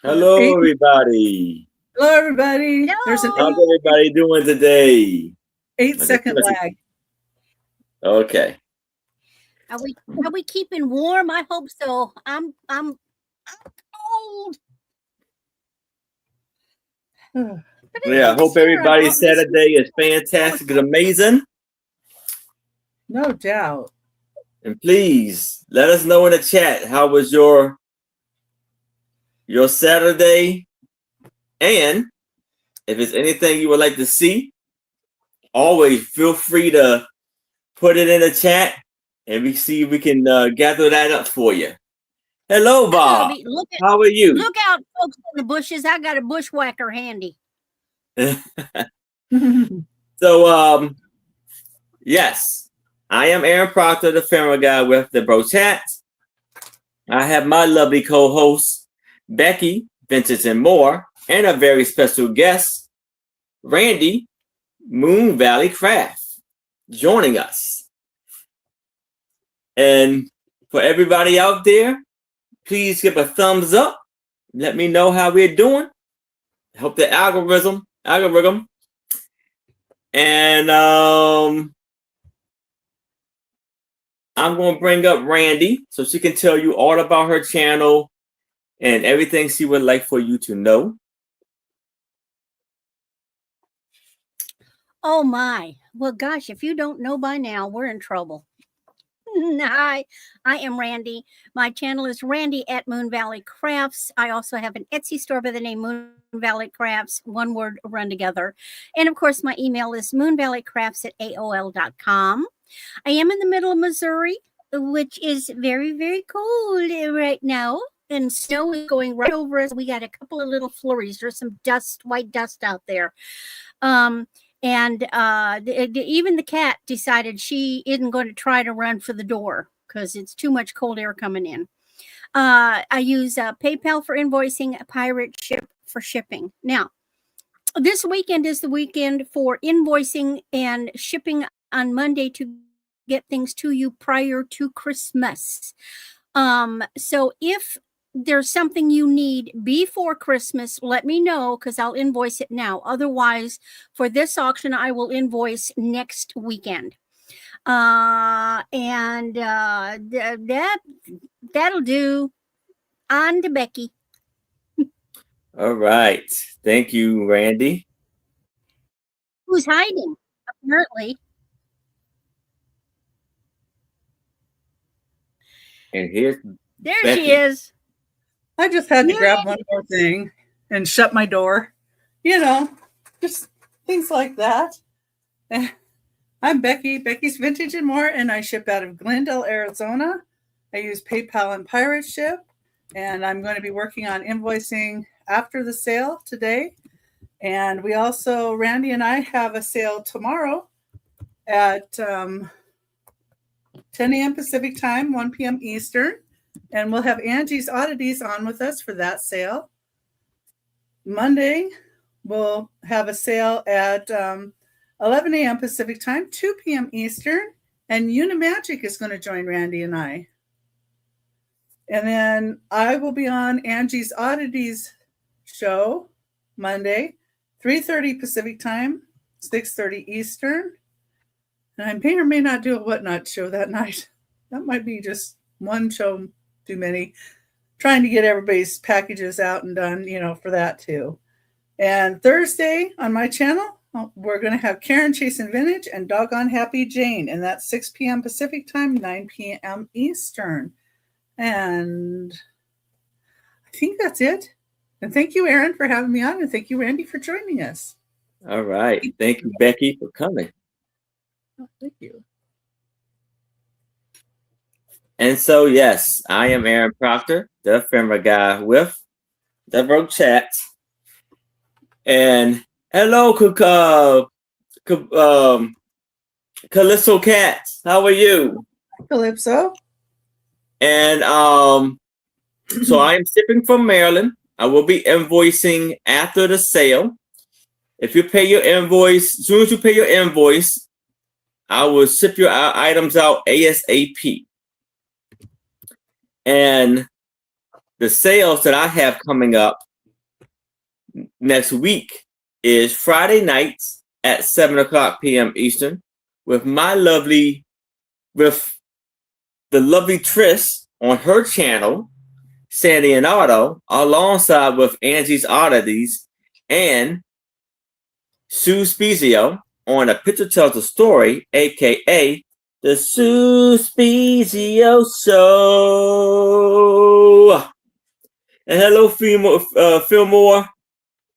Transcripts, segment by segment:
Hello, everybody. Hello, everybody. There's an How's everybody doing today? 8-second lag. Okay. Are we keeping warm? I hope so. I'm cold. Yeah, I hope everybody's Saturday is fantastic and amazing. No doubt. And please let us know in the chat how was your Saturday, and if there's anything you would like to see, always feel free to put it in the chat, and we see if we can gather that up for you. Hello, Bob. How are you? Look out, folks in the bushes. I got a bushwhacker handy. So, yes, I am Aaron Proctor, the camera guy with the Bro Chat. I have my lovely co-host, Becky, Vintage and More, and a very special guest, Randy, Moon Valley Craft, joining us. And for everybody out there, please give a thumbs up. Let me know how we're doing. Help the algorithm. And I'm going to bring up Randy so she can tell you all about her channel and everything she would like for you to know. Oh my. Well, gosh, if you don't know by now, we're in trouble. Hi, I am Randy. My channel is Randy at Moon Valley Crafts. I also have an Etsy store by the name Moon Valley Crafts, one word run together. And of course, my email is moonvalleycrafts@aol.com. I am in the middle of Missouri, which is very, very cold right now. And snow is going right over us. We got a couple of little flurries. There's some dust, white dust out there. And even the cat decided she isn't going to try to run for the door because it's too much cold air coming in. I use PayPal for invoicing, Pirate Ship for shipping. Now, this weekend is the weekend for invoicing and shipping on Monday to get things to you prior to Christmas. So if there's something you need before Christmas, let me know because I'll invoice it now. Otherwise, for this auction, I will invoice next weekend. That'll do. On to Becky. All right. Thank you, Randy. Who's hiding, apparently. And here's there Becky. She is. I just had to grab one more thing and shut my door. You know, just things like that. I'm Becky, Becky's Vintage and More, and I ship out of Glendale, Arizona. I use PayPal and Pirate Ship, and I'm going to be working on invoicing after the sale today. And we also, Randy and I have a sale tomorrow at 10 a.m. Pacific time, 1 p.m. Eastern. And we'll have Angie's Oddities on with us for that sale. Monday, we'll have a sale at 11 a.m. Pacific time, 2 p.m. Eastern. And Unimagic is going to join Randy and I. And then I will be on Angie's Oddities show Monday, 3:30 Pacific time, 6:30 Eastern. And I may or may not do a Whatnot show that night. That might be just one show too many. Trying to get everybody's packages out and done, for that too. And Thursday on my channel, we're going to have Karen Chasing Vintage and Doggone Happy Jane. And that's 6 p.m. Pacific time, 9 p.m. Eastern. And I think that's it. And thank you, Aaron, for having me on. And thank you, Randy, for joining us. All right. Thank you, Becky, for coming. Oh, thank you. And so, yes, I am Aaron Proctor, the camera guy with the Bro Chat. And hello, Calypso Cat. How are you? Calypso. And so I am shipping from Maryland. I will be invoicing after the sale. If you pay your invoice, as soon as you pay your invoice, I will ship your items out ASAP. And the sales that I have coming up next week is Friday nights at 7 o'clock p.m. Eastern with the lovely Triss on her channel, Sandy and Otto, alongside with Angie's Oddities and Sue Spezio on A Picture Tells a Story, aka the Sue Spezio Show. And hello, Fillmore.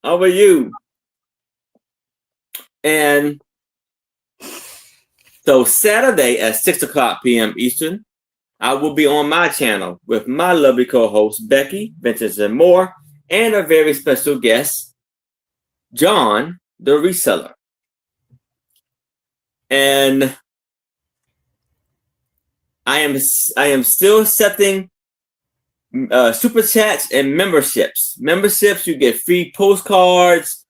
How are you? And so Saturday at 6 o'clock p.m. Eastern, I will be on my channel with my lovely co-host, Becky, Vintage and More, and a very special guest, John, the reseller. And I am still accepting super chats and memberships. Memberships, you get free postcards,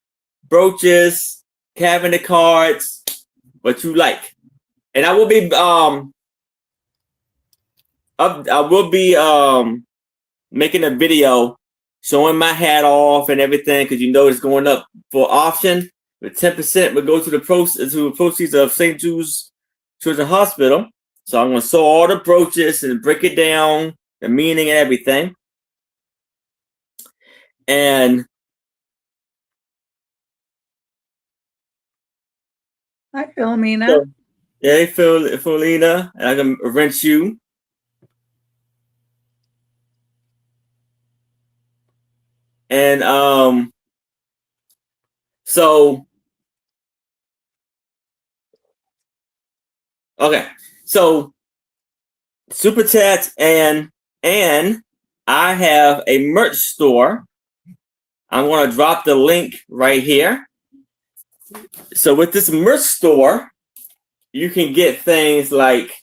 brooches, cabinet cards, what you like. And I will be making a video showing my hat off and everything, because you know it's going up for auction. With 10% will go to the proceeds of St. Jude's Children's Hospital. So I'm going to sew all the brooches and break it down, the meaning and everything. And Hi, Philomena. So, hey, Philina, and I can rent you. And so okay, so super chats and I have a merch store. I'm going to drop the link right here. So with this merch store, you can get things like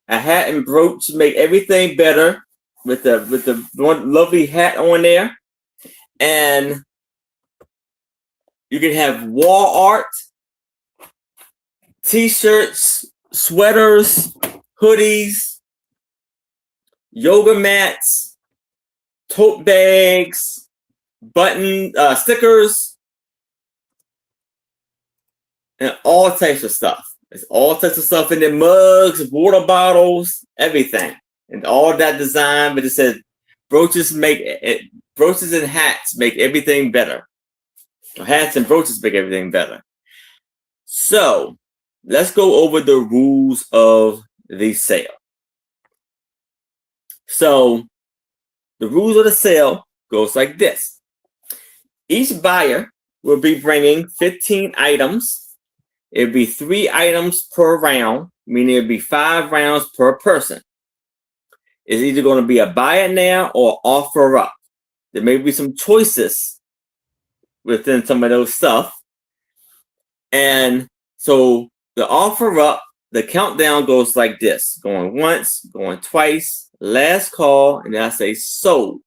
a hat and brooch to make everything better with the one lovely hat on there. And you can have wall art, t-shirts, sweaters, hoodies, yoga mats, tote bags, button stickers, and all types of stuff. There's all types of stuff in there, mugs, water bottles, everything. And all that design, but it says brooches and hats make everything better. Hats and brooches make everything better. So let's go over the rules of the sale. So the rules of the sale goes like this. Each buyer will be bringing 15 items. It'll be 3 items per round, meaning it'll be 5 rounds per person. It's either going to be a buy it now or offer up. There may be some choices within some of those stuff. And so the offer up, the countdown goes like this. Going once, going twice, last call, and then I say sold.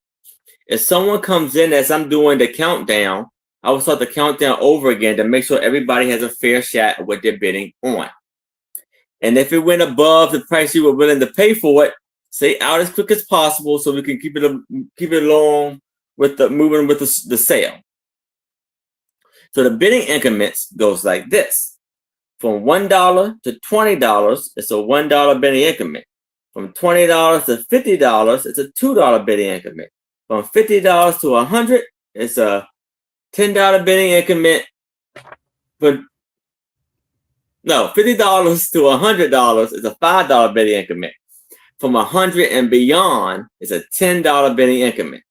If someone comes in as I'm doing the countdown, I will start the countdown over again to make sure everybody has a fair shot of what they're bidding on. And if it went above the price you were willing to pay for it, say out as quick as possible so we can keep it along with moving with the sale. So the bidding increments goes like this. From $1 to $20, it's a $1 bidding increment. From $20 to $50, it's a $2 bidding increment. From $50 to $100, it's a $10 bidding increment. But no, $50 to $100 is a $5 bidding increment. From $100 and beyond, it's a $10 bidding increment.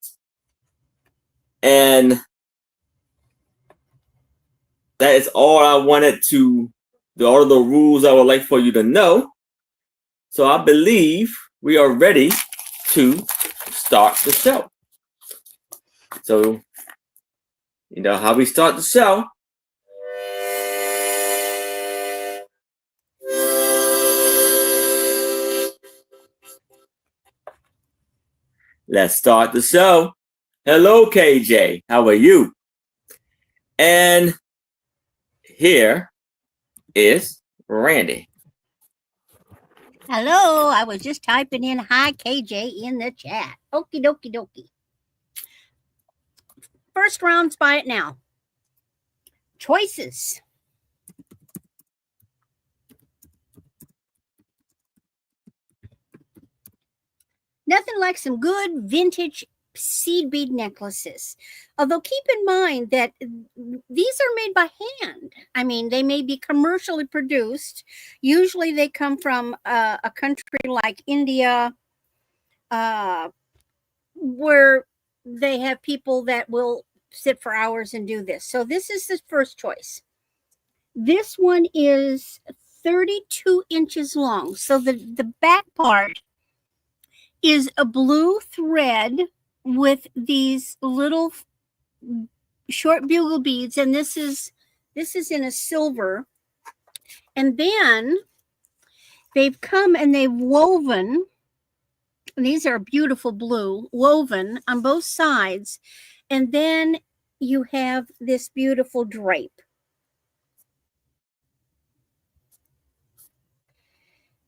And that is all I wanted to, all of the rules I would like for you to know. So I believe we are ready to start the show. So, you know how we start the show. Let's start the show. Hello, KJ. How are you? And here is Randy. Hello, I was just typing in hi KJ in the chat. Okie dokie dokie. First round's buy it now. Choices. Nothing like some good vintage seed bead necklaces. Although keep in mind that these are made by hand. I mean, they may be commercially produced. Usually they come from a country like India, where they have people that will sit for hours and do this. So this is the first choice. This one is 32 inches long. So the back part is a blue thread with these little short bugle beads, and this is in a silver. And then they've come and they've woven, and these are beautiful blue, woven on both sides, and then you have this beautiful drape.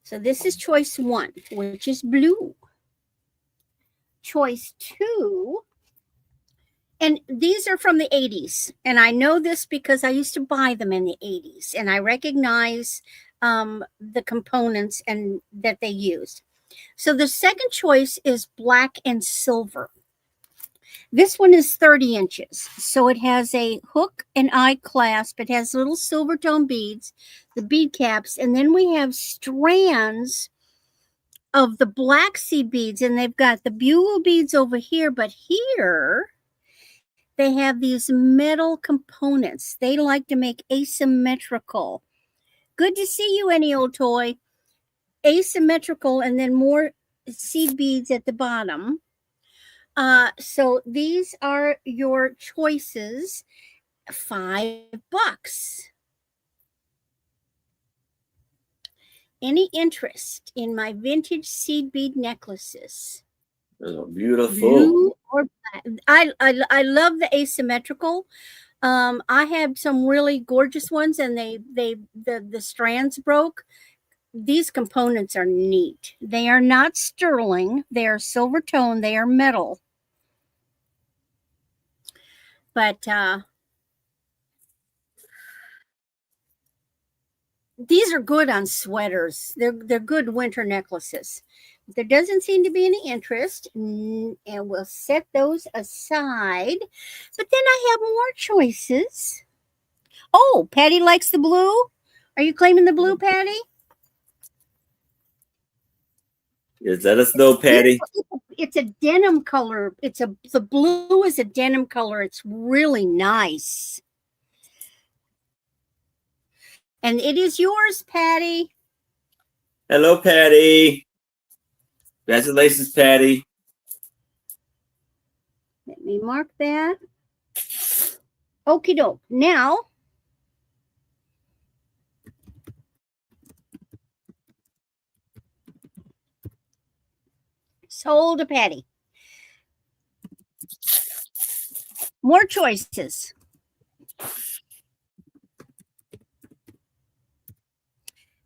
So this is choice 1, which is blue. Choice 2, and these are from the 80s, and I know this because I used to buy them in the 80s, and I recognize the components and that they used. So the second choice is black and silver. This one is 30 inches, so it has a hook and eye clasp. It has little silver tone beads, the bead caps, and then we have strands of the black seed beads, and they've got the bugle beads over here, but here they have these metal components. They like to make asymmetrical. Good to see you, any old toy. Asymmetrical, and then more seed beads at the bottom. So these are your choices. $5. Any interest in my vintage seed bead necklaces? Beautiful. Blue or black? I love the asymmetrical. I have some really gorgeous ones, and the strands broke. These components are neat. They are not sterling. They are silver tone. They are metal. But these are good on sweaters. They're good winter necklaces. There doesn't seem to be any interest, and we'll set those aside. But then I have more choices. Oh, Patty likes the blue. Are you claiming the blue, Patty? Yes, let us know, Patty. It's a denim color. The blue is a denim color. It's really nice. And it is yours, Patty. Hello, Patty. Congratulations, Patty. Let me mark that. Okie doke. Now, sold to Patty. More choices.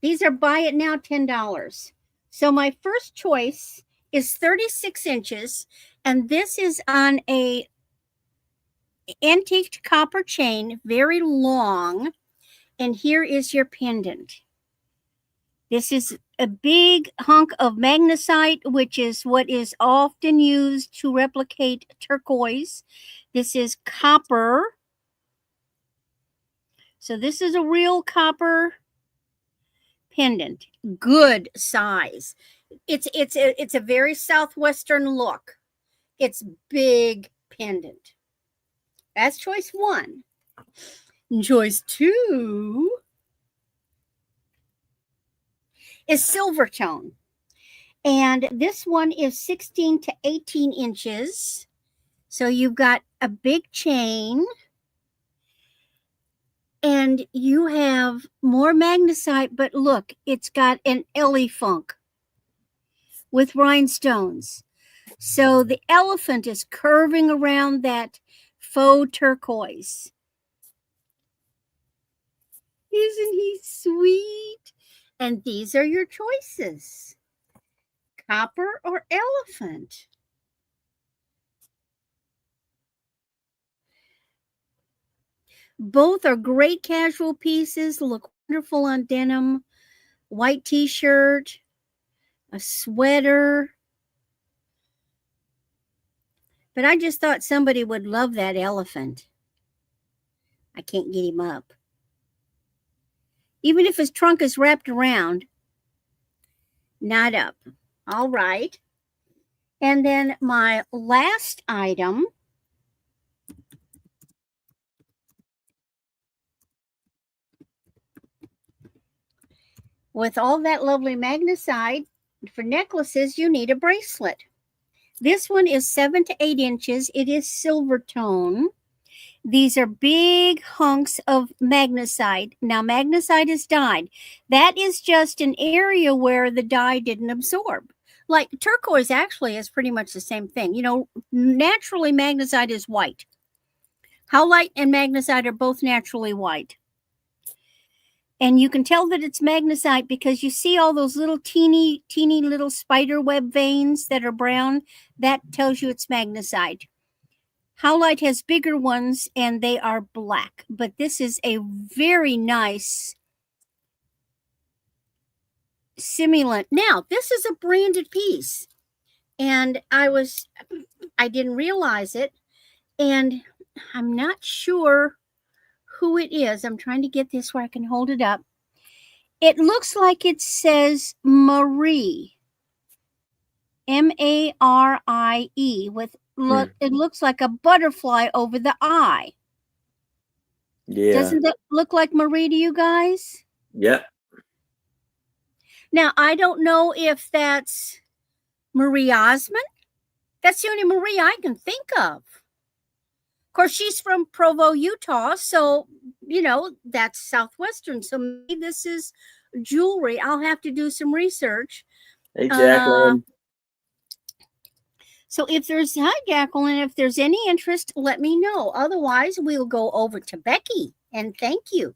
These are buy it now, $10. So my first choice is 36 inches, and this is on a antique copper chain, very long, and here is your pendant. This is a big hunk of magnesite, which is what is often used to replicate turquoise. This is copper. So this is a real copper pendant. Good size. It's a very southwestern look. It's big pendant. That's choice 1. Choice 2 is silver tone. And this one is 16 to 18 inches. So you've got a big chain. And you have more magnesite, but look, it's got an elephant with rhinestones. So the elephant is curving around that faux turquoise. Isn't he sweet? And these are your choices. Copper or elephant? Both are great casual pieces, look wonderful on denim, white t-shirt, a sweater. But I just thought somebody would love that elephant. I can't get him up. Even if his trunk is wrapped around, not up. All right. And then my last item with all that lovely magnesite, for necklaces, you need a bracelet. This one is 7 to 8 inches. It is silver tone. These are big hunks of magnesite. Now, magnesite is dyed. That is just an area where the dye didn't absorb. Like turquoise actually is pretty much the same thing. You know, naturally magnesite is white. Howlite and magnesite are both naturally white. And you can tell that it's magnesite because you see all those little teeny little spider web veins that are brown. That tells you it's magnesite. Howlite has bigger ones and they are black, but this is a very nice simulant. Now, this is a branded piece and I didn't realize it, and I'm not sure who it is. I'm trying to get this where I can hold it up. It looks like it says Marie, Marie, with it looks like a butterfly over the eye. Yeah. Doesn't that look like Marie to you guys? Yep. Now, I don't know if that's Marie Osmond. That's the only Marie I can think of. Of course, she's from Provo, Utah, so, you know, that's Southwestern. So maybe this is jewelry. I'll have to do some research. Hey, Jacqueline. So if there's, hi, Jacqueline, if there's any interest, let me know. Otherwise, we'll go over to Becky, and thank you.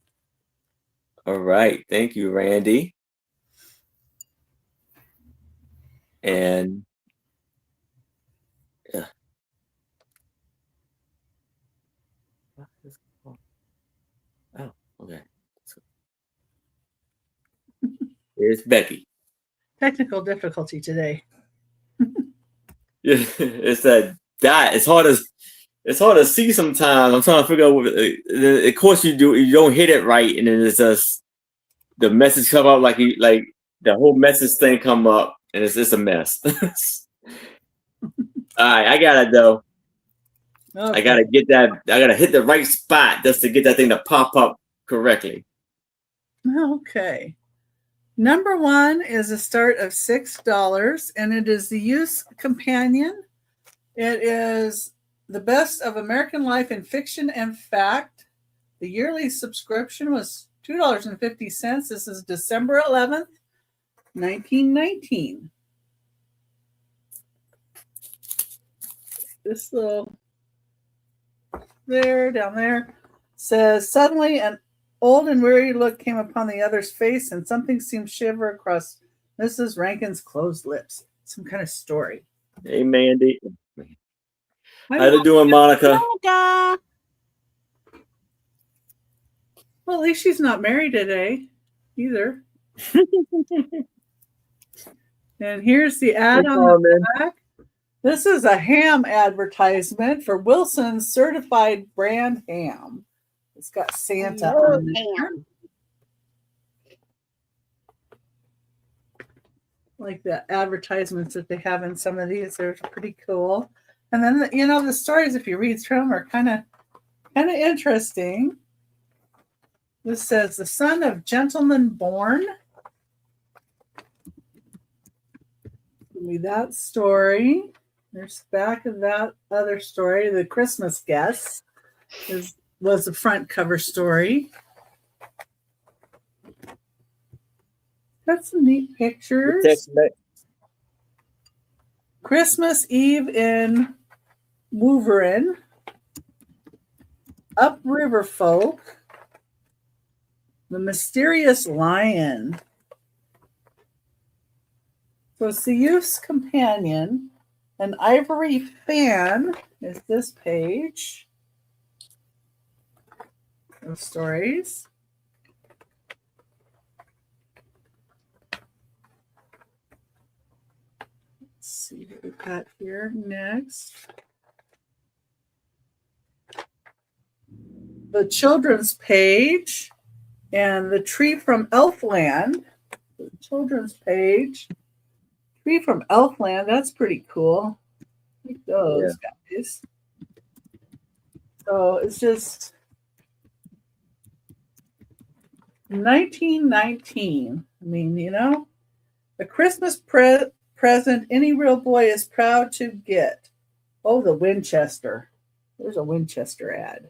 All right. Thank you, Randy. And yeah. Oh, okay. Here's Becky. Technical difficulty today. Yeah, it's that dot. It's hard to see sometimes. I'm trying to figure out what. Of course, you don't hit it right, and then it's just the message come up like the whole message thing come up, and it's a mess. All right, I got it though. Okay. I gotta get that. I gotta hit the right spot just to get that thing to pop up correctly. Okay. Number 1 is a start of $6, and it is the Youth Companion. It is the best of American life in fiction and fact. The yearly subscription was $2.50. This is December 11th, 1919. This little down there says, suddenly an old and weary look came upon the other's face, and something seemed to shiver across Mrs. Rankin's closed lips. Some kind of story. Hey, Mandy. How you doing, Monica? Monica. Well, at least she's not married today either. And here's the ad on the back. This is a ham advertisement for Wilson's certified brand ham. It's got Santa on there. Like the advertisements that they have in some of these, they're pretty cool. And then, you know, the stories, if you read through them, are kind of interesting. This says, the son of gentleman born. Give me that story. There's the back of that other story. The Christmas Guest was the front cover story. Got some neat pictures. Christmas Eve in Wolverine. Upriver Folk. The Mysterious Lion. So it's the Youth's Companion. An Ivory Fan is this page. of stories. Let's see what we've got here next. The children's page and the tree from Elfland. The children's page. Tree from Elfland. That's pretty cool. Like those guys. So it's just 1919. I mean, you know, a Christmas present any real boy is proud to get. Oh, the Winchester. There's a Winchester ad.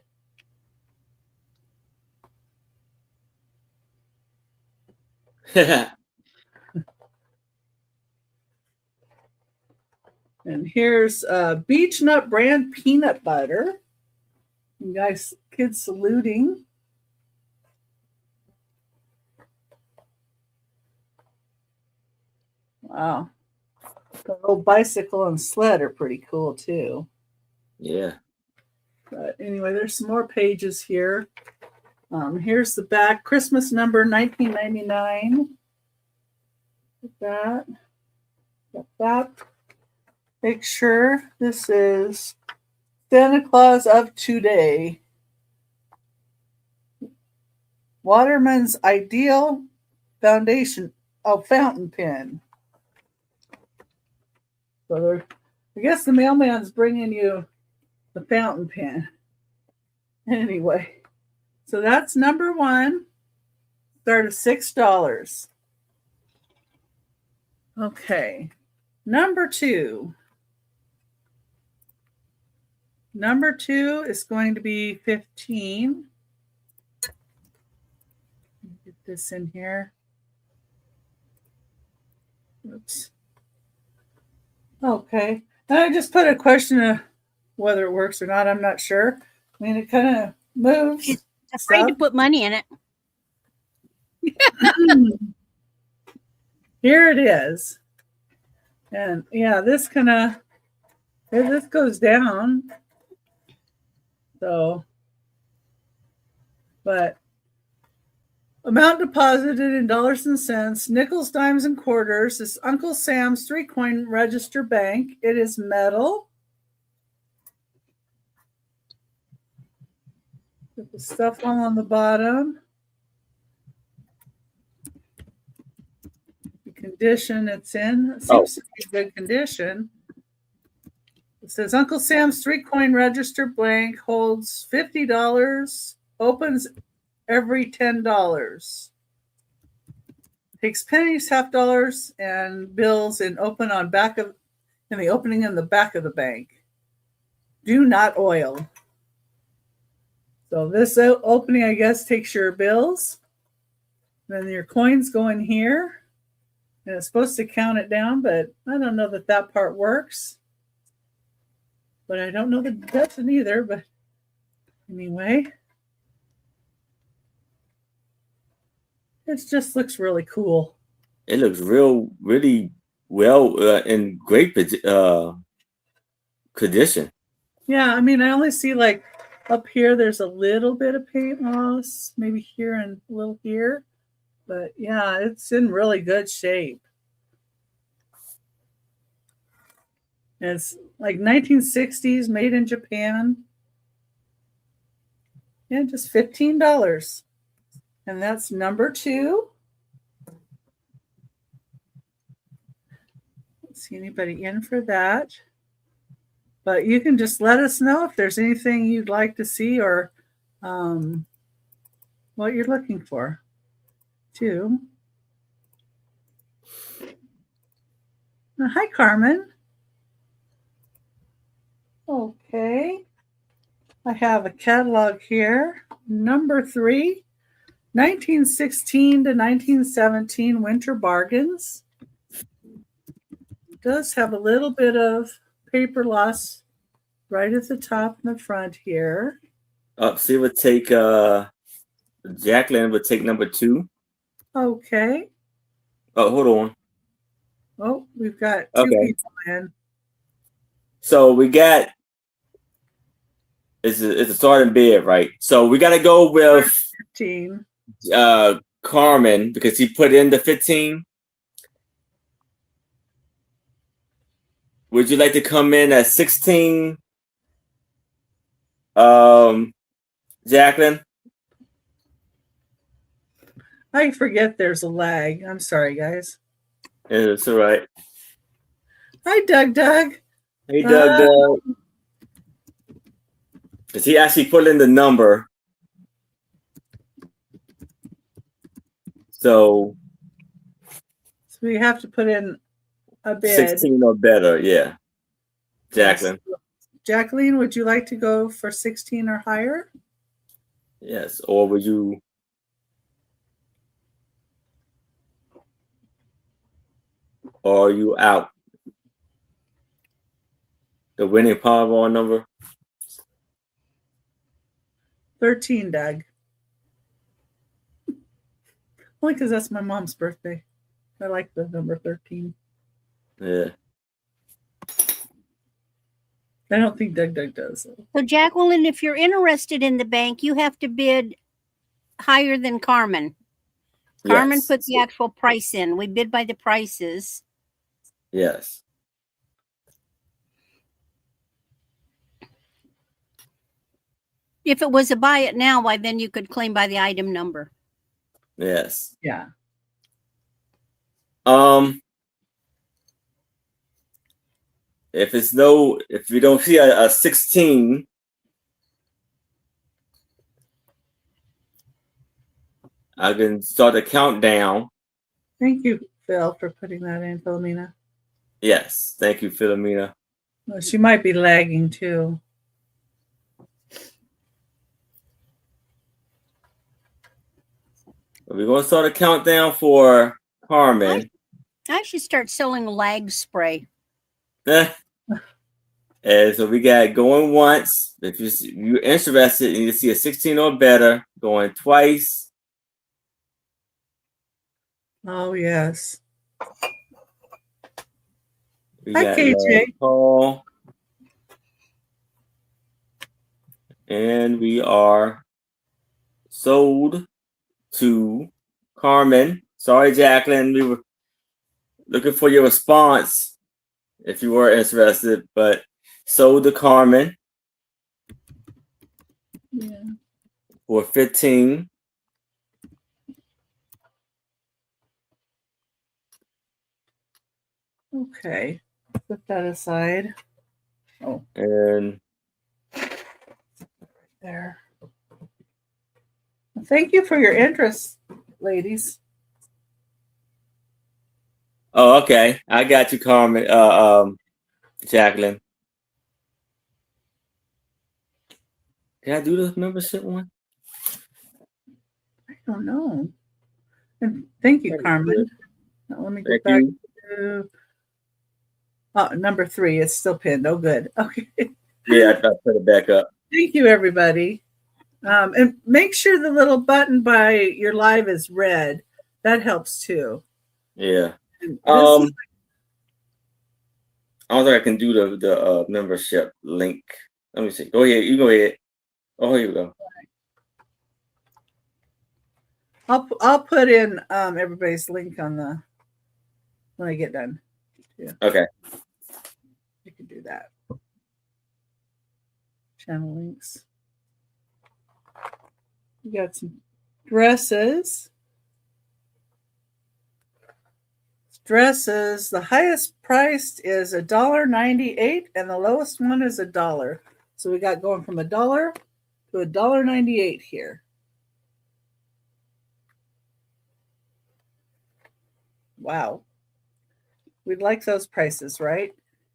And here's Beech Nut brand peanut butter. You guys, kids saluting. Wow. The little bicycle and sled are pretty cool too. Yeah. But anyway, there's some more pages here. Here's the back. Christmas number 1999. Got that. Make sure this is Santa Claus of today. Waterman's Ideal Foundation fountain pen. So I guess the mailman's bringing you the fountain pen. Anyway, so that's number one. Start of $6. Okay, number two. Number two is going to be 15. Get this in here. Oops. Okay. And I just put a question of whether it works or not. I'm not sure. I mean, it kind of moves. She's afraid to put money in it. Here it is. And yeah, this goes down. So, but amount deposited in dollars and cents, nickels, dimes, and quarters is Uncle Sam's 3-coin register bank. It is metal. Put the stuff on the bottom. The condition it's in. It seems to be good condition. It says Uncle Sam's 3-coin register blank holds $50, opens every $10. Takes pennies, half dollars, and bills and open on in the opening in the back of the bank. Do not oil. So this opening, I guess, takes your bills. Then your coins go in here. And it's supposed to count it down, but I don't know that part works. But I don't know that it doesn't either. But anyway. It just looks really cool. It looks really well in great condition. Yeah, I mean, I only see like up here, there's a little bit of paint loss, maybe here and a little here. But yeah, it's in really good shape. And it's like 1960s, made in Japan. Yeah, just $15. And that's number two. Don't see anybody in for that. But you can just let us know if there's anything you'd like to see or what you're looking for, too. Hi, Carmen. Okay. I have a catalog here. Number 3. 1916 to 1917 winter bargains. It does have a little bit of paper loss right at the top in the front here. She would take Jacqueline would take number 2. Okay. Oh, hold on. Oh, we've got two people in. So we got it's a starting bid, right? So we got to go with 15. Carmen because he put in the 15. Would you like to come in at 16, Jacqueline? I forget there's a lag. I'm sorry, guys. It's all right. Hi, Doug. Hey, Doug. Because he actually put in the number. So we have to put in a bid. 16 or better, yeah. Jacqueline. Yes. Jacqueline, would you like to go for 16 or higher? Yes, or would you? Or are you out? The winning Powerball number? 13, Doug. Only because that's my mom's birthday. I like the number 13. Yeah. I don't think Doug does. So, Jacqueline, if you're interested in the bank, you have to bid higher than Carmen. Carmen Yes. put the actual price in. We bid by the prices. Yes. If it was a buy it now, why then you could claim by the item number. Yes. Yeah. If you don't see a 16, I can start the countdown. Thank you, Phil, for putting that in, Philomena. Yes. Thank you, Philomena. Well, she might be lagging too. We're going to start a countdown for Carmen. I should start selling lag spray. And so we got going once. If you're interested and you see a 16 or better, going twice. Oh, yes. We Hi, got KJ. Paul. And we are sold to Carmen. Sorry, Jacqueline. We were looking for your response if you were interested, but sold to Carmen. Yeah. For 15. Okay. Put that aside. Oh. And There. Thank you for your interest, ladies. oh, okay. I got you, Carmen. Jacqueline. Did I do the membership one? I don't know. And thank you, Carmen. Now, let me go Thank back you. to number 3. It's still pinned. Oh, good. Okay. Yeah, I put it back up. Thank you, everybody. And make sure the little button by your live is red. That helps too. Yeah. And I don't think I can do the membership link. Let me see. Go ahead. You go ahead. Oh, here we go. I'll put in everybody's link on the when I get done. Yeah. Okay. You can do that. Channel links. We got some dresses. Dresses. The highest priced is $1.98, and the lowest one is $1. So we got going from $1 to $1.98 here. Wow. We'd like those prices, right?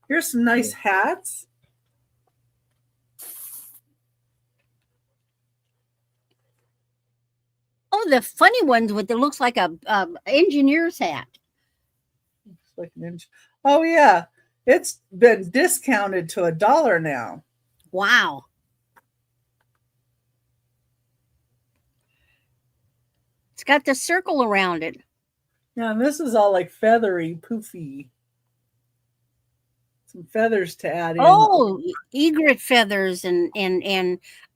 Here's some nice hats. Oh, the funny ones with it looks like a engineer's hat. Looks like an inch. Oh yeah, it's been discounted to $1 now. Wow. It's got the circle around it. Yeah, and this is all like feathery, poofy. some feathers to add in. Oh, egret feathers and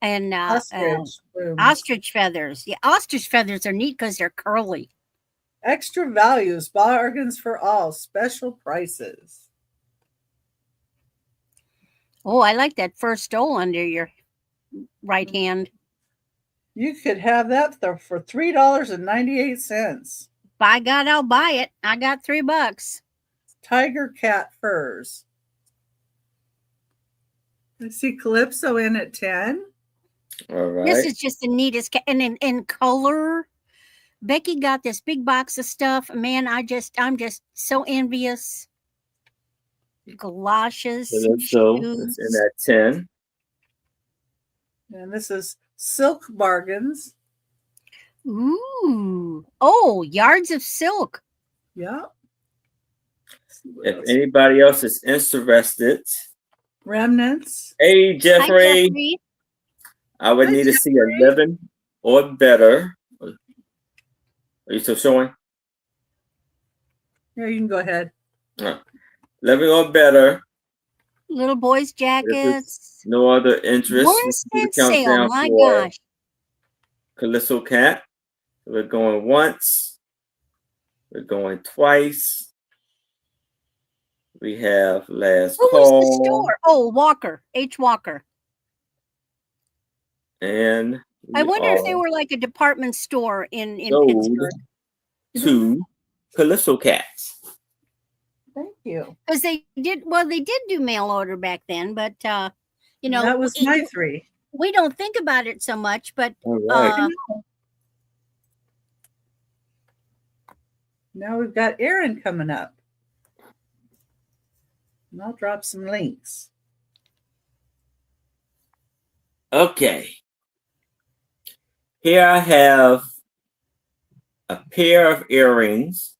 Ostrich plumes. ostrich feathers. Yeah, ostrich feathers are neat because they're curly. Extra values, bargains for all, special prices. Oh, I like that fur stole under your right hand. You could have that for $3.98. By God, I'll buy it. I got $3. Tiger cat furs. I see Calypso in at 10. All right. This is just the neatest, and in color. Becky got this big box of stuff. Man, I'm just so envious. Galoshes, So shoes. it's in at 10. And this is silk bargains. Ooh. Oh, yards of silk. Yeah. If anybody else is interested, Remnants. hey Hi, Jeffrey, Jeffrey. I would Hi, need to see Jeffrey. 11 or better. Are you still showing? Yeah, you can go ahead. 11 or better. Little boys' jackets. No other interest. Worse We than can count sale. down My for gosh. Calypso Cat. We're going once. We're going twice. We have last Who call. was the store? Oh, Walker. H. Walker. And I wonder if they were like a department store in sold Pittsburgh. to Calypso Cats. Thank you. Because they did do mail order back then, but you know, That was my 3. we don't think about it so much, but All right. Now we've got Aaron coming up. And I'll drop some links. Okay. Here I have a pair of earrings.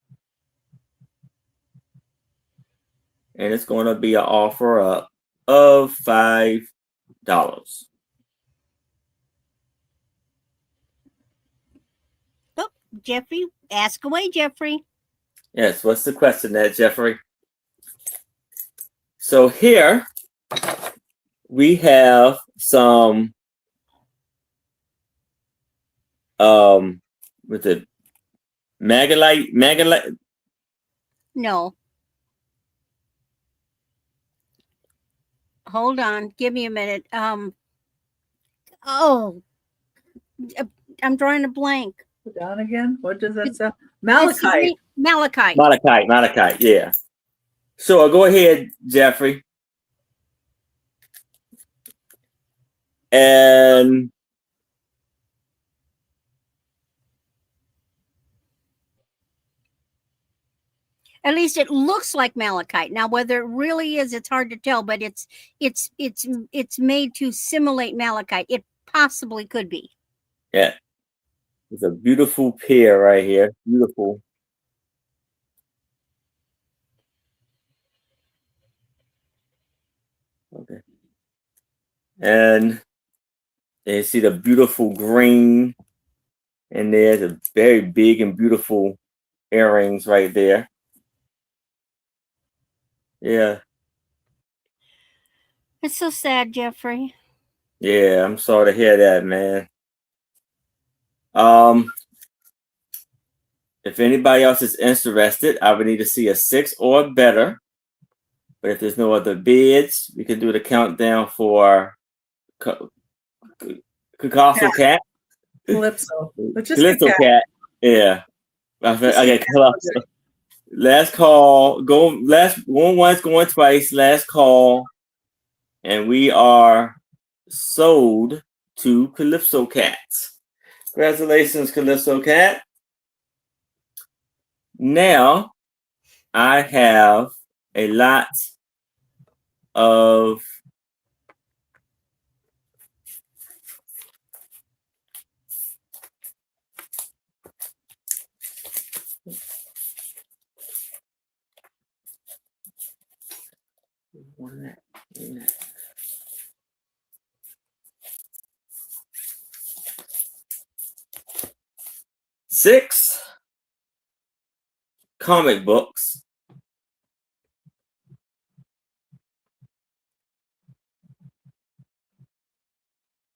And it's going to be an offer up of $5. oh, Jeffrey, ask away, Jeffrey. Yes, what's the question there, Jeffrey? So here we have some with it Magalite. No. Hold on, give me a minute. Oh, I'm drawing a blank. Put down again. What does that sound? Malachite. Malachite. Yeah. So go ahead, Jeffrey. And At least it looks like malachite. Now, whether it really is, it's hard to tell. But it's made to simulate malachite. It possibly could be. yeah, it's a beautiful pair right here. Beautiful. Okay. And you see the beautiful green, and there's a very big and beautiful earrings right there. Yeah. It's so sad, Jeffrey. Yeah, I'm sorry to hear that, man. If anybody else is interested, I would need to see a 6 or better. But if there's no other bids, we can do the countdown for Calypso Cat. Calypso. But just Calypso Cat. Yeah. Okay, Calypso. Last call. Last one once, going twice. Last call. And we are sold to Calypso Cat. Congratulations, Calypso Cat. Now I have a lot of six comic books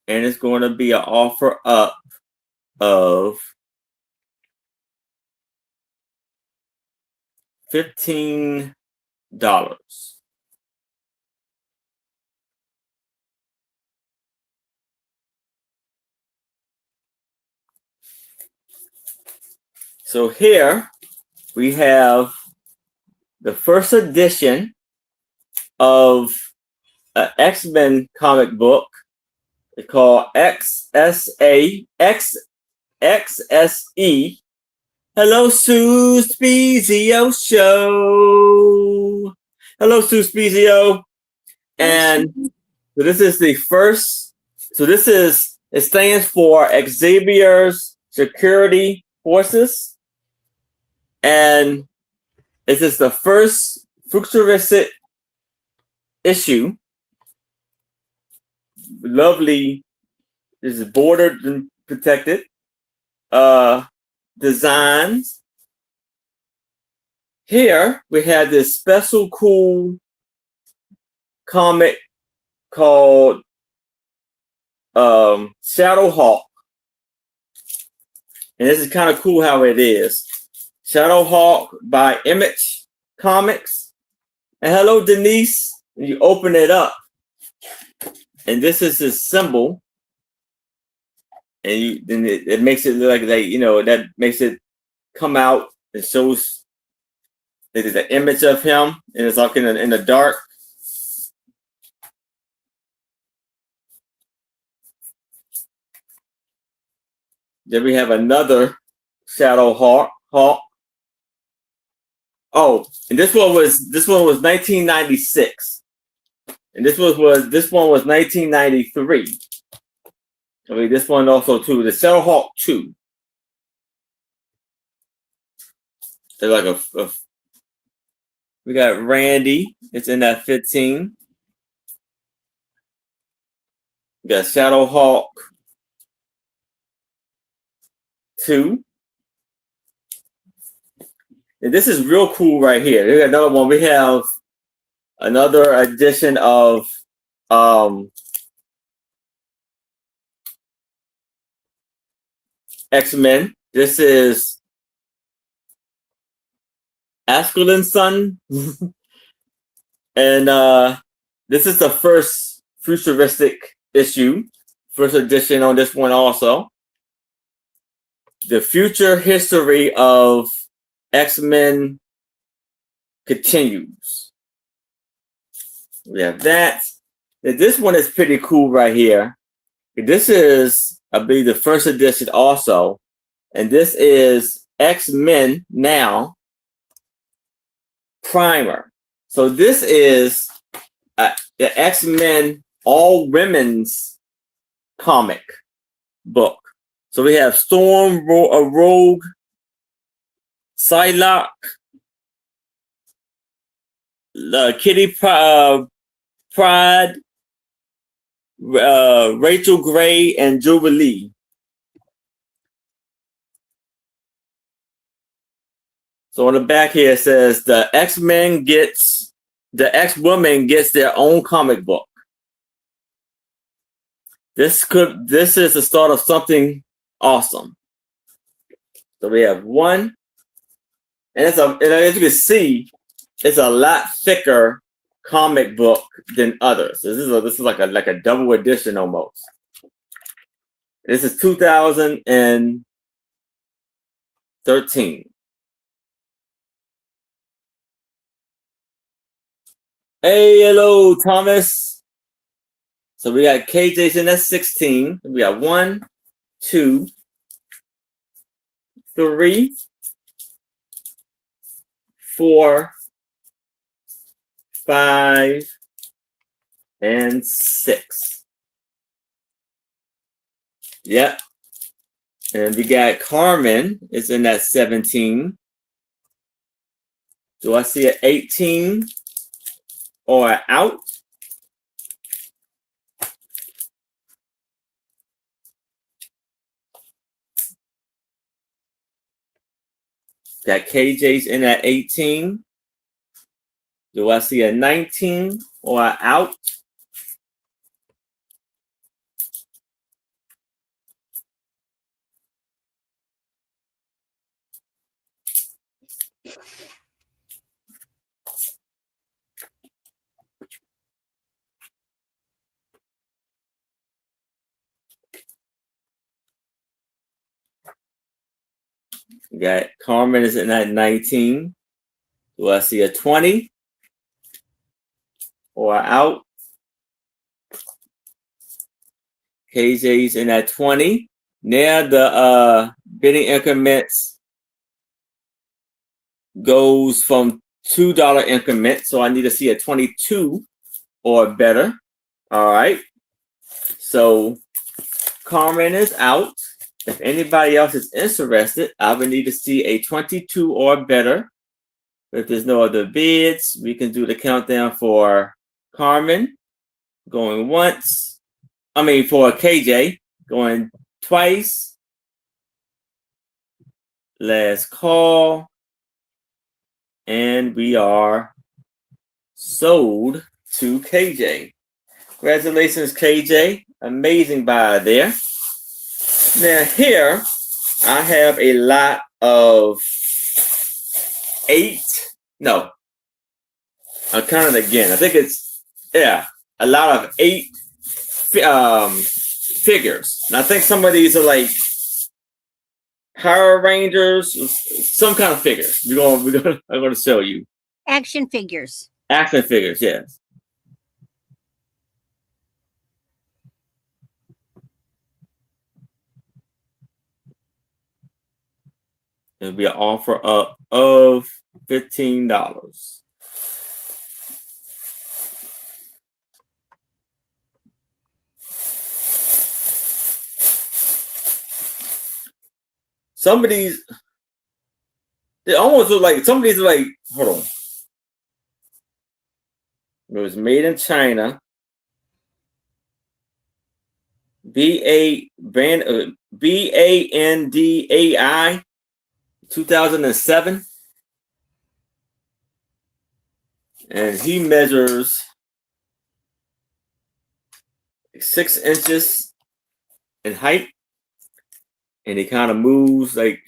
and it's going to be an offer up of $15. So here we have the first edition of an X-Men comic book. It's called XSE. Hello, Sue Spezio Show. Hello, Sue Spezio. And so this is the first. So it stands for Xavier's Security Forces. And this is the first futuristic issue. Lovely. This is bordered and protected. Designs. Here we have this special cool comic called Shadowhawk. And this is kind of cool how it is. Shadowhawk by Image Comics. And hello, Denise. And you open it up. And this is his symbol. And then it makes it look like that makes it come out. It shows the image of him. And it's like in the dark. Then we have another Shadowhawk. Oh, and this one was 1996, and this one was 1993. I mean, this one also too. The Shadowhawk 2. They're like we got Randy. It's in that 15. We got Shadowhawk 2. And this is real cool right here. There's another one. We have another edition of X-Men. This is Askelin's son. And this is the first futuristic issue. First edition on this one also. The future history of X-Men continues. We have that. And this one is pretty cool right here. This is, I believe, the first edition also. And this is X-Men Now Primer. So this is the X-Men All Women's comic book. So we have Storm, Rogue, Psylocke, Kitty Pryde, Rachel Gray, and Jubilee. So on the back here it says the X-woman gets their own comic book. This is the start of something awesome. So we have one. And as you can see, it's a lot thicker comic book than others. This is like a double edition almost. This is 2013. Hey, hello, Thomas. So we got KJ's in that 16. We got 1, 2, 3, 4, 5, and 6. Yep. And we got Carmen is in that 17. Do I see an 18 or an out? Got KJ's in at 18. Do I see a 19 or an out? We got Carmen is in at 19. Do I see a 20 or out? KJ's in at 20. Now the bidding increments goes from $2 increments, so I need to see a 22 or better. All right. So Carmen is out. If anybody else is interested, I would need to see a 22 or better. If there's no other bids, we can do the countdown for Carmen going once. I mean, for KJ going twice. Last call. And we are sold to KJ. Congratulations, KJ. Amazing buy there. Now here, I have a lot of I'll count it again. I think it's, a lot of 8 figures. And I think some of these are like Power Rangers, some kind of figures. I'm gonna show you. Action figures. Action figures, yes. It'll be an offer up of $15. Some of these, they almost look like, some of these are like, hold on. It was made in China. BANDAI 2007. And he measures 6 inches in height. And he kind of moves like,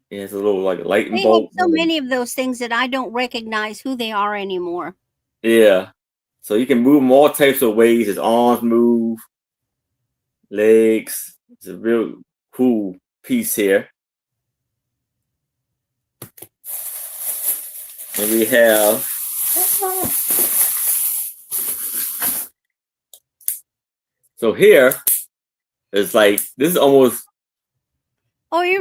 he has a little like lightning They bolt. have so many of those things that I don't recognize who they are anymore. Yeah. So you can move them all types of ways. His arms move, legs. It's a real cool piece here. And we have so here it's like, this is almost, Oh, he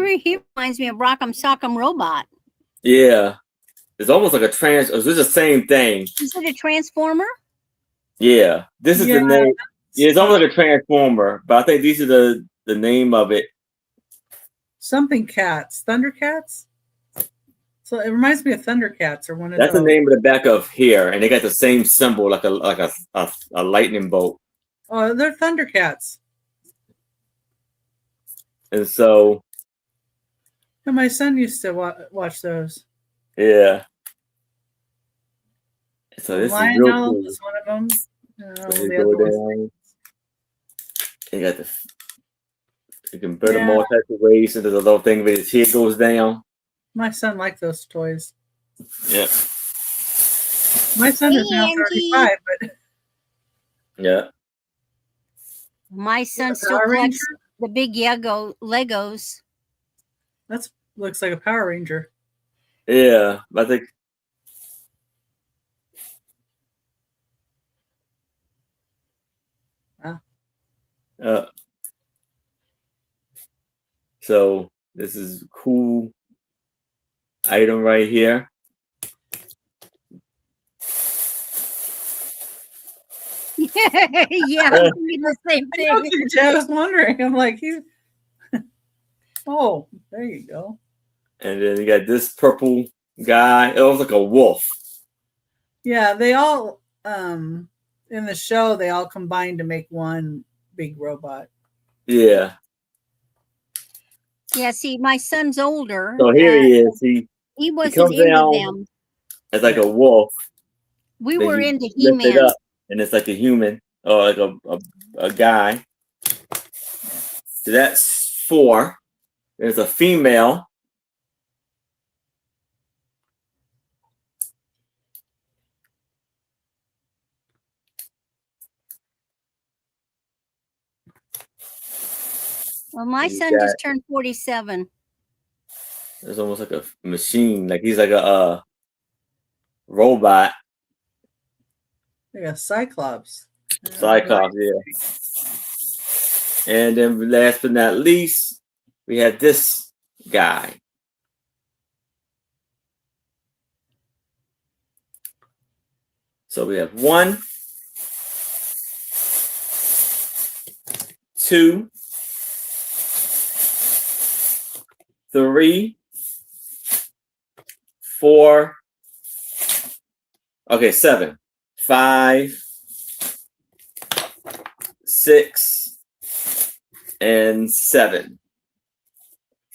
reminds me of Rock'em Sock'em Robot. yeah, it's almost like a it's the same thing. Is it a Transformer? Yeah, this is the name. Yeah, it's almost like a Transformer, but I think these are the name of it. Something Cats, Thundercats. So it reminds me of Thundercats or one of That's those. the name of the back of here, and they got the same symbol, like a lightning bolt. Oh, they're Thundercats. And so, And my son used to watch those. yeah. So this is real Lionel cool. was one of them. The other ones. You got you can build them all types of ways. So there's a little thing where his head goes down. My son liked those toys. Yeah. My son is now 35, but yeah. My son still collects the big Legos. That looks like a Power Ranger. Yeah, I think. So this is a cool item right here. Yeah, I'm thinking the same thing. I was wondering. I'm like, oh, there you go. And then you got this purple guy. It looks like a wolf. Yeah, they all in the show they all combine to make one big robot. Yeah. Yeah, see, my son's older. So here he is. He wasn't into them. It's like a wolf. We were into He-Man. And it's like a human or like a guy. So that's 4. There's a female. Well, my He's son just turned 47. It's almost like a machine. Like he's like a robot. Like a Cyclops. Cyclops, yeah. And then last but not least, we have this guy. So we have 1, 2, 3, 4. Okay, 7, 5, 6, and 7.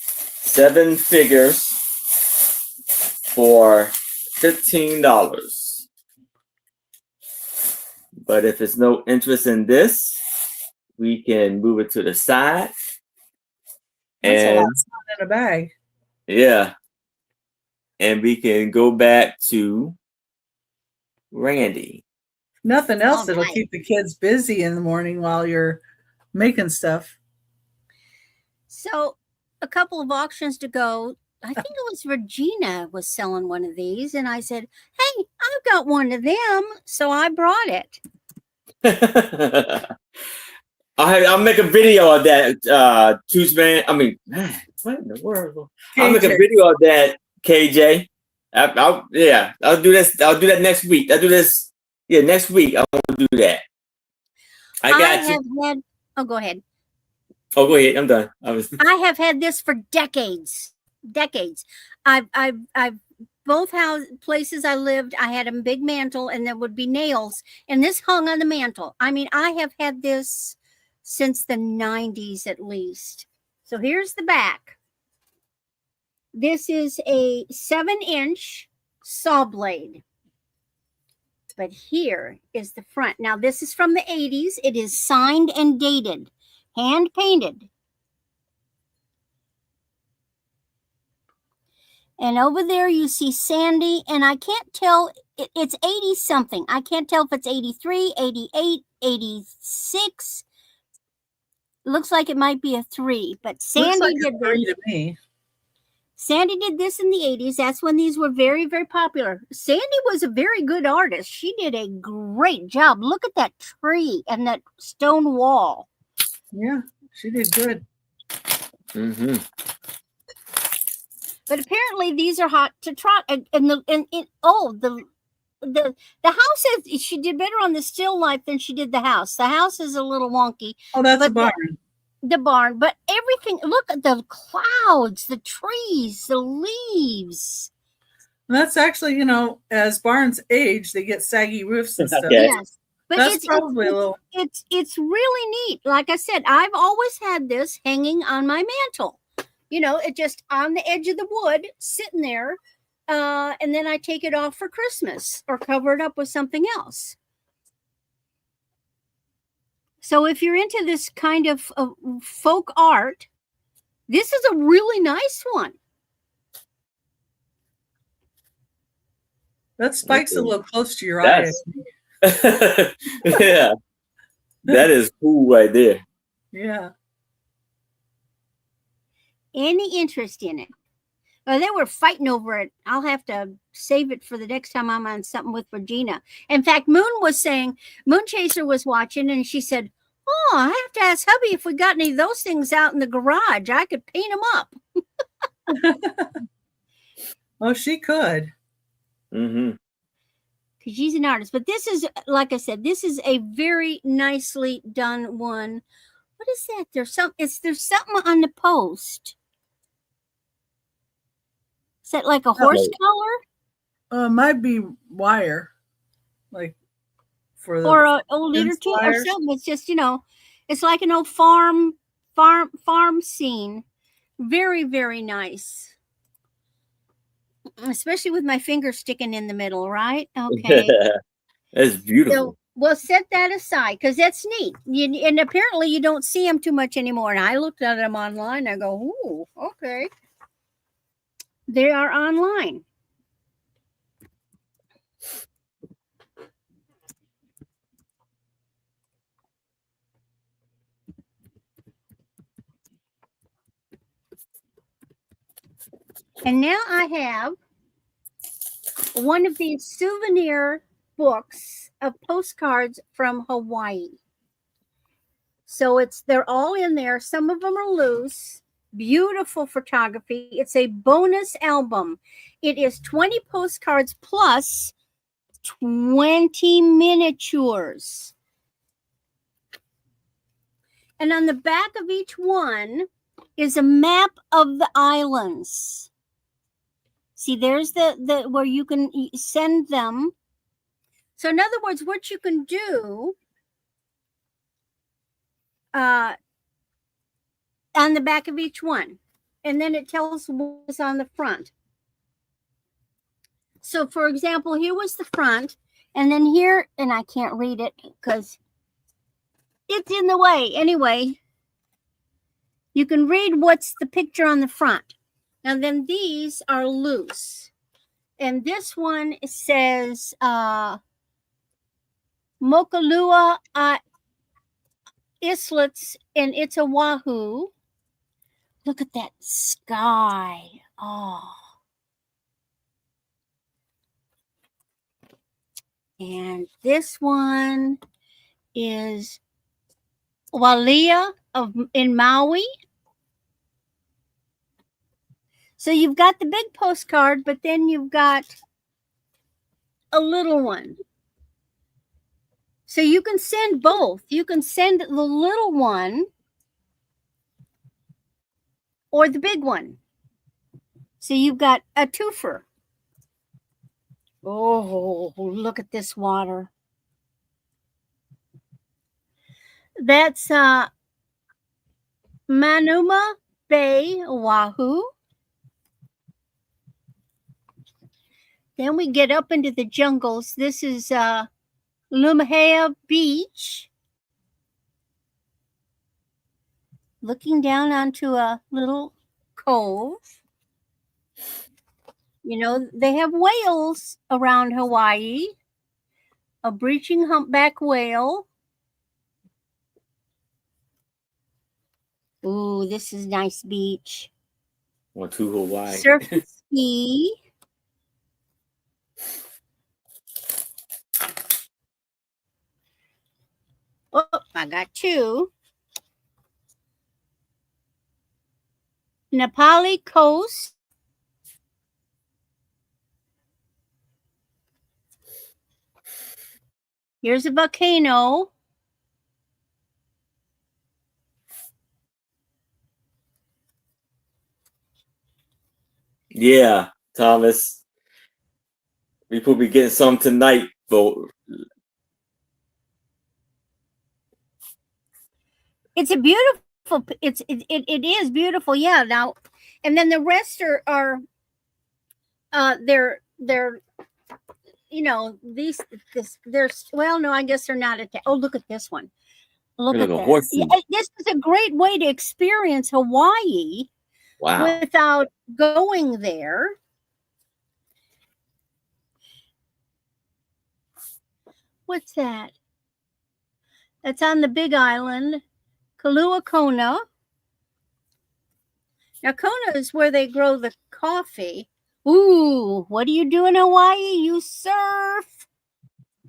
7 figures for $15. But if there's no interest in this, we can move it to the side. That's a lot And in a bag. yeah. And we can go back to Randy. Nothing else All that'll right. keep the kids busy in the morning while you're making stuff. So a couple of auctions to go. I think it was Regina was selling one of these, and I said, "Hey, I've got one of them," so I brought it. I'll make a video of that, Tuesday. I mean, man, what in the world? I'll make a KJ. video of that, KJ. I'll do this. I'll do that next week. I'll do this. Yeah, next week I want to do that. I got you. have had. Oh, go ahead. Oh, go ahead. I'm done. I have had this for decades. Decades. I've both places I lived, I had a big mantle, and there would be nails, and this hung on the mantle. I mean, I have had this since the 90s at least. So here's the back. This is a 7-inch saw blade. But here is the front. Now, this is from the 80s. It is signed and dated, hand painted. And over there you see Sandy, and I can't tell, it's 80 something. I can't tell if it's 83, 88, 86. Looks like it might be a 3, but Sandy Looks like did a 3 this. to me. Sandy did this in the 80s. That's when these were very, very popular. Sandy was a very good artist. She did a great job. Look at that tree and that stone wall. Yeah, she did good. Mm-hmm. But apparently these are hot to trot. The house is, she did better on the still life than she did the house. The house is a little wonky. Oh, that's a But barn. The barn, but everything, look at the clouds, the trees, the leaves. And that's actually, you know, as barns age, they get saggy roofs and stuff. Okay. Yes. But That's probably a little. It's really neat. Like I said, I've always had this hanging on my mantle. You know, it just on the edge of the wood, sitting there, and then I take it off for Christmas or cover it up with something else. So if you're into this kind of folk art, this is a really nice one. That spike's a little close to your eye. That's- Yeah. That is cool right there. Yeah. Any interest in it? Well, they were fighting over it. I'll have to save it for the next time I'm on something with Regina. In fact, Moon Chaser was watching, and she said, "Oh, I have to ask hubby if we got any of those things out in the garage. I could paint them up." Oh, she could. Mm-hmm. Because she's an artist. But this is, like I said, this is a very nicely done one. What is that? There's something on the post. Is that like a horse collar? Might be wire, like for the Or a old leader too, or wires. something. It's just, you know, it's like an old farm scene. Very, very nice. Especially with my finger sticking in the middle, right? Okay. That's beautiful. So we'll set that aside because that's neat. And apparently you don't see them too much anymore. And I looked at them online. I go, ooh, okay. They are online. And now I have one of these souvenir books of postcards from Hawaii. So they're all in there. Some of them are loose. Beautiful photography. It's a bonus album. It is 20 postcards plus 20 miniatures. And on the back of each one is a map of the islands. See, there's the where you can send them. So in other words, what you can do on the back of each one, and then it tells what's on the front. So for example, here was the front, and then here, and I can't read it because it's in the way. Anyway, you can read what's the picture on the front. Now then these are loose. And this one says Mokalua Islets in it's Oahu. Look at that sky. Oh. And this one is Walia in Maui. So you've got the big postcard, but then you've got a little one. So you can send both. You can send the little one or the big one. So you've got a twofer. Oh, look at this water. That's Manuma Bay, Oahu. Then we get up into the jungles. This is Lumahea Beach. Looking down onto a little cove. You know, they have whales around Hawaii. A breaching humpback whale. Ooh, this is nice beach. Or to Hawaii. Surf and ski. Oh, I got two. Nepali coast. Here's a volcano. Yeah, Thomas. We will be getting some tonight, but It's a beautiful. It is beautiful. Yeah. Now, and then the rest are they're you know there's well no I guess they're not attached. Oh, look at this one. Look at like a that. horsey. Yeah, this is a great way to experience Hawaii. Wow. Without going there. What's that? That's on the Big Island, Kalua Kona. Now, Kona is where they grow the coffee. Ooh, what do you do in Hawaii? You surf.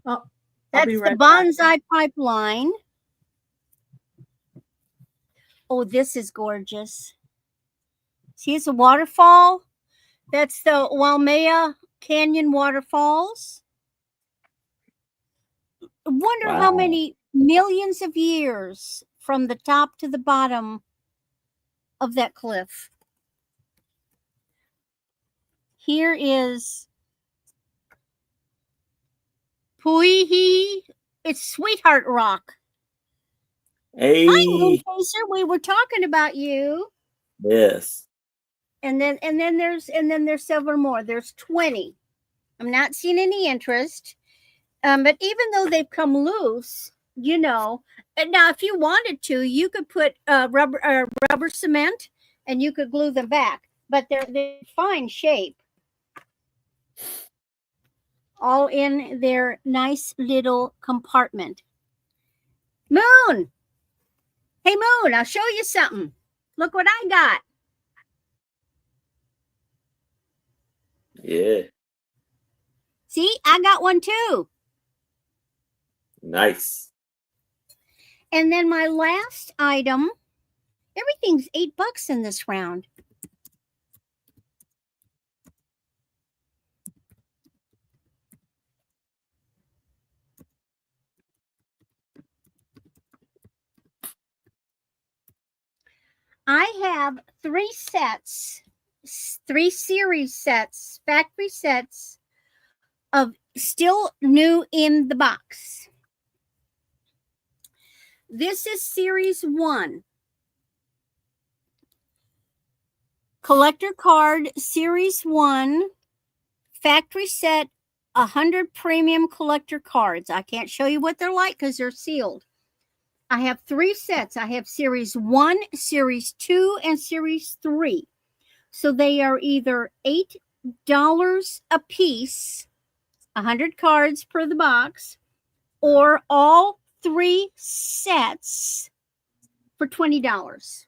Oh, that's the bonsai pipeline. Oh, this is gorgeous. See, it's a waterfall. That's the Waimea Canyon waterfalls. I wonder how many millions of years from the top to the bottom of that cliff. Here is Puihi. It's Sweetheart Rock. Hey. Hi, Moonchaser. We were talking about you. Yes. And then there's several more. There's 20. I'm not seeing any interest. But even though they've come loose, you know, and now if you wanted to, you could put rubber cement and you could glue them back. But they're fine shape. All in their nice little compartment. Moon! Hey, Moon, I'll show you something. Look what I got. Yeah. See, I got one too. Nice. And then my last item, everything's $8 in this round. I have 3 sets, 3 series sets, factory sets of still new in the box. This is series 1. Collector card series 1, factory set, 100 premium collector cards. I can't show you what they're like because they're sealed. I have 3 sets. I have series 1, series 2, and series 3. So they are either $8 a piece, 100 cards per the box, or all 3 sets for $20.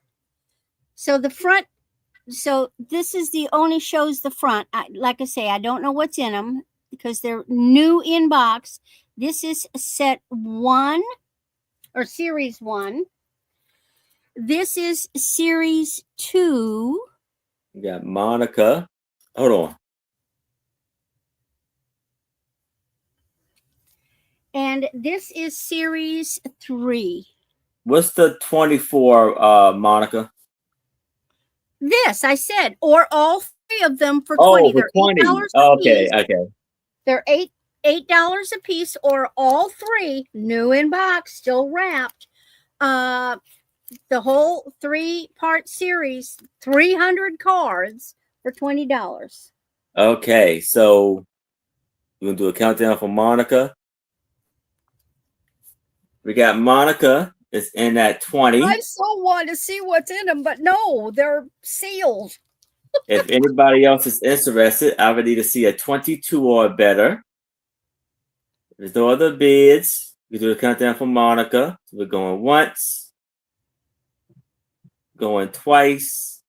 So the front, so this is the only shows the front. Like I say, I don't know what's in them because they're new in box. This is set 1 or series 1. This is series 2. We got Monica. Hold on. And this is series 3. What's the 24, Monica? This I said, or all 3 of them for Oh, 20. for They're $20. $8 a Okay, piece. okay. They're $8 a piece, or all 3 new in box, still wrapped. The whole 3-part series, 300 cards for $20. Okay, so we're gonna do a countdown for Monica. We got Monica is in at 20. I so want to see what's in them, but no, they're sealed. If anybody else is interested, I would need to see a 22 or better. If there's no other bids, we do a countdown for Monica. So we're going once, going twice.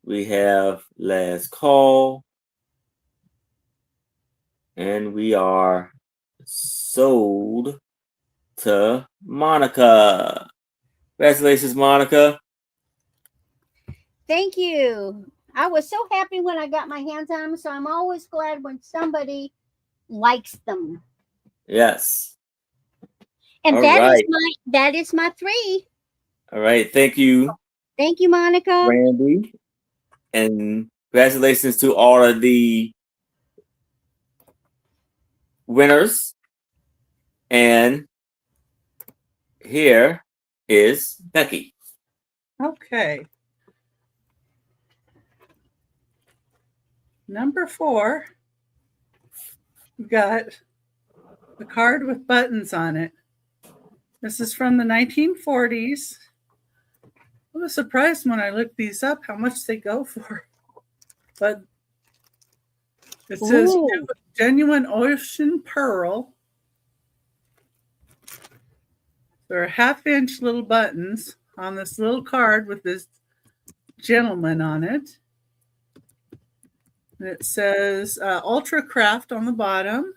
We have last call. And we are sold to Monica. Congratulations, Monica. Thank you. I was so happy when I got my hands on them, so I'm always glad when somebody likes them. Yes. And All that right. is my 3. All right. Thank you, Thank you, Monica. Randy. And congratulations to all of the winners. And here is Becky. Okay. Number 4, we've got a card with buttons on it. This is from the 1940s. I was surprised when I looked these up how much they go for. But it says Ooh. genuine ocean pearl. There are 1/2-inch little buttons on this little card with this gentleman on it. And it says Ultra Craft on the bottom.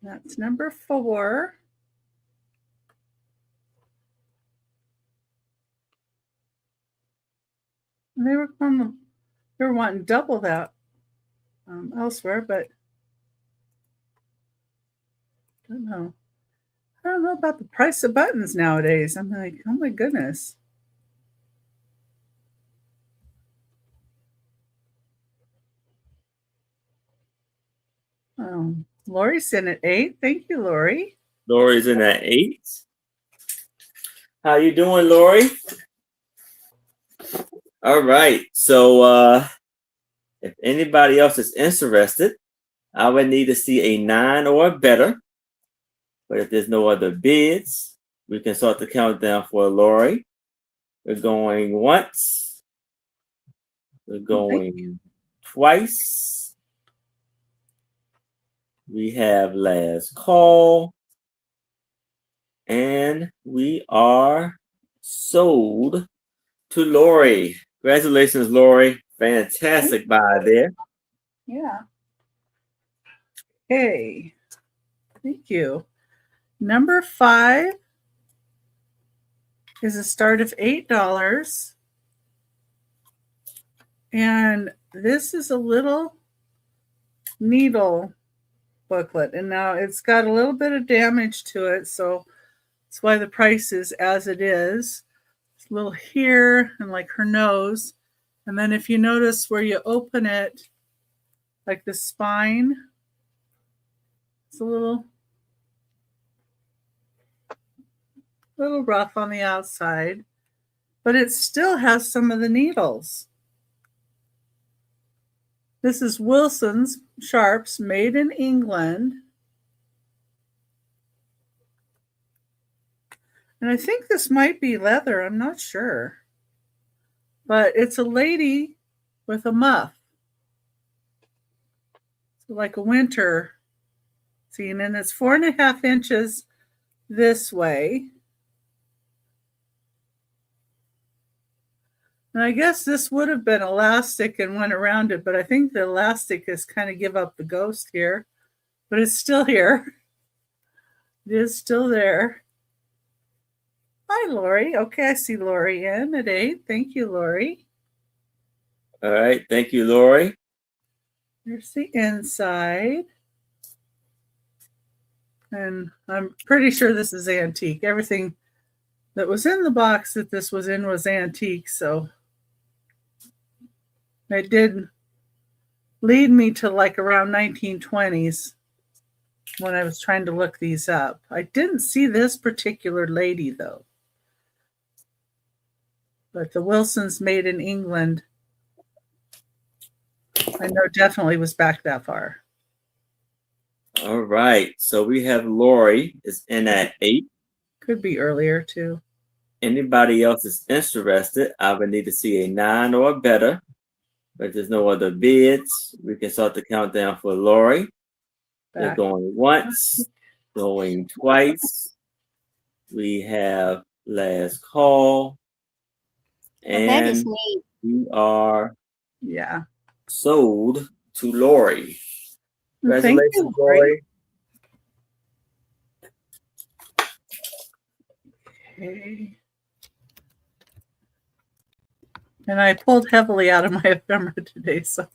That's number 4. And they were wanting double that elsewhere, but I don't know. I don't know about the price of buttons nowadays. I'm like, oh my goodness. Lori's in at 8. Thank you, Lori. Lori's in at 8. How you doing, Lori? All right. So if anybody else is interested, I would need to see a 9 or better. But if there's no other bids, we can start the countdown for Lori. We're going once. We're going twice. We have last call. And we are sold to Lori. Congratulations, Lori. Fantastic buy there. Yeah. Hey, thank you. Number 5 is a start of $8. And this is a little needle booklet. And now it's got a little bit of damage to it. So that's why the price is as it is. It's a little here and like her nose. And then if you notice where you open it, like the spine, it's a little rough on the outside, but it still has some of the needles. This is Wilson's Sharps, made in England. And I think this might be leather, I'm not sure. But it's a lady with a muff. So like a winter scene, and it's 4.5 inches this way. And I guess this would have been elastic and went around it, but I think the elastic has kind of give up the ghost here. But it's still here. It is still there. Hi, Lori. Okay, I see Lori in at 8. Thank you, Lori. All right. Thank you, Lori. Here's the inside. And I'm pretty sure this is antique. Everything that was in the box that this was in was antique, so it did lead me to like around 1920s when I was trying to look these up. I didn't see this particular lady, though. But the Wilsons, made in England, I know definitely was back that far. All right. So we have Lori is in at 8. Could be earlier, too. Anybody else is interested, I would need to see a 9 or better. But if there's no other bids, we can start the countdown for Lori. They're going once, going twice. We have last call. And that is neat. We are sold to Lori. Congratulations, Thank you, Lori. Okay. And I pulled heavily out of my ephemera today, so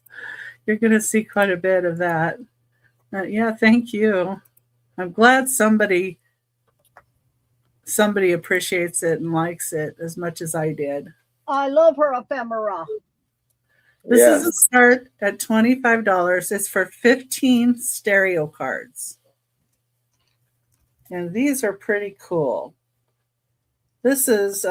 you're going to see quite a bit of that. Yeah, thank you. I'm glad somebody appreciates it and likes it as much as I did. I love her ephemera. This is a start at $25. It's for 15 stereo cards. And these are pretty cool. This is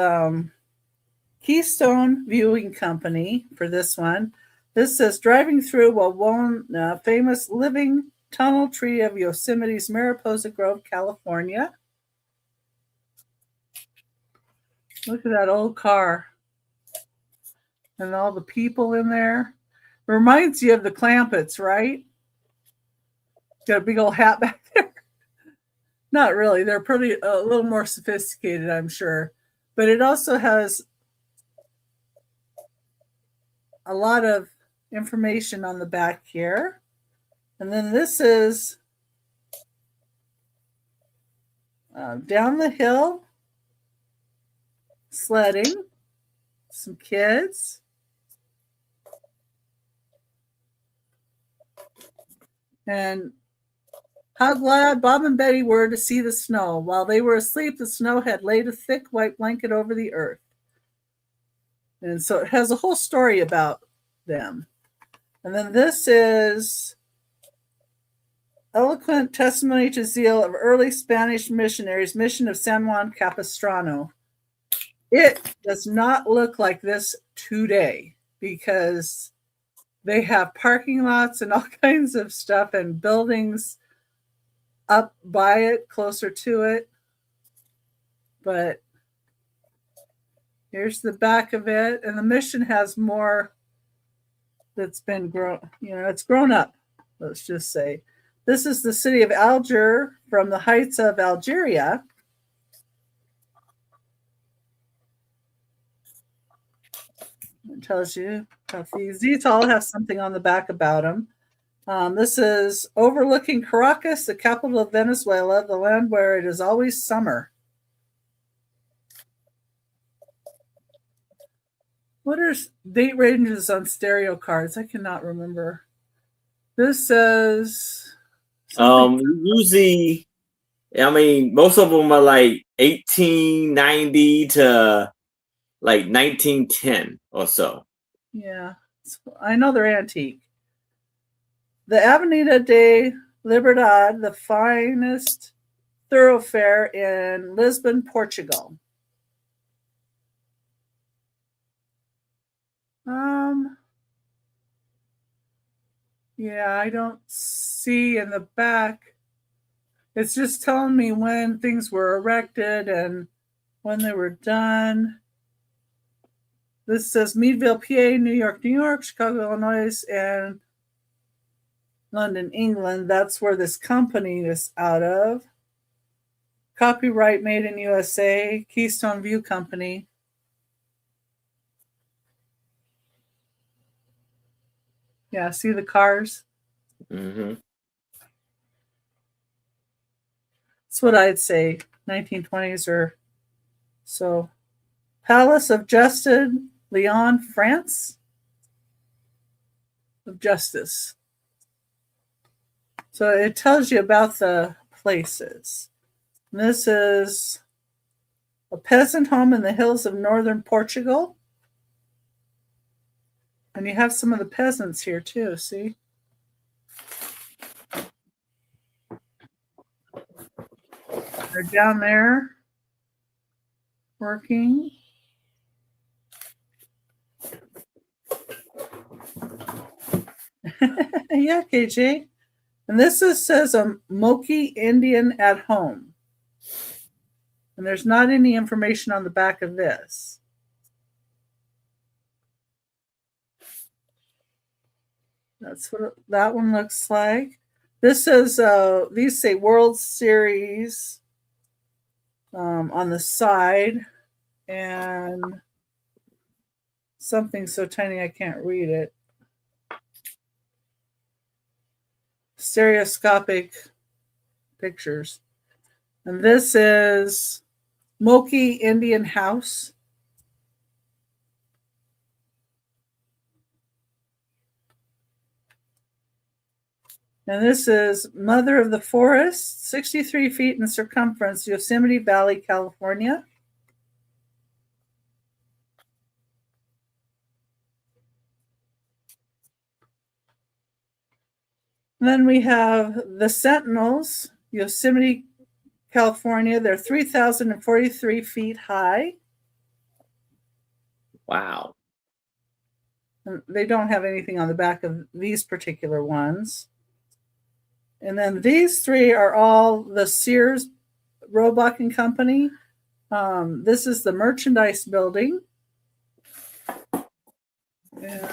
Keystone Viewing Company for this one. This says, driving through a famous living tunnel tree of Yosemite's Mariposa Grove, California. Look at that old car. And all the people in there. Reminds you of the Clampetts, right? Got a big old hat back there. Not really. They're pretty a little more sophisticated, I'm sure. But it also has a lot of information on the back here. And then this is down the hill, sledding, some kids. And how glad Bob and Betty were to see the snow. While they were asleep, the snow had laid a thick white blanket over the earth. And so it has a whole story about them. And then this is eloquent testimony to zeal of early Spanish missionaries, mission of San Juan Capistrano. It does not look like this today because they have parking lots and all kinds of stuff and buildings up by it, closer to it. But here's the back of it. And the mission has more that's been grown, it's grown up, let's just say. This is the city of Alger from the heights of Algeria. It tells you about these. These all have something on the back about them. This is overlooking Caracas, the capital of Venezuela, the land where it is always summer. What are date ranges on stereo cards? I cannot remember. This says usually, I mean, most of them are like 1890 to like 1910 or so. Yeah, I know they're antique. The Avenida de Liberdade, the finest thoroughfare in Lisbon, Portugal. Yeah, I don't see in the back. It's just telling me when things were erected and when they were done. This says Meadville, PA, New York, Chicago, Illinois, and London, England. That's where this company is out of. Copyright made in USA, Keystone View Company. Yeah, see the cars? Mm-hmm. That's what I'd say, 1920s or so. Palace of Justice, Lyon, France. Of Justice. So it tells you about the places. And this is a peasant home in the hills of northern Portugal. And you have some of the peasants here too, see? They're down there working. Yeah, KJ. And this says a Moki Indian at home. And there's not any information on the back of this. That's what that one looks like. This says, these say World Series on the side. And something so tiny I can't read it. Stereoscopic pictures. And this is Moki Indian House. And this is Mother of the Forest, 63 feet in circumference, Yosemite Valley, California. And then we have the Sentinels, Yosemite, California. They're 3,043 feet high. Wow. And they don't have anything on the back of these particular ones. And then these three are all the Sears, Roebuck and Company. This is the merchandise building. And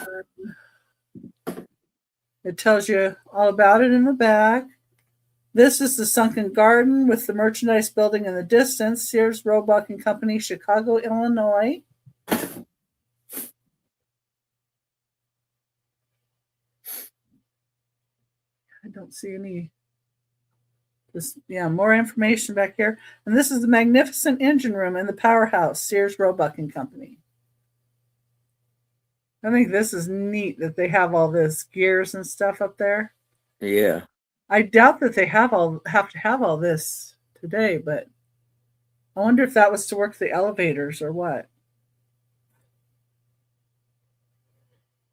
it tells you all about it in the back. This is the Sunken Garden with the merchandise building in the distance. Sears, Roebuck and Company, Chicago, Illinois. I don't see any. More information back here. And this is the magnificent engine room in the powerhouse, Sears, Roebuck and Company. I think this is neat that they have all this gears and stuff up there. Yeah. I doubt that they have to have all this today, but I wonder if that was to work the elevators or what.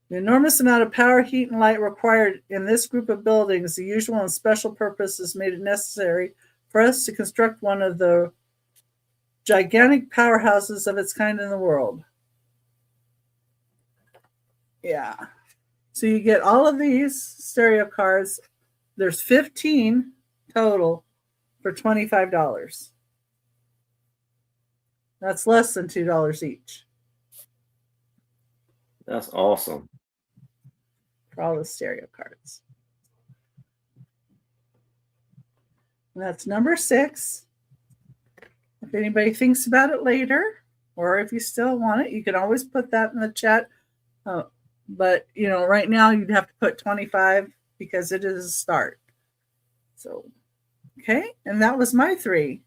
The enormous amount of power, heat, and light required in this group of buildings, the usual and special purposes made it necessary for us to construct one of the gigantic powerhouses of its kind in the world. Yeah. So you get all of these stereo cards. There's 15 total for $25. That's less than $2 each. That's awesome. For all the stereo cards. And that's number 6. If anybody thinks about it later, or if you still want it, you can always put that in the chat But right now you'd have to put 25 because it is a start. So, okay, and that was my 3.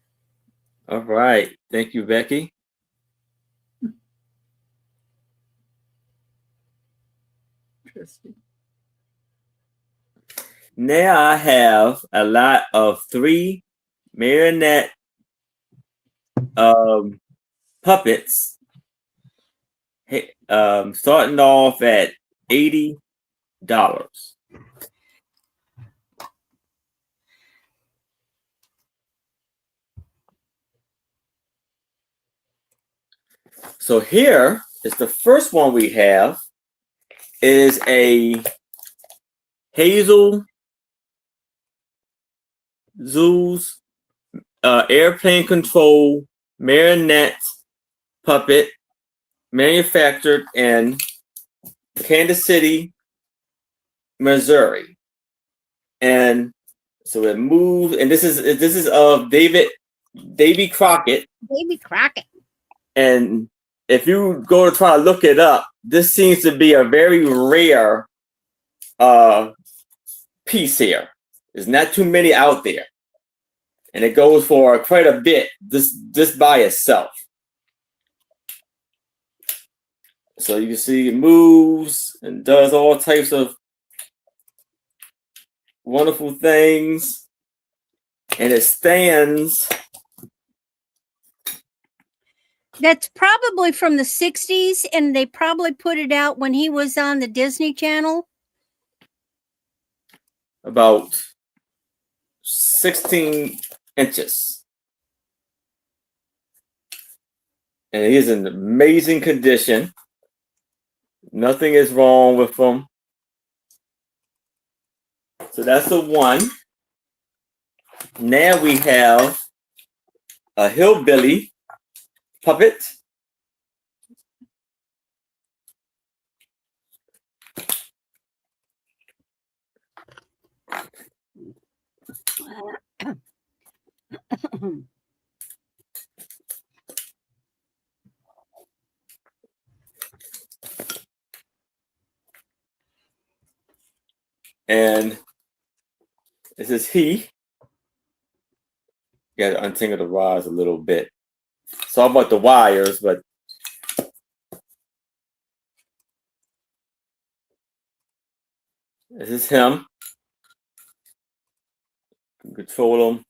All right. Thank you, Becky. Interesting. Now I have a lot of 3 marionette puppets, starting off at $80. So here is the first one we have is a Hazel Zoos airplane control marionette puppet manufactured in Kansas City, Missouri. And so it moves, and this is of Davy Crockett. Baby Crockett. And if you go to try to look it up, this seems to be a very rare piece here. There's not too many out there. And it goes for quite a bit just by itself. So you can see it moves and does all types of wonderful things. And it stands. That's probably from the 60s, and they probably put it out when he was on the Disney Channel. About 16 inches. And he's in amazing condition. Nothing is wrong with him. So that's the one. Now we have a hillbilly puppet. And this is he. You got to untangle the wires a little bit. Sorry about the wires, but this is him. You can control him.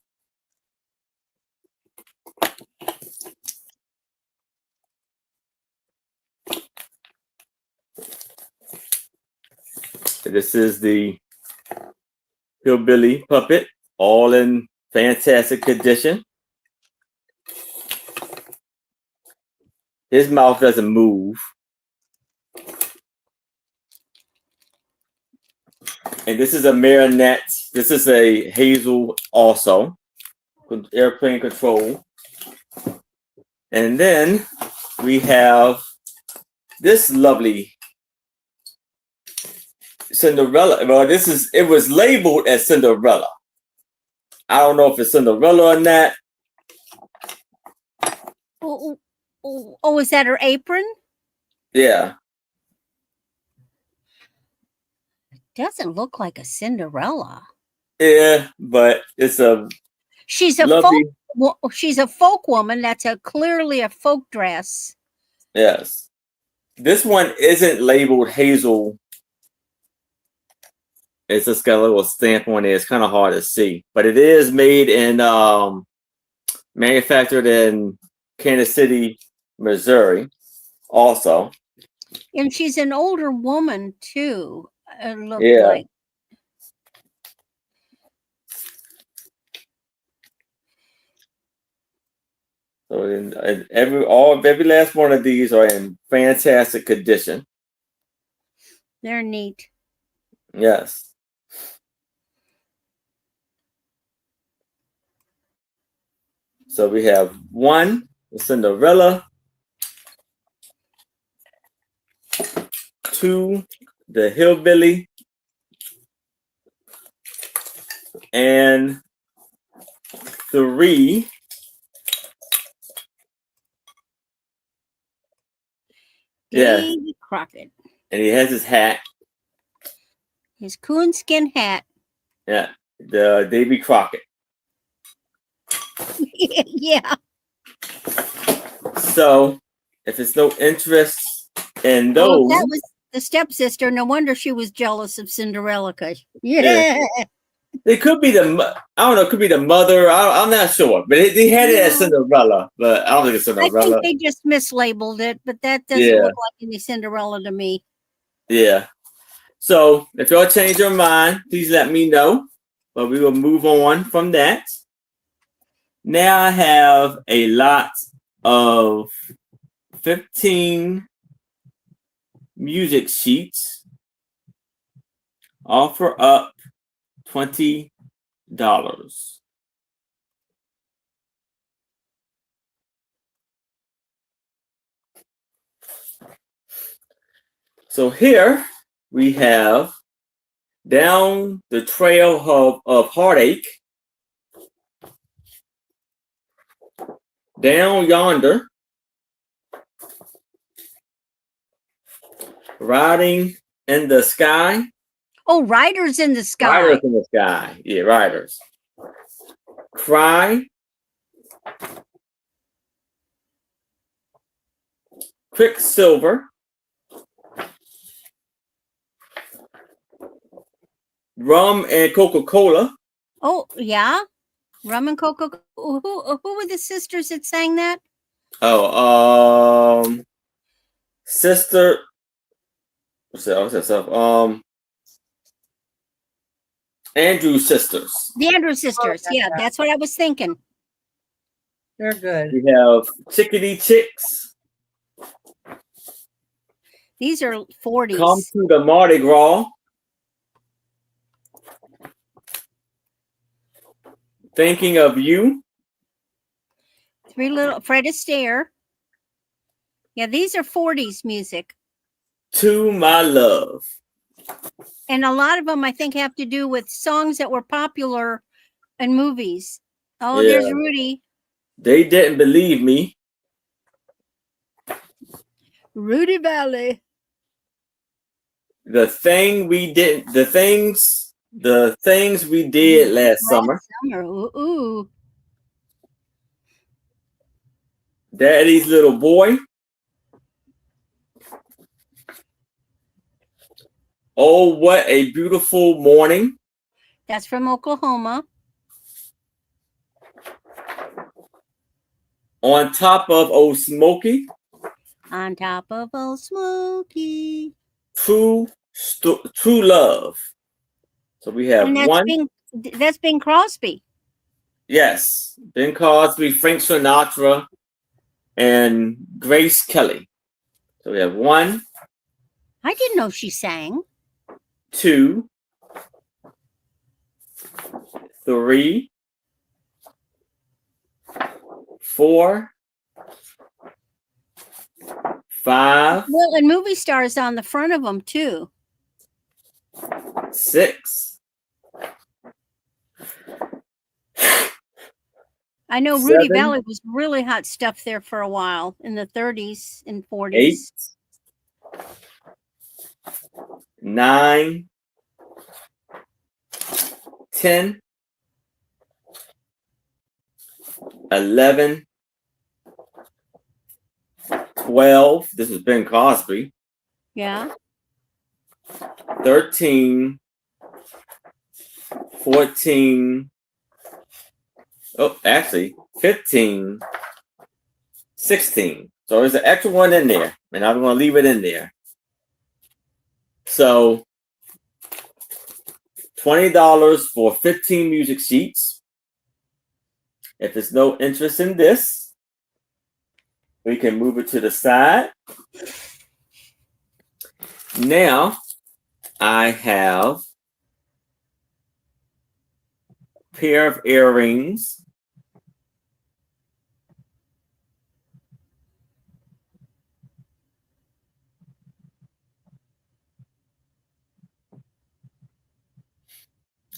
And this is the hillbilly puppet, all in fantastic condition. His mouth doesn't move. And this is a marionette. This is a Hazel also. Airplane control. And then we have this lovely Cinderella. Well, it was labeled as Cinderella. I don't know if it's Cinderella or not. Oh, is that her apron? Yeah. It doesn't look like a Cinderella. Yeah, but it's a She's a lovely, she's a folk woman. That's clearly a folk dress. yes. This one isn't labeled Hazel. It's just got a little stamp on it. It's kind of hard to see, but it is made in manufactured in Kansas City, Missouri, also. And she's an older woman too. It looked Yeah. like. So every last one of these are in fantastic condition. They're neat. Yes. So we have one, Cinderella, 2, the hillbilly, and 3, Davy Crockett. and he has his hat. His coonskin hat. Yeah, the Davy Crockett. Yeah. So, if there's no interest in Oh, those, that was the stepsister. No wonder she was jealous of Cinderella. Yeah. it could be I don't know. It could be the mother. I'm not sure, but they had it as Cinderella, but I don't think it's I Cinderella. think they just mislabeled it, but that doesn't Yeah. look like any Cinderella to me. Yeah. So if y'all change your mind, please let me know. But we will move on from that. Now I have a lot of 15 music sheets. Offer up $20. So here we have Down the Trail of Heartache, Down Yonder, Riding in the Sky. Oh, Riders in the Sky. Riders in the Sky. Yeah, Riders. Cry. Quicksilver. Rum and Coca-Cola. Oh, yeah. Rum and Coca. Who were the sisters that sang that? Oh, Sister. What's that stuff? Andrew's sisters. The Andrews sisters. Oh, Yeah, that's what I was thinking. They're good. We have Chickadee Chicks. These are 40s. Come to the Mardi Gras. Thinking of You. Three Little Fred Astaire. Yeah, these are 40s music. To My Love. And a lot of them, I think, have to do with songs that were popular in movies. Oh, Yeah. there's Rudy. They Didn't Believe Me. Rudy Valley. The Things We Did Last Summer. Ooh. Daddy's Little Boy. Oh, What a Beautiful Morning. That's from Oklahoma. On Top of Old Smoky. On Top of Old Smoky. True Love. So we have And that's Bing Crosby. Yes. Ben Crosby, Frank Sinatra, and Grace Kelly. So we have 1, I didn't know she sang. 2, 3, 4, 5. Well, and movie stars on the front of them too. 6. I know 7, Rudy Valley was really hot stuff there for a while in the 30s and 40s. 8, 9, 10, 11, 12. This is Ben Crosby. Yeah. 13, 14. Oh, actually, 15, 16. So there's an extra one in there, and I'm going to leave it in there. So $20 for 15 music sheets. If there's no interest in this, we can move it to the side. Now, I have a pair of earrings.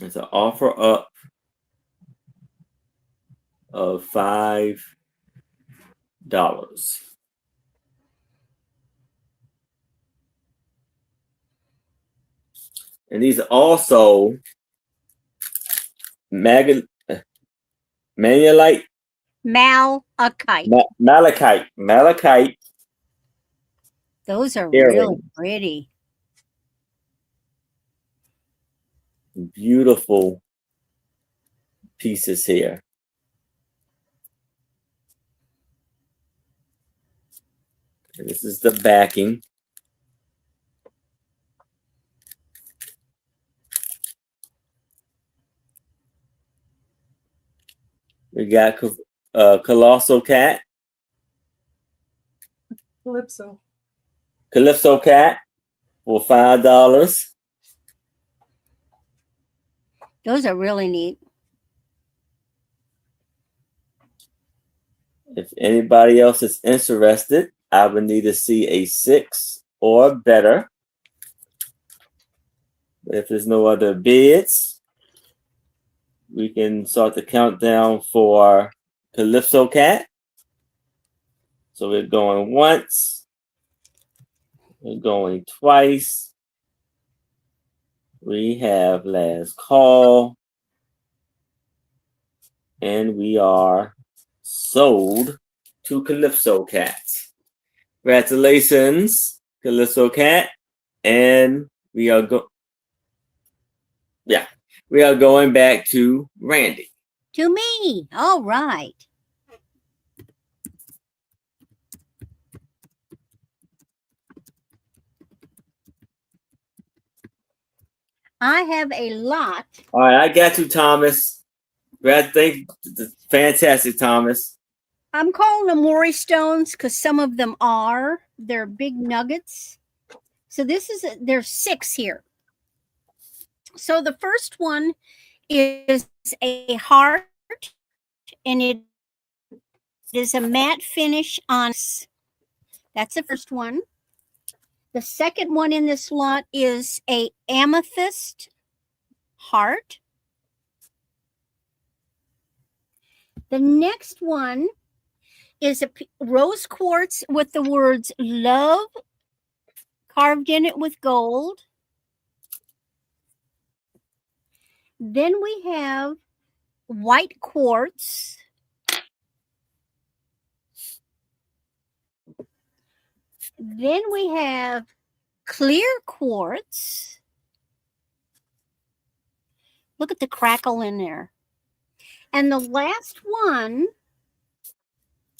It's an offer up of $5. And these are also Magnolite, malachite Those are really earrings. pretty. Beautiful pieces here. And this is the backing. We got Colossal Cat, Calypso Cat for $5. Those are really neat. If anybody else is interested, I would need to see a 6 or better. If there's no other bids, we can start the countdown for Calypso Cat. So we're going once, we're going twice. We have last call, and we are sold to Calypso Cat. Congratulations, Calypso Cat, and we are going back to Randy. To me. All right. I have a lot. All right, I got you, Thomas. Fantastic, Thomas. I'm calling them worry stones because some of them are. They're big nuggets. So there's 6 here. So the first one is a heart, and it is a matte finish on. That's the first one. The second one in this lot is a amethyst heart. The next one is a rose quartz with the words love carved in it with gold. Then we have white quartz. Then we have clear quartz. Look at the crackle in there. And the last one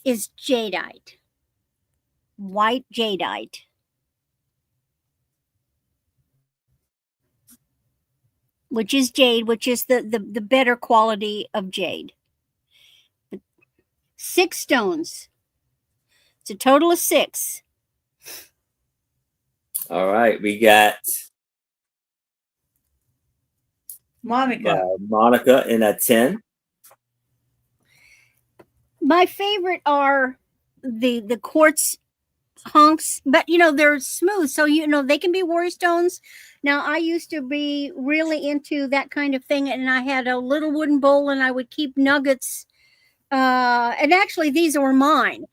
is jadeite, white jadeite. Which is jade, which is the better quality of jade. 6 stones. It's a total of 6. All right, we got Monica in a 10. My favorite are the quartz hunks, but they're smooth, so they can be worry stones. Now, I used to be really into that kind of thing, and I had a little wooden bowl, and I would keep nuggets. And actually, these were mine.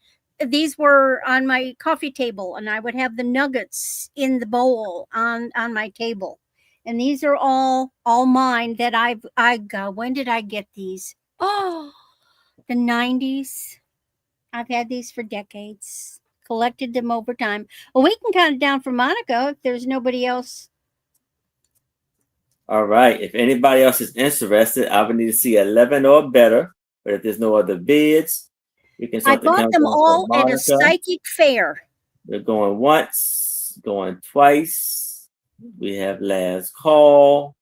These were on my coffee table, and I would have the nuggets in the bowl on my table. And these are all mine that I got. When did I get these? Oh, the 90s. I've had these for decades. Collected them over time. Well, we can count it down for Monica if there's nobody else. All right. If anybody else is interested, I would need to see 11 or better. But if there's no other bids, you can start I bought them all at a psychic fair. We're going once, going twice. We have last call.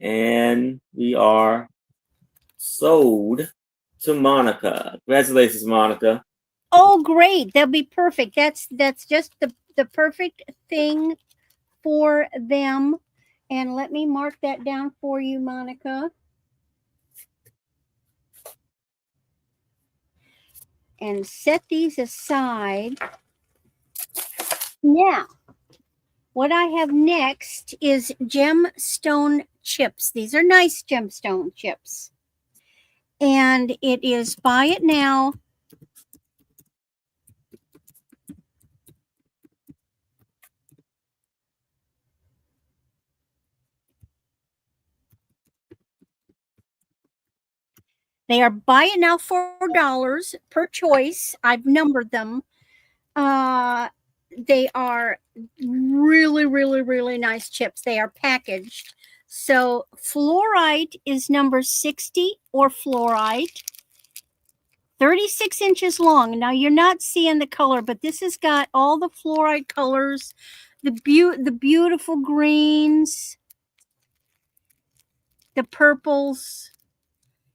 And we are sold to Monica. Congratulations, Monica. Oh, great. That'll be perfect. That's just the perfect thing for them. And let me mark that down for you, Monica. And set these aside. Now, what I have next is gemstone chips. These are nice gemstone chips. And it is Buy It Now. They are buy it now $4 per choice. I've numbered them. They are really, really, really nice chips. They are packaged. So fluorite is number 60 or fluorite. 36 inches long. Now you're not seeing the color, but this has got all the fluorite colors, the beautiful greens, the purples.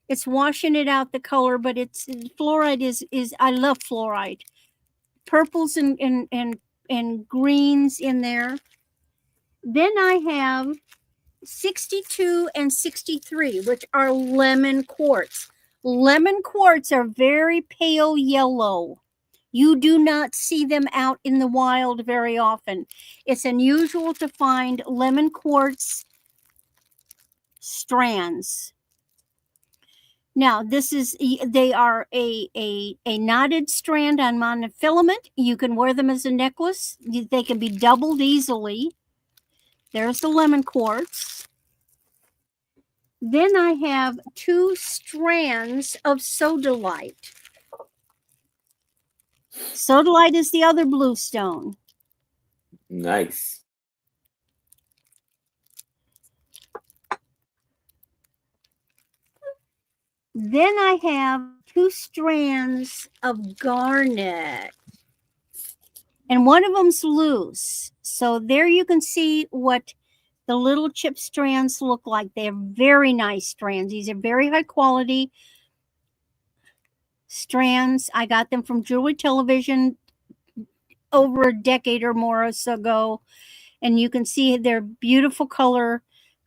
It's washing it out the color, but it's fluorite is I love fluorite. Purples and greens in there. Then I have 62 and 63, which are lemon quartz. Lemon quartz are very pale yellow. You do not see them out in the wild very often. It's unusual to find lemon quartz strands. Now, they are a knotted strand on monofilament. You can wear them as a necklace. They can be doubled easily. There's the lemon quartz. Then I have 2 strands of sodalite. Sodalite is the other blue stone. Nice. Then I have 2 strands of garnet. And one of them's loose. So there you can see what the little chip strands look like. They're very nice strands. These are very high quality strands. I got them from Jewelry Television over a decade or more ago. And you can see they're beautiful color,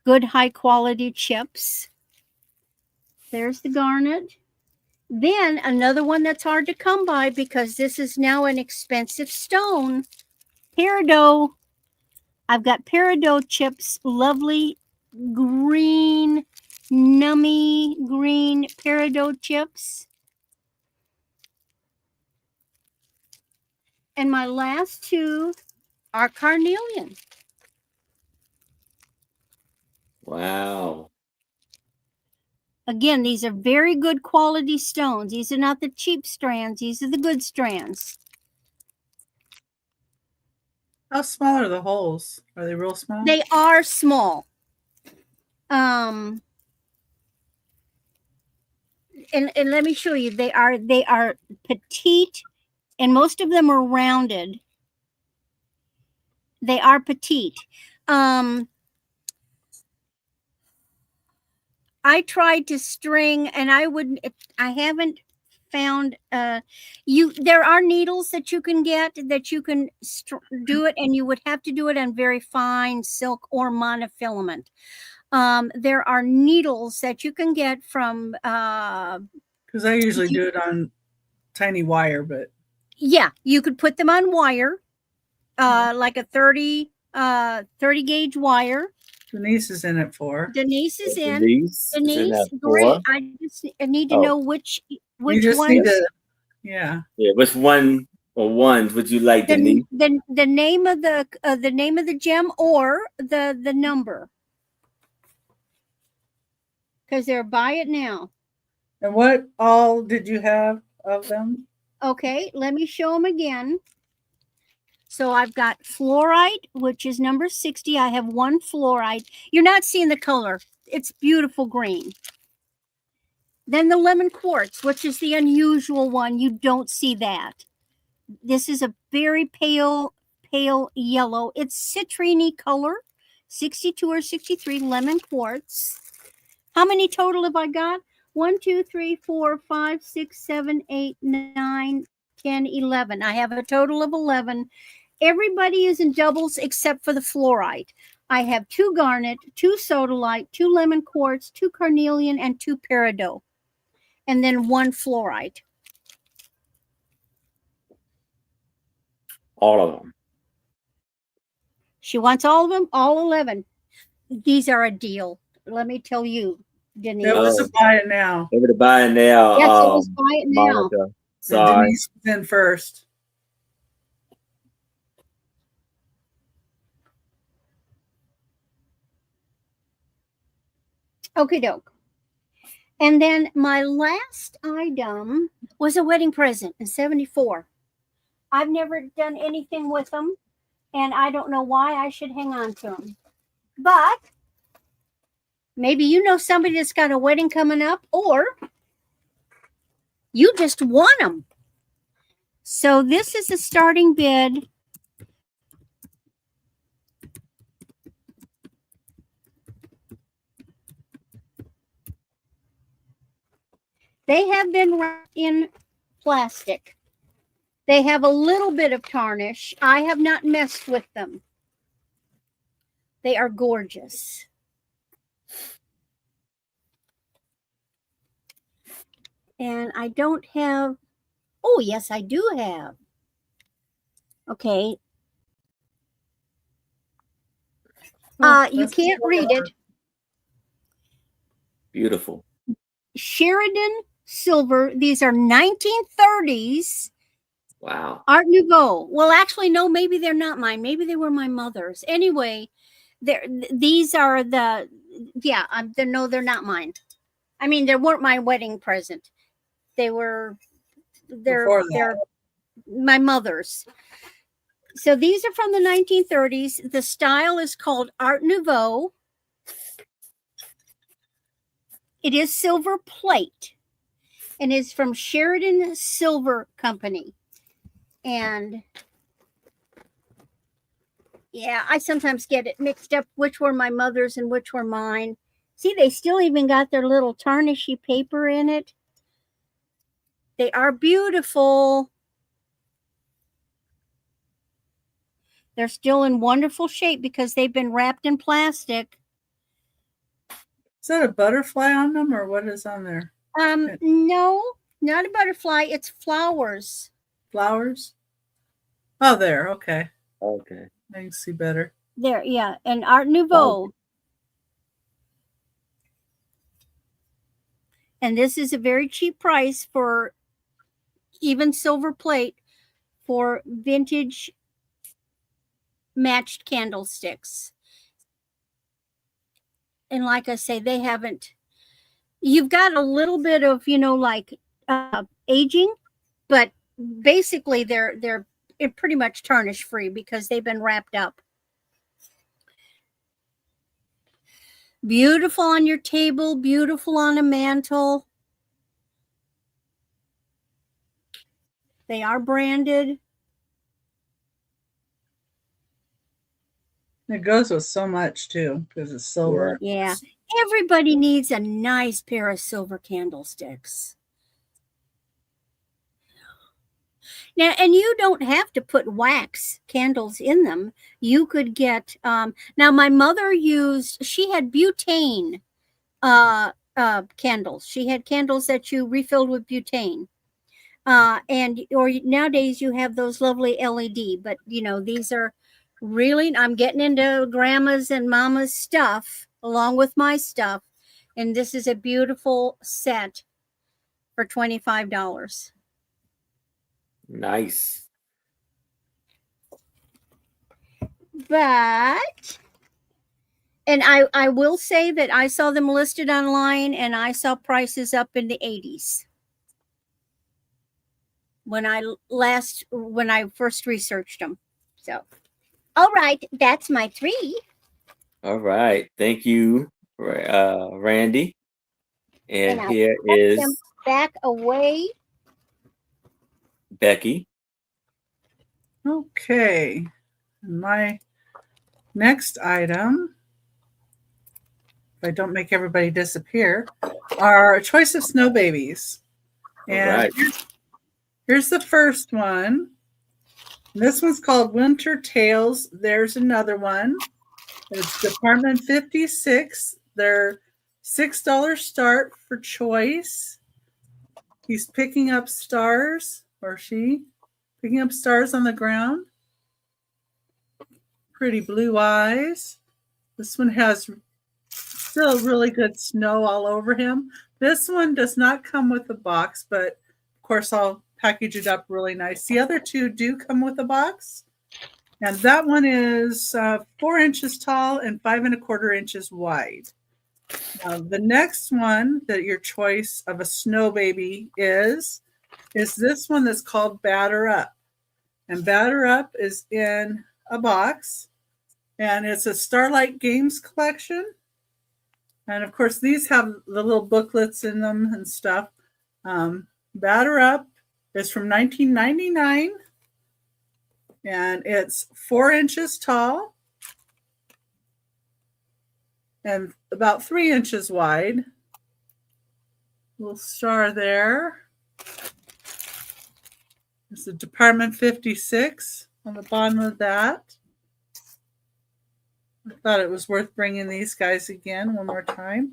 good high quality chips. There's the garnet. Then another one that's hard to come by because this is now an expensive stone, peridot. I've got peridot chips, lovely green, nummy green peridot chips. And my last 2 are carnelian. Wow. Again, these are very good quality stones. These are not the cheap strands. These are the good strands. How small are the holes? Are they real small? They are small. And let me show you. They are petite, and most of them are rounded. They are petite. I tried to string, and I haven't found there are needles that you can get that you can do it, and you would have to do it on very fine silk or monofilament. There are needles that you can get from because I usually do it on tiny wire, but yeah, you could put them on wire, like a 30 gauge wire. Denise is in it for. Denise is in. Denise is in that great. for. I need to know which You just ones. need to, yeah. Yeah, which one or ones would you like, Denise? The name of the gem or the number, because they're buy it now. And what all did you have of them? Okay, let me show them again. So I've got fluorite, which is number 60. I have 1 fluorite. You're not seeing the color. It's beautiful green. Then the lemon quartz, which is the unusual one. You don't see that. This is a very pale yellow. It's citrine color. 62 or 63 lemon quartz. How many total have I got? 1, 2, 3, 4, 5, 6, 7, 8, 9, 10, 11. I have a total of 11. Everybody is in doubles except for the fluorite. I have 2 garnet, 2 sodalite, 2 lemon quartz, 2 carnelian, and 2 peridot. And then 1 fluorite. All of them. She wants all of them, all 11. These are a deal. Let me tell you, Denise. It was a buy it now. Maybe to buy it now. Yes, it was buy it now. Monica. Sorry. Denise was in first. Okay, doke. And then my last item was a wedding present in 74. I've never done anything with them, and I don't know why I should hang on to them. But maybe you know somebody that's got a wedding coming up, or you just want them. So this is a starting bid. They have been wrapped in plastic. They have a little bit of tarnish. I have not messed with them. They are gorgeous. And I don't have, oh, yes, I do have. Okay. You can't read it. Beautiful. Sheridan silver. These are 1930s. Wow. Art Nouveau. Well, actually, no, maybe they're not mine. Maybe they were my mother's. Anyway, these are the, yeah, no, they're not mine. I mean, they weren't my wedding present. They're my mother's. So these are from the 1930s. The style is called Art Nouveau. It is silver plate and is from Sheridan Silver Company. And yeah, I sometimes get it mixed up which were my mother's and which were mine. See, they still even got their little tarnishy paper in it. They are beautiful. They're still in wonderful shape because they've been wrapped in plastic. Is that a butterfly on them, or what is on there? No, not a butterfly. It's flowers. Flowers? Oh, there. Okay. Okay. I can see better. There, yeah. And Art Nouveau. Oh. And this is a very cheap price for even silver plate for vintage matched candlesticks. And like I say, they haven't, you've got a little bit of, like aging, but basically they're pretty much tarnish free because they've been wrapped up. Beautiful on your table, beautiful on a mantle. They are branded. It goes with so much too because it's silver. Yeah. Everybody needs a nice pair of silver candlesticks. Now, and you don't have to put wax candles in them. You could get, now my mother she had butane candles. She had candles that you refilled with butane. Or nowadays you have those lovely LED, but these are really, I'm getting into grandma's and mama's stuff along with my stuff. And this is a beautiful set for $25. Nice. But, and I will say that I saw them listed online and I saw prices up in the 80s. When I first researched them. So, all right, that's my 3. All right. Thank you, Randy. And here put is them back away. Becky. Okay. My next item, if I don't make everybody disappear, are a choice of snow babies. And here's the first one. This one's called Winter Tales. There's another one. It's Department 56. They're $6 start for choice. He's picking up stars, or she, picking up stars on the ground. Pretty blue eyes. This one has still really good snow all over him. This one does not come with a box, but of course I'll package it up really nice. The other two do come with a box. And that one is 4 inches tall and 5 1/4 inches wide. Now, the next one that your choice of a snow baby is this one that's called Batter Up. And Batter Up is in a box, and it's a Starlight Games collection. And of course, these have the little booklets in them and stuff. Batter Up is from 1999, and it's 4 inches tall and about 3 inches wide. Little star there. There's the Department 56 on the bottom of that. I thought it was worth bringing these guys again one more time.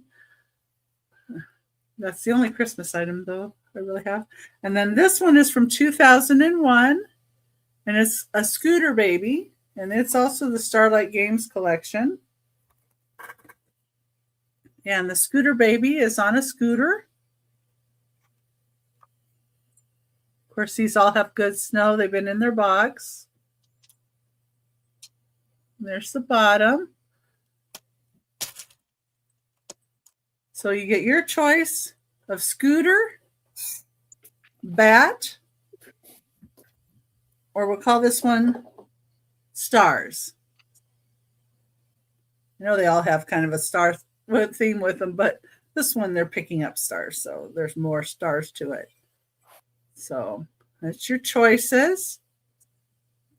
That's the only Christmas item, though, I really have. And then this one is from 2001, and it's a scooter baby, and it's also the Starlight Games collection. And the scooter baby is on a scooter. Of course, these all have good snow. They've been in their box. There's the bottom. So you get your choice of scooter, bat, or we'll call this one stars. I know they all have kind of a star theme with them, but this one they're picking up stars, so there's more stars to it. So that's your choices.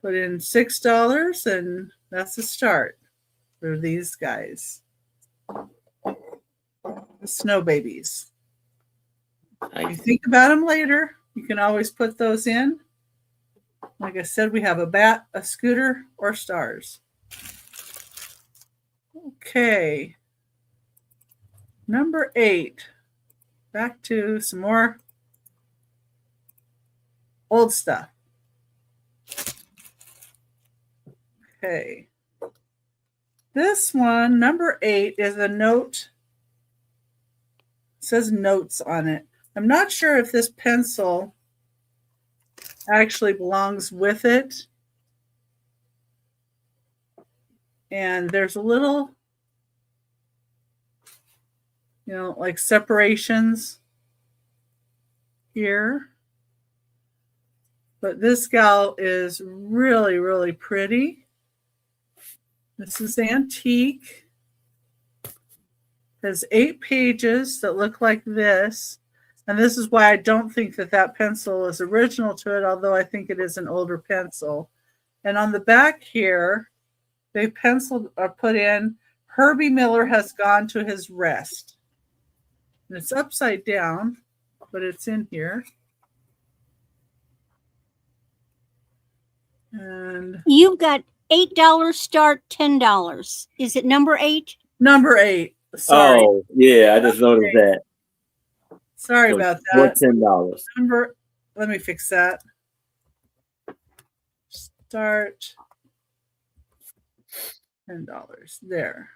Put in $6, and that's the start for these guys. The snow babies. If you think about them later, you can always put those in. Like I said, we have a bat, a scooter, or stars. Okay. Number 8. Back to some more old stuff. Okay. This one, number 8, is a note. It says notes on it. I'm not sure if this pencil actually belongs with it. And there's a little, like separations here. But this gal is really, really pretty. This is antique. Has 8 pages that look like this. And this is why I don't think that pencil is original to it, although I think it is an older pencil. And on the back here, they penciled or put in, Herbie Miller has gone to his rest. And it's upside down, but it's in here. And you've got $8 start, $10. Is it number 8? Number 8. Sorry. Oh, yeah, I just noticed that. Sorry about that. $10. Let me fix that. Start $10. There.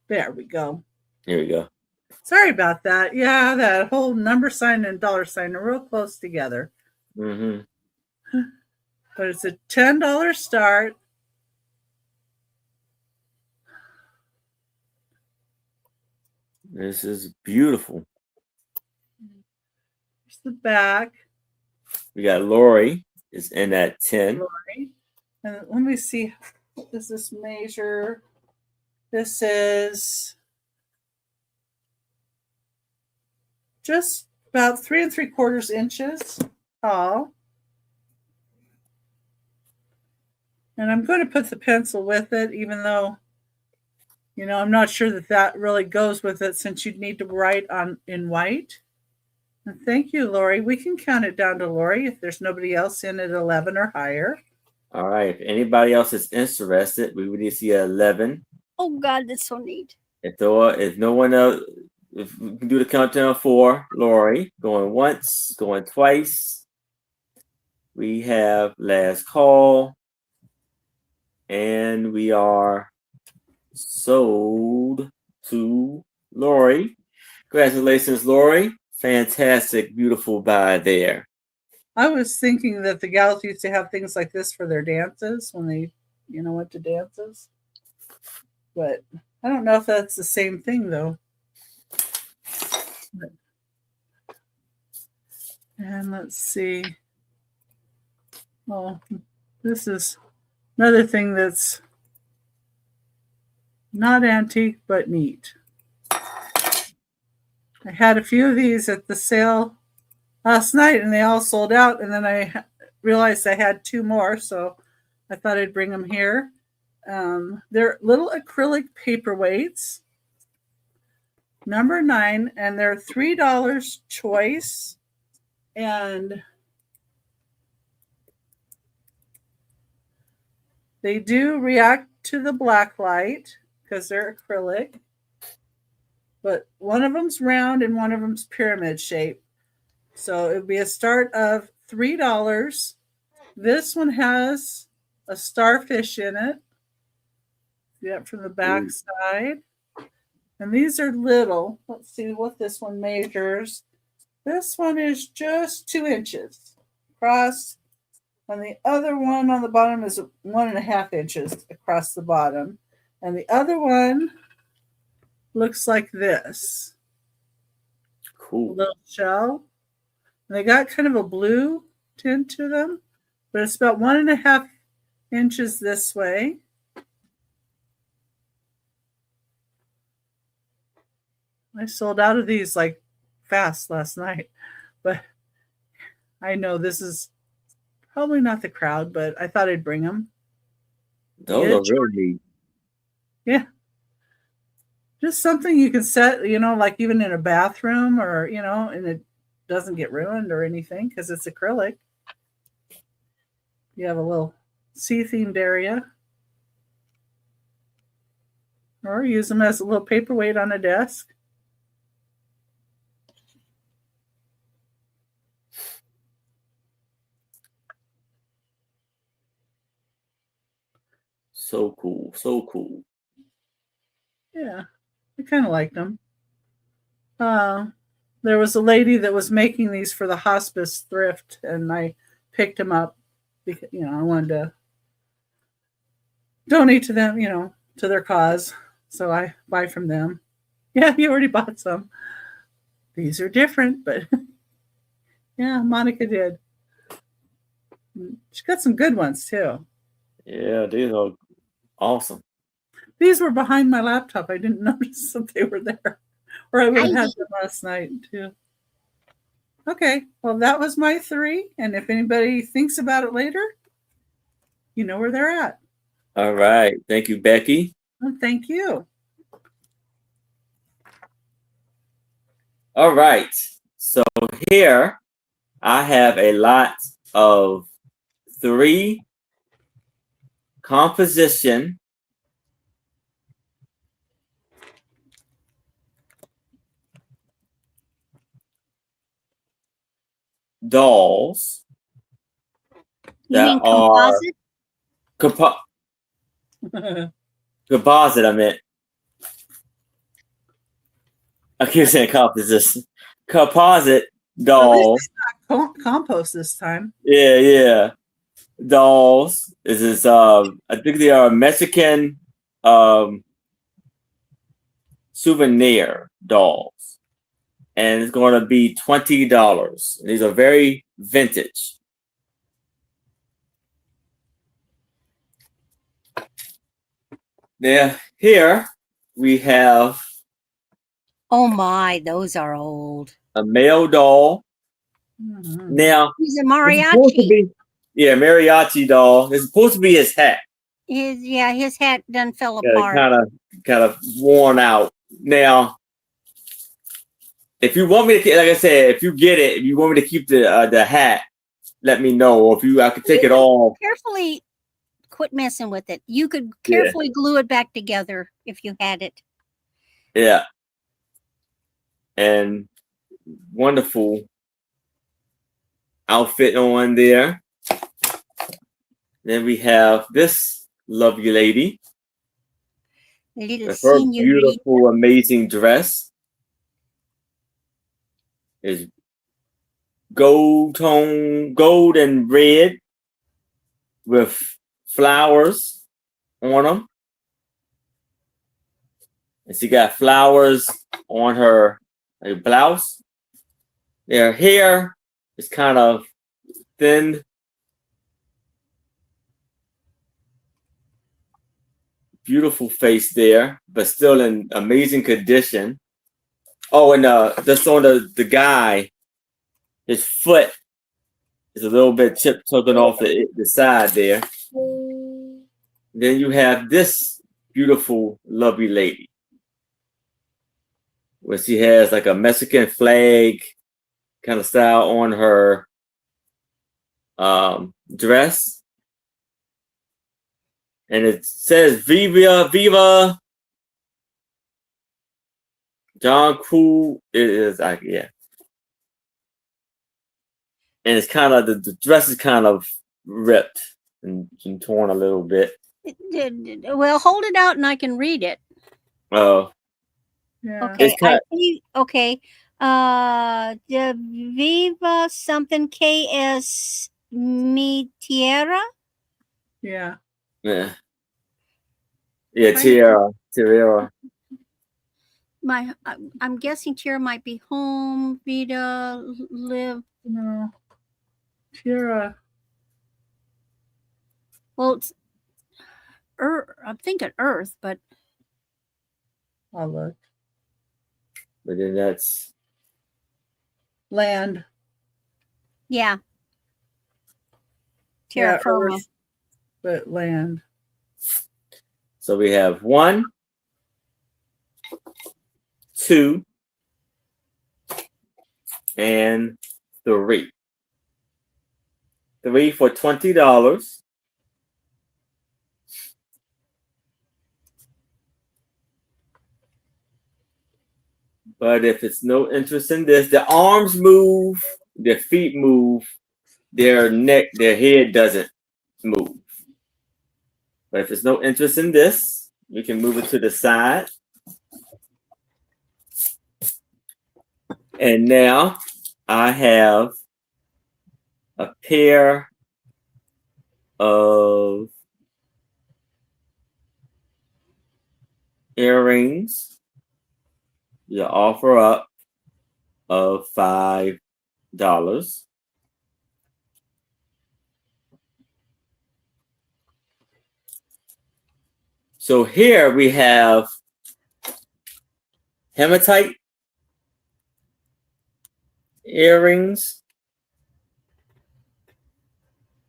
There we go. Here we go. Sorry about that. Yeah, that whole number sign and dollar sign are real close together. Mm-hmm. But it's a $10 start. This is beautiful. Here's the back. We got Lori is in at 10. Lori. And let me see. What does this measure? This is just about 3 3/4 inches tall. And I'm going to put the pencil with it, even though, I'm not sure that really goes with it, since you'd need to write in white. And thank you, Lori. We can count it down to Lori if there's nobody else in at 11 or higher. All right. If anybody else is interested, we would need to see 11. Oh, God, that's so neat. If no one else, if we can do the countdown for Lori, going once, going twice. We have last call. And we are sold to Lori. Congratulations, Lori. Fantastic, beautiful buy there. I was thinking that the gals used to have things like this for their dances when they, went to dances. But I don't know if that's the same thing though. And let's see. Oh, this is another thing that's not antique but neat. I had a few of these at the sale last night and they all sold out, and then I realized I had 2 more, so I thought I'd bring them here. They're little acrylic paperweights, number 9, and they're $3 choice, and they do react to the black light because they're acrylic, but one of them's round and one of them's pyramid shape. So it would be a start of $3. This one has a starfish in it. See that from the back side. And these are little. Let's see what this one measures. This one is just 2 inches across. And the other one on the bottom is 1.5 inches across the bottom. And the other one looks like this. Cool. A little shell. And they got kind of a blue tint to them, but it's about 1.5 inches this way. I sold out of these like fast last night, but I know this is probably not the crowd, but I thought I'd bring them. Those are really neat. Yeah. Just something you can set, like even in a bathroom or, and it doesn't get ruined or anything because it's acrylic. You have a little sea-themed area. Or use them as a little paperweight on a desk. So cool. So cool. Yeah, I kind of liked them. There was a lady that was making these for the hospice thrift, and I picked them up because, I wanted to donate to them, to their cause. So I buy from them. Yeah, you already bought some. These are different, but yeah, Monica did. She got some good ones too. Yeah, these are awesome. These were behind my laptop. I didn't notice that they were there. Or I would have had them last night too. Okay, well, that was my 3. And if anybody thinks about it later, you know where they're at. All right. Thank you, Becky. Well, thank you. All right. So here I have a lot of 3 composition dolls that are composite. I meant. I keep saying composition. Composite dolls. Compost this time. Yeah. Dolls. This is I think they are Mexican souvenir dolls. And it's going to be $20. These are very vintage. Now, here we have Oh my, those are old. a male doll. Mm-hmm. Now, he's a mariachi. Mariachi doll. It's supposed to be his hat. His hat done fell apart. Kind of worn out. Now, if you want me to, like I said, if you get it, if you want me to keep the hat, let me know. Or if I could take it all. Carefully quit messing with it. You could carefully glue it back together if you had it. Yeah. And wonderful outfit on there. Then we have this lovely lady. Little Her beautiful, amazing dress is gold and red with flowers on them. And she got flowers on her blouse. Their hair is kind of thin. Beautiful face there, but still in amazing condition. Oh, and just on the guy, his foot is a little bit chipped, tugging off the side there. Then you have this beautiful, lovely lady, where she has like a Mexican flag kind of style on her dress. And it says Viva, Viva John Cool. It is like, yeah. And it's kind of, the dress is kind of ripped and torn a little bit. Well, hold it out and I can read it. Oh. Yeah. Okay. It's Okay. The Viva something KS Mi Tierra. Yeah. Yeah. Yeah, Tierra. I'm guessing Tierra might be home. Vida live. No. Tierra. Well, it's I'm thinking Earth, but I'll look. But then that's Land. yeah. Terra firma. Earth, but land. so we have 1, 2, and 3. 3 for $20. But if it's no interest in this, the arms move, their feet move, their neck, their head doesn't move. But if it's no interest in this, we can move it to the side. And now I have a pair of earrings. The offer up of $5. So here we have hematite earrings.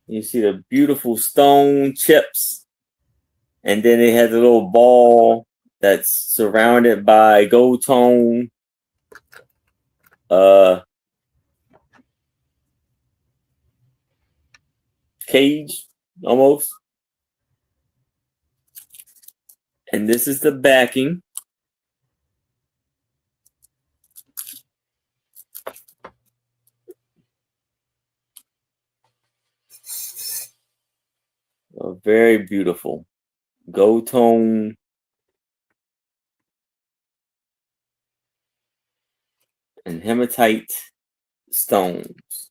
You see the beautiful stone chips, and then it has a little ball that's surrounded by gold tone cage almost. And this is the backing. Very beautiful gold tone and hematite stones.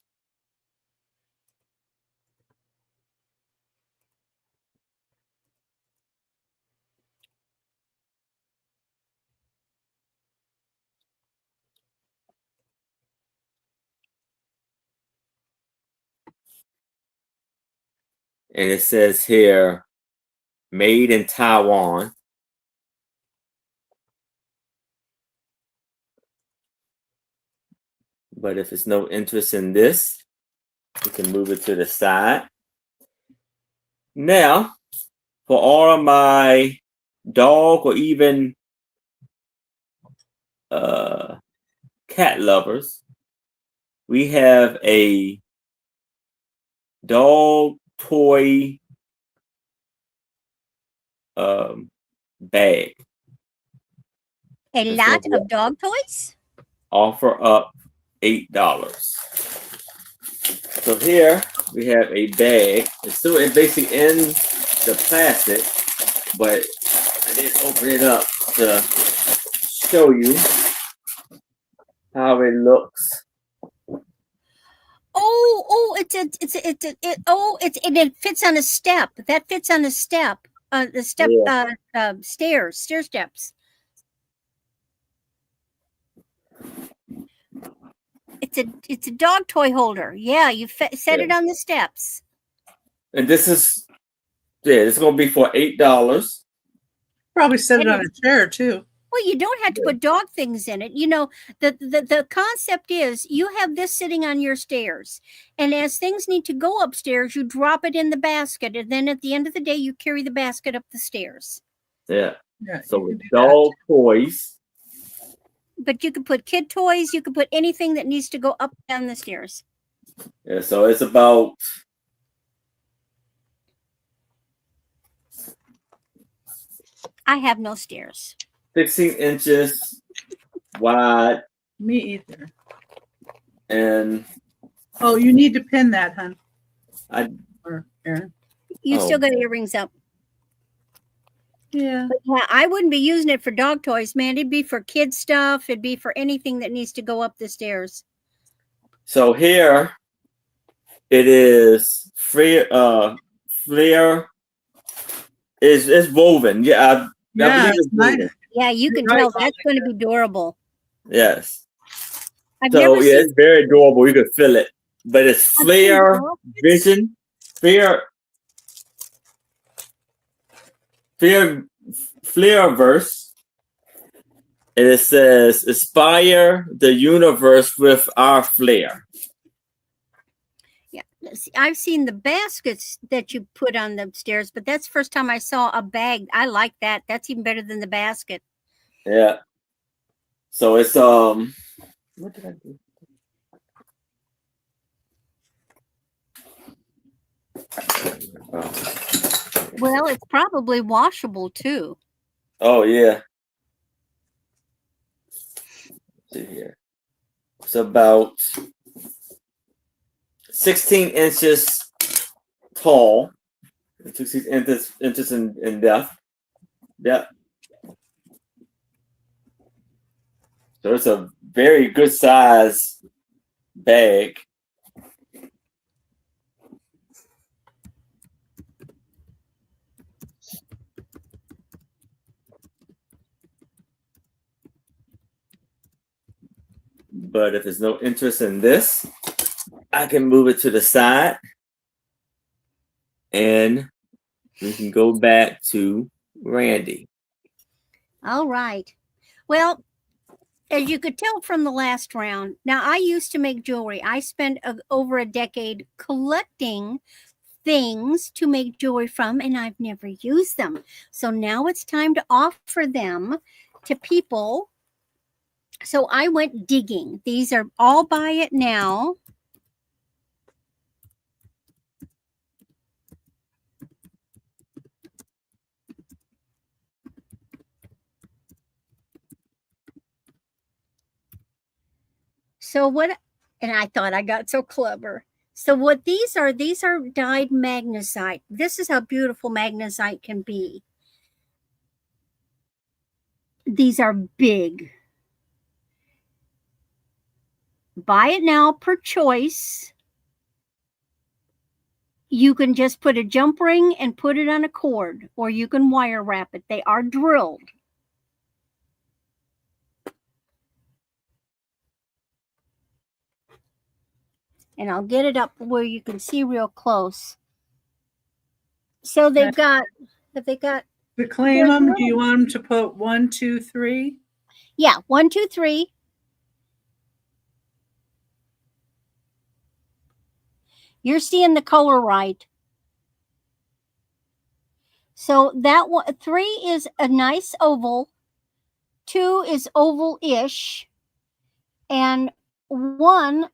And it says here, made in Taiwan. But if it's no interest in this, we can move it to the side. Now, for all of my dog or even cat lovers, we have a dog toy bag. A lot of dog toys? Offer up $8. So here we have a bag. It's still basically in the plastic, but I didn't open it up to show you how it looks. It fits on a step. That fits on a step. Stair steps. It's a dog toy holder. Yeah, you set it on the steps. And this is it's gonna be for $8. Probably set it on a chair too. Well, you don't have to put dog things in it. You know, the concept is you have this sitting on your stairs, and as things need to go upstairs, you drop it in the basket, and then at the end of the day, you carry the basket up the stairs. Yeah. Yeah. So with dog toys. But you could put kid toys. You could put anything that needs to go up and down the stairs. Yeah. So it's about. I have no stairs. 16 inches wide. Me either. And oh, you need to pin that, hon. Or Aaron. You still got earrings up. Yeah. But yeah, I wouldn't be using it for dog toys, man. It'd be for kid stuff. It'd be for anything that needs to go up the stairs. So here it is Flair is woven. Yeah, I believe it's woven. Yeah, you can tell that's going to be durable. Yes. I've So never seen it's very durable. You can feel it. But it's Flair Vision. Flairverse. And it says inspire the universe with our flair. Yeah, I've seen the baskets that you put on the stairs, but that's the first time I saw a bag. I like that. That's even better than the basket. Yeah. So it's what did I do? Well, it's probably washable too. Oh yeah. Let's see here. It's about 16 inches tall, 16 inches in depth. Yeah. So it's a very good size bag. But if there's no interest in this, I can move it to the side and we can go back to Randy. All right. Well, as you could tell from the last round, now I used to make jewelry. I spent over a decade collecting things to make jewelry from, and I've never used them. So now it's time to offer them to people. So I went digging. These are all buy it now. So what, and I thought I got so clever. So what these are dyed magnesite. This is how beautiful magnesite can be. These are big. Buy it now per choice. You can just put a jump ring and put it on a cord, or you can wire wrap it. They are drilled. And I'll get it up where you can see real close. So they've got, have they got? To claim them, do you want them to put 1, 2, 3? Yeah, 1, 2, 3. You're seeing the color right. So that one, 3 is a nice oval. 2 is oval-ish. And 1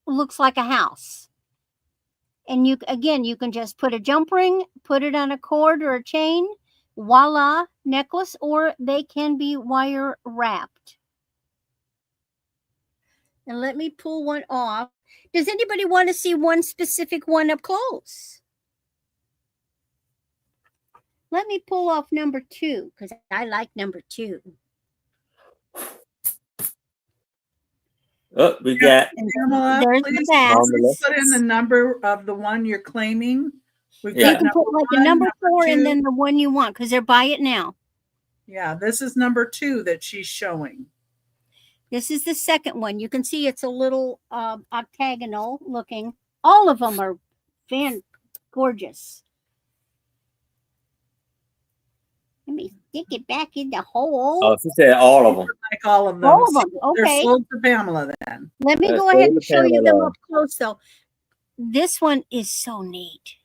looks like a house. And you can just put a jump ring, put it on a cord or a chain, voila, necklace, or they can be wire wrapped. And let me pull one off. Does anybody want to see one specific one up close? Let me pull off number 2 because I like number 2. Oh, we got. There's the back. Put in the number of the one you're claiming. You can put like a number 4 and then the one you want because they're buy it now. Yeah, this is number 2 that she's showing. This is the second one. You can see it's a little octagonal looking. All of them are gorgeous. Let me stick it back in the hole. Oh, she said all of them. Like all of them. All of them. They're Okay. sold to Pamela then. Let me That's go ahead sold and to show you them Pamela. up close, though. This one is so neat.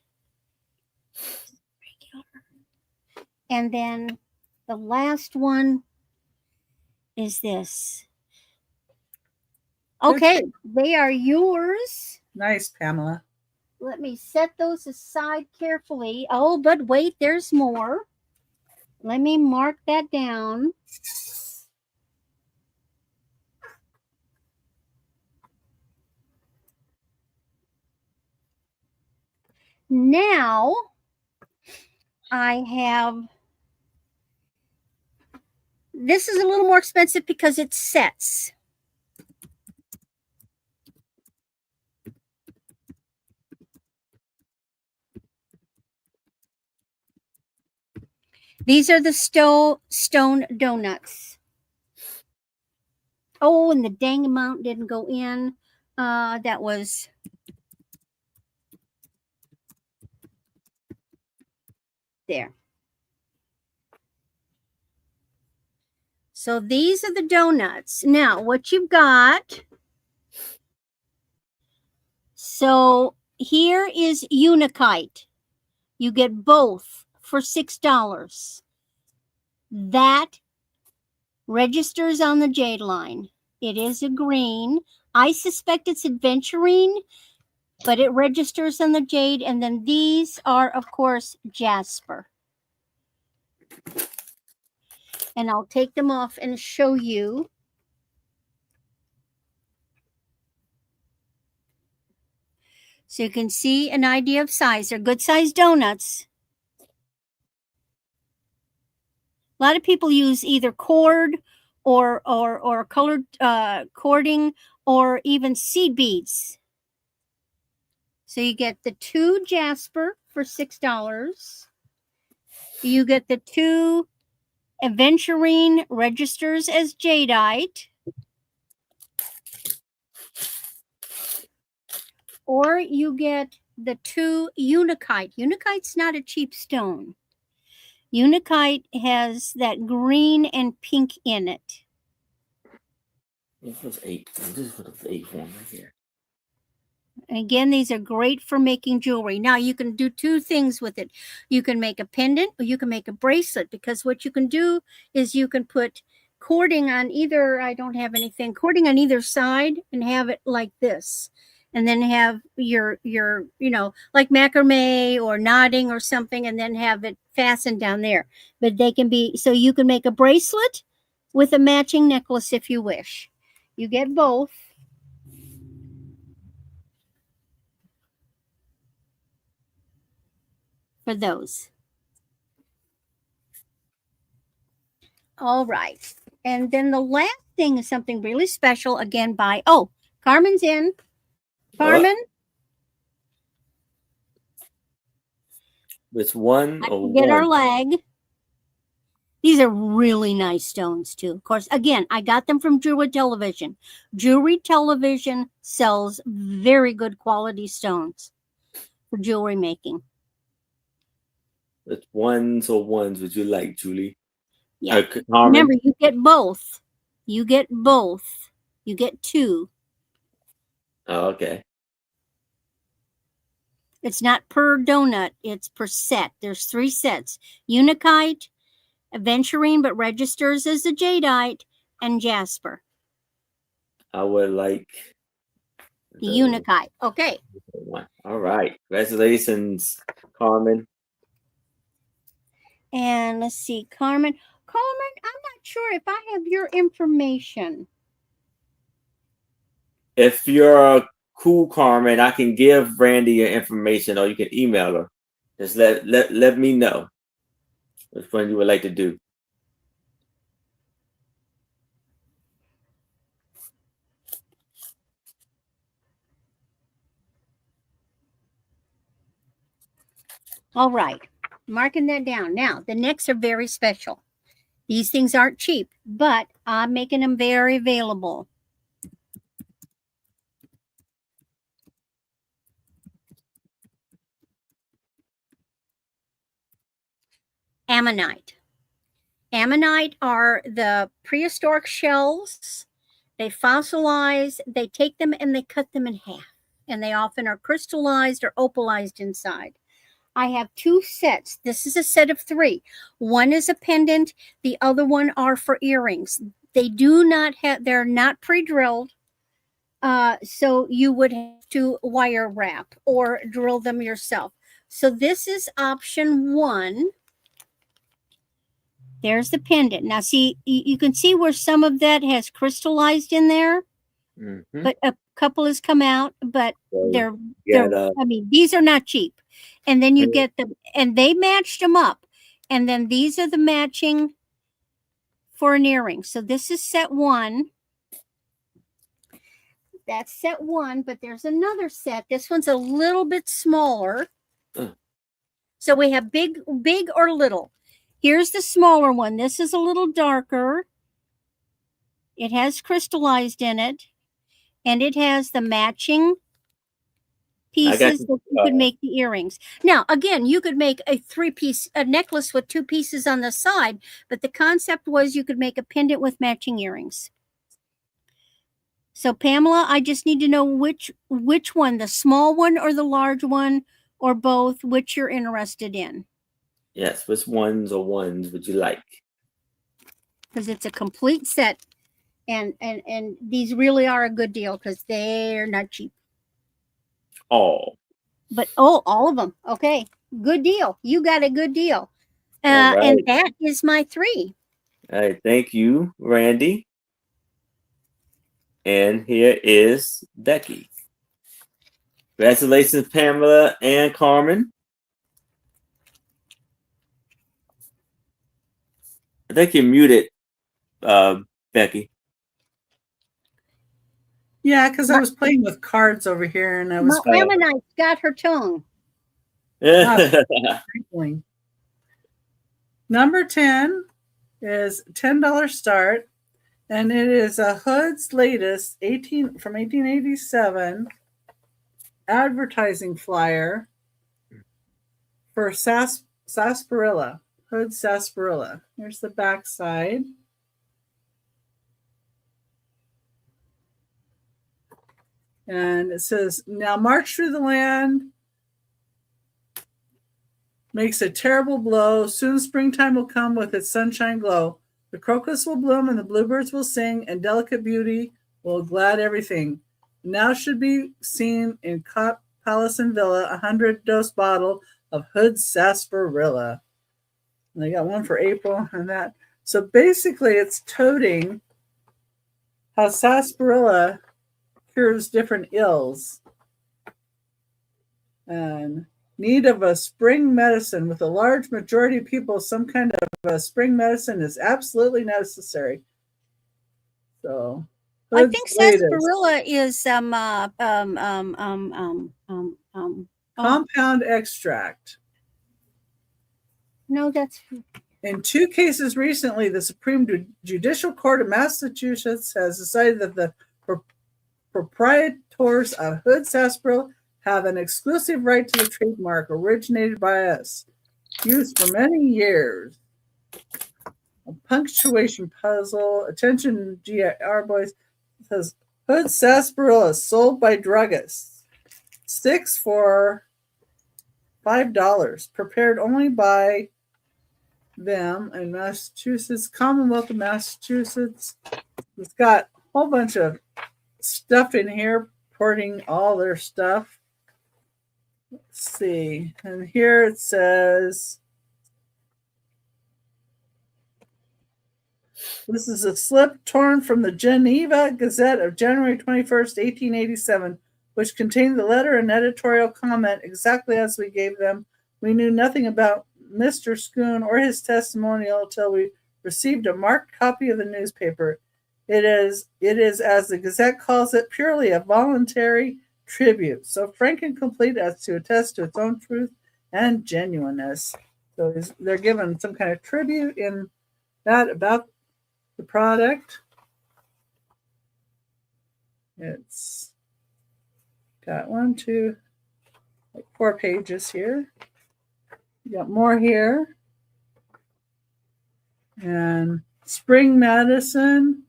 And then the last one is this. Okay, they are yours. Nice, Pamela. Let me set those aside carefully. Oh, but wait, there's more. Let me mark that down. Now I have, this is a little more expensive because it's sets. These are the stone donuts. Oh, and the dang amount didn't go in. That was there. So these are the donuts. Now, what you've got. So here is Unikite. You get both for $6. That registers on the jade line. It is a green. I suspect it's adventurine, but it registers on the jade. And then these are, of course, jasper. And I'll take them off and show you. So you can see an idea of size. They're good sized donuts. A lot of people use either cord or colored cording or even seed beads. So you get the 2 jasper for $6. You get the 2 aventurine registers as jadeite. Or you get the 2 Unikite. Unikite's not a cheap stone. Unikite has that green and pink in it. This was 8. This was 8 one right here. And again, these are great for making jewelry. Now, you can do 2 things with it. You can make a pendant or you can make a bracelet, because what you can do is you can put cording on either, I don't have anything, cording on either side and have it like this. And then have your like macrame or knotting or something, and then have it fastened down there. But they can be, so you can make a bracelet with a matching necklace if you wish. You get both. For those. All right. And then the last thing is something really special, again by, oh, Carmen's in. Carmen? It's one I or can get one. our leg. These are really nice stones too. Of course, again, I got them from Jewelry Television. Jewelry Television sells very good quality stones for jewelry making. It's ones or ones would you like, Julie? Yeah. Carmen? Remember, you get both. You get both. You get 2. Oh, okay. It's not per donut, it's per set. There's 3 sets. Unikite, aventurine, but registers as a jadeite, and jasper. I would like The Unikite. Okay. one. All right. Congratulations, Carmen. And let's see, Carmen. Carmen, I'm not sure if I have your information. If you're cool, Carmen, I can give Randy your information, or you can email her. Just let me know which one you would like to do. All right. Marking that down. Now, the next are very special. These things aren't cheap, but I'm making them very available. Ammonite. Ammonite are the prehistoric shells. They fossilize, they take them and they cut them in half. And they often are crystallized or opalized inside. I have 2 sets. This is a set of 3. One is a pendant. The other one are for earrings. They do not have, they're not pre-drilled. So you would have to wire wrap or drill them yourself. So this is option 1. There's the pendant. Now see, you can see where some of that has crystallized in there, but a couple has come out, but they're I mean, these are not cheap. And then you get them, and they matched them up. And then these are the matching for an earring. So this is set 1. That's set 1, but there's another set. This one's a little bit smaller. So we have big or little. Here's the smaller one. This is a little darker. It has crystallized in it, and it has the matching pieces that you could make the earrings. Now, again, you could make a 3-piece, a necklace with 2 pieces on the side, but the concept was you could make a pendant with matching earrings. So, Pamela, I just need to know which one, the small one or the large one, or both, which you're interested in. Yes, which ones would you like? Because it's a complete set, and these really are a good deal because they're not cheap. But all of them. Okay, good deal. You got a good deal. Right. And that is my 3. All right, thank you, Randy. And here is Becky. Congratulations, Pamela and Carmen. I think you're muted, Becky. Yeah, because I was playing with cards over here, and I was. Ammonite got her tongue. Number 10 is $10 start, and it is a Hood's latest from 1887 advertising flyer for sarsaparilla. Hood sarsaparilla. Here's the back side. And it says, now march through the land, makes a terrible blow. Soon springtime will come with its sunshine glow. The crocus will bloom and the bluebirds will sing, and delicate beauty will glad everything. Now should be seen in cot, palace, and villa 100-dose bottle of Hood sarsaparilla. And they got one for April and that. So basically it's toting how sarsaparilla cures different ills. And need of a spring medicine. With a large majority of people, some kind of a spring medicine is absolutely necessary. So I think sarsaparilla is compound extract. No, that's in 2 cases recently, the Supreme Judicial Court of Massachusetts has decided that the proprietors of Hood sarsaparilla have an exclusive right to the trademark originated by us, used for many years. A punctuation puzzle. Attention, GR boys. It says Hood sarsaparilla sold by druggists. 6 for $5. Prepared only by them in Massachusetts, Commonwealth of Massachusetts. It's got a whole bunch of stuff in here, porting all their stuff. Let's see. And here it says, this is a slip torn from the Geneva Gazette of January 21st, 1887, which contained the letter and editorial comment exactly as we gave them. We knew nothing about Mr. Schoon or his testimonial until we received a marked copy of the newspaper. It is, as the Gazette calls it, purely a voluntary tribute, so frank and complete as to attest to its own truth and genuineness. So they're given some kind of tribute in that about the product. It's got 4 pages here. You got more here. And spring medicine.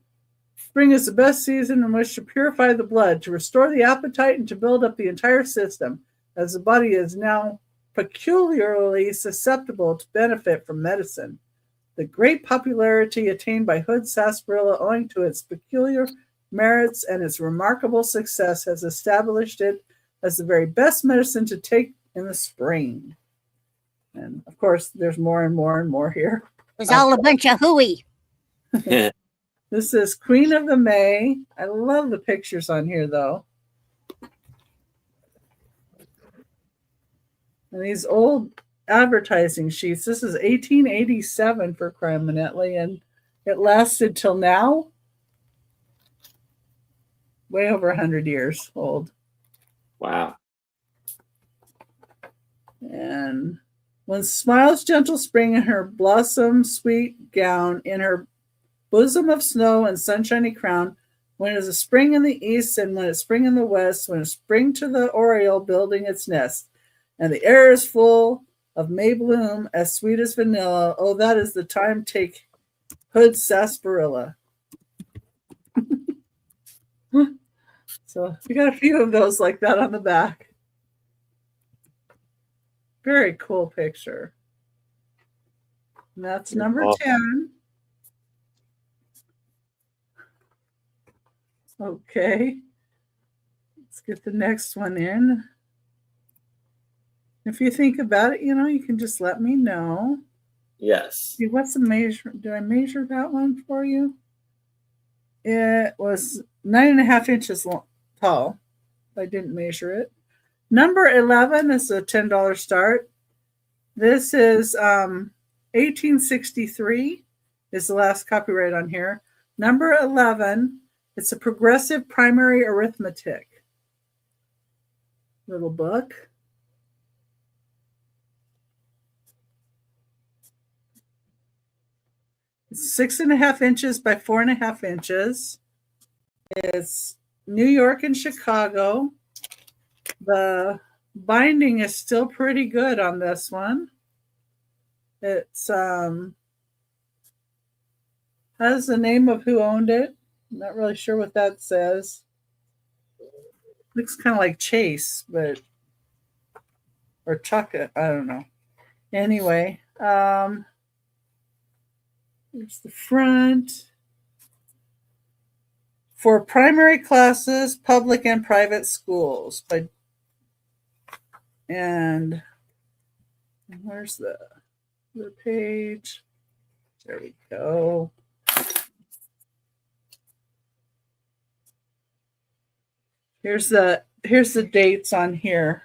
Spring is the best season in which to purify the blood, to restore the appetite, and to build up the entire system, as the body is now peculiarly susceptible to benefit from medicine. The great popularity attained by hood sarsaparilla, owing to its peculiar merits and its remarkable success, has established it as the very best medicine to take in the spring. And of course, there's more and more and more here. It's all a bunch of hooey. This is Queen of the May. I love the pictures on here, though. And these old advertising sheets. This is 1887 for Criminelli, and it lasted till now. Way over 100 years old. Wow. And when smiles gentle spring in her blossom sweet gown, in her bosom of snow and sunshiny crown, when it is a spring in the east and when it's spring in the west, when it's spring to the oriole building its nest, and the air is full of May bloom as sweet as vanilla, oh, that is the time take hood sarsaparilla. So we got a few of those like that on the back. Very cool picture. And that's number 10. Okay. Let's get the next one in. If you think about it, you can just let me know. Yes. See, what's the measure? Did I measure that one for you? It was 9.5 inches tall. I didn't measure it. Number 11 is a $10 start. This is 1863 is the last copyright on here. Number 11, it's a progressive primary arithmetic. Little book. It's 6.5 inches by 4.5 inches. It's New York and Chicago. The binding is still pretty good on this one. It's has the name of who owned it. I'm not really sure what that says. Looks kind of like Chase, but or Chuck. I don't know. Anyway, here's the front. For primary classes, public and private schools. And where's the page? There we go. Here's the dates on here.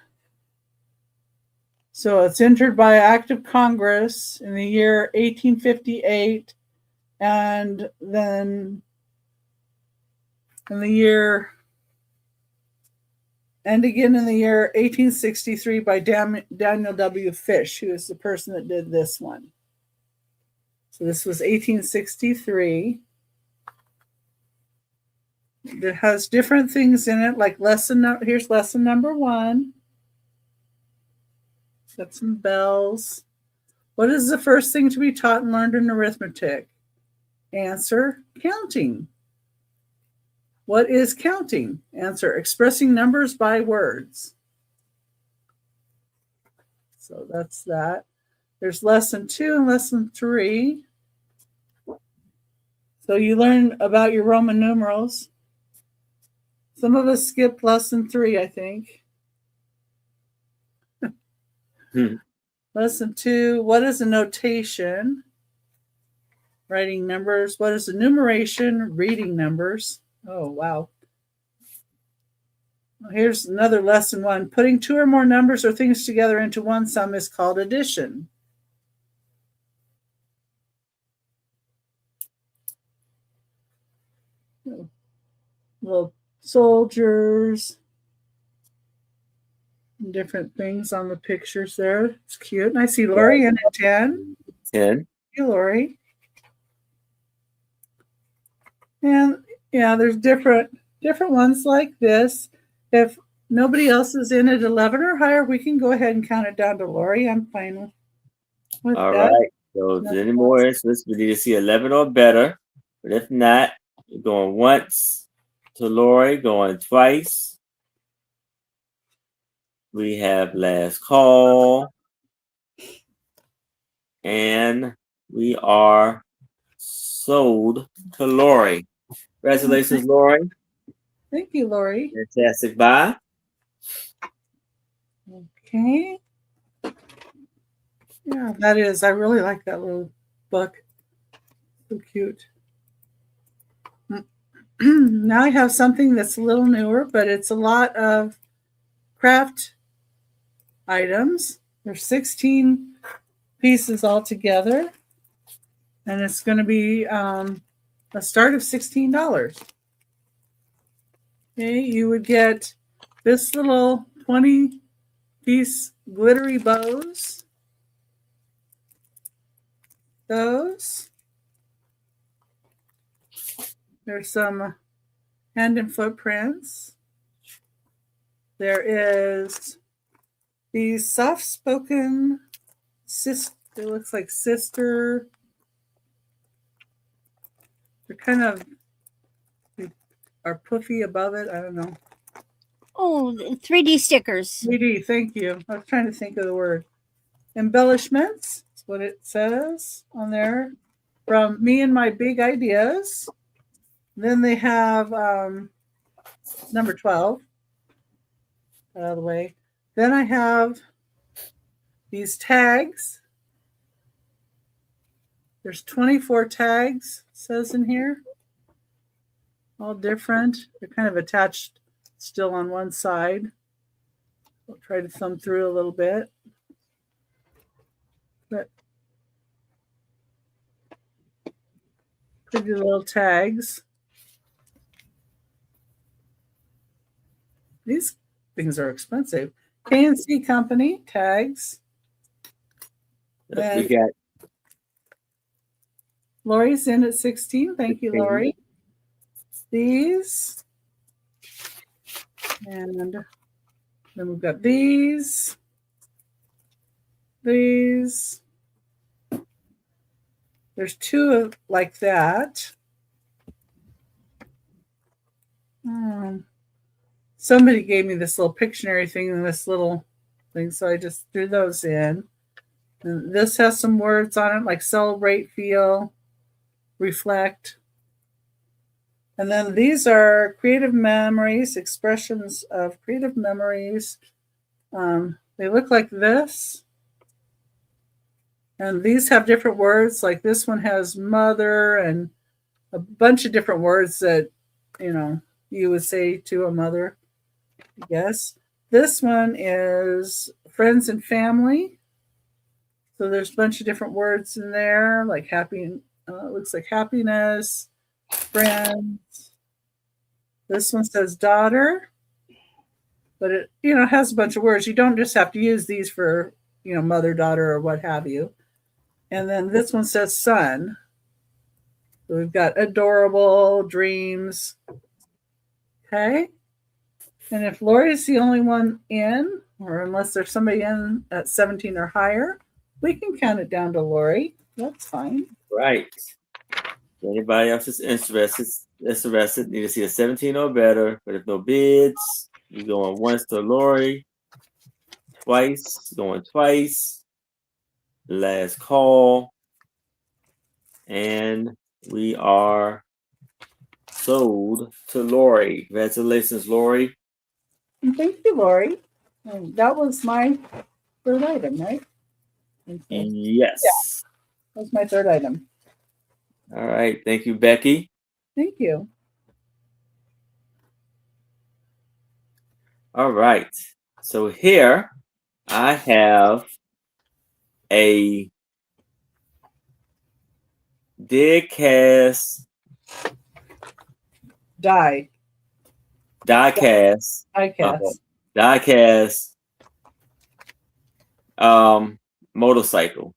So it's entered by act of Congress in the year 1858, and then in the year, and again in the year 1863 by Daniel W. Fish, who is the person that did this one. So this was 1863. It has different things in it, like here's lesson number 1. Got some bells. What is the first thing to be taught and learned in arithmetic? Answer, counting. What is counting? Answer, expressing numbers by words. So that's that. There's lesson 2 and lesson 3. So you learn about your Roman numerals. Some of us skipped lesson 3, I think. Lesson 2, what is a notation? Writing numbers. What is enumeration? Reading numbers. Oh, wow. Here's another lesson 1. Putting 2 or more numbers or things together into one sum is called addition. Little soldiers. Different things on the pictures there. It's cute. And I see Lori in at 10. 10. Hey, Lori. And yeah, there's different ones like this. If nobody else is in at 11 or higher, we can go ahead and count it down to Lori. I'm fine with All that. right. So, if there's any more interest, we need to see 11 or better. But if not, we're going once to Lori, going twice. We have last call. And we are sold to Lori. Congratulations, Lori. Thank you, Lori. Fantastic buy. Okay. Yeah, that is. I really like that little book. So cute. Now I have something that's a little newer, but it's a lot of craft items. There's 16 pieces all together, and it's going to be a start of $16. Okay, you would get this little 20-piece glittery bows. Those. There's some hand and footprints. There is these soft-spoken, it looks like sister. They're kind of are puffy above it. I don't know. Oh, 3D stickers. 3D, thank you. I was trying to think of the word. Embellishments. That's what it says on there. From me and my big ideas. Then they have number 12. Out of the way. Then I have these tags. There's 24 tags, it says in here. All different. They're kind of attached still on one side. I'll try to thumb through a little bit. But pretty little tags. These things are expensive. K&C Company tags. We got Lori's in at 16. Thank you, Lori. These. And then we've got these. These. There's two like that. Somebody gave me this little Pictionary thing and this little thing, so I just threw those in. And this has some words on it like celebrate, feel, reflect. And then these are creative memories, expressions of creative memories. They look like this. And these have different words, like this one has mother and a bunch of different words that, you would say to a mother, I guess. This one is friends and family. So there's a bunch of different words in there, like happy, it looks like happiness, friends. This one says daughter, but it, has a bunch of words. You don't just have to use these for, mother, daughter, or what have you. And then this one says son. So we've got adorable, dreams. Okay. And if Lori's the only one in, or unless there's somebody in at 17 or higher, we can count it down to Lori. That's fine. right. Anybody else is interested, need to see a 17 or better. But if no bids, you're going once to Lori, twice, going twice. Last call. And we are sold to Lori. Congratulations, Lori. And thank you, Lori. And that was my third item, right? Yes. Yeah, that was my third item. All right. Thank you, Becky. Thank you. All right. So here I have a die cast. Die cast. Motorcycle.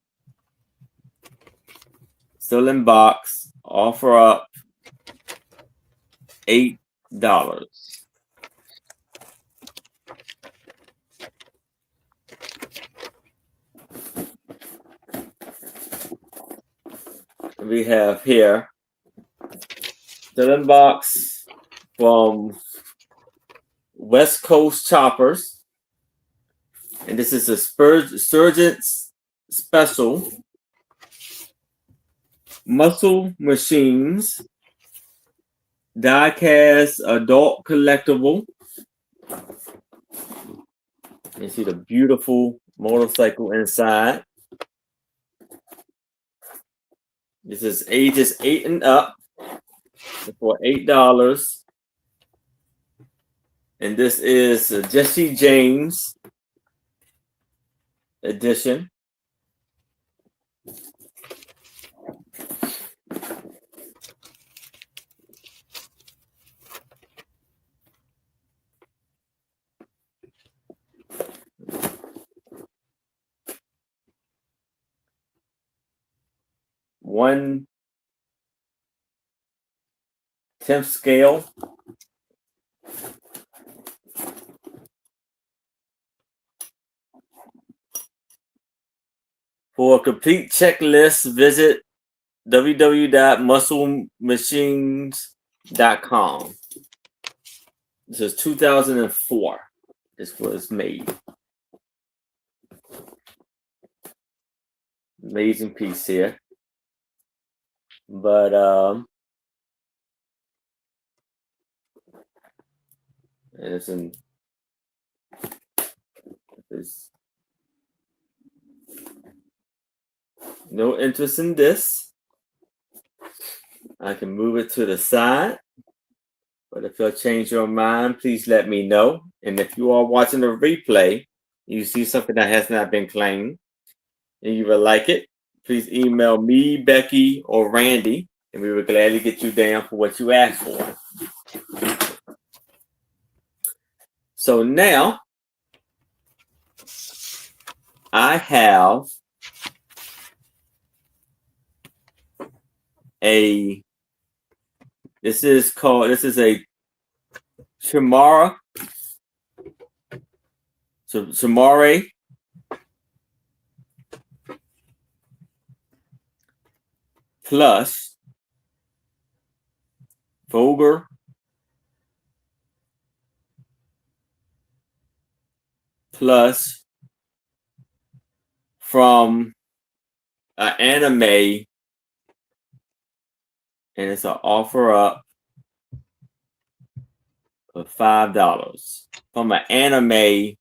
Still in box. Offer up $8. We have here the box from West Coast Choppers, and this is a Surgeon's Special Muscle Machines die-cast adult collectible. You see the beautiful motorcycle inside. This is ages 8 and up for $8. And this is a Jesse James edition. One 10th scale. For a complete checklist, visit www.musclemachines.com. This is 2004. This was made. Amazing piece here. But there's no interest in this. I can move it to the side. But if you'll change your mind, please let me know. And if you are watching the replay, you see something that has not been claimed, and you would like it, please email me, Becky, or Randy, and we would gladly get you down for what you asked for. So now, I have this is a Chamara. So Chamare plus Voger plus from an anime, and it's an offer up of $5 from an anime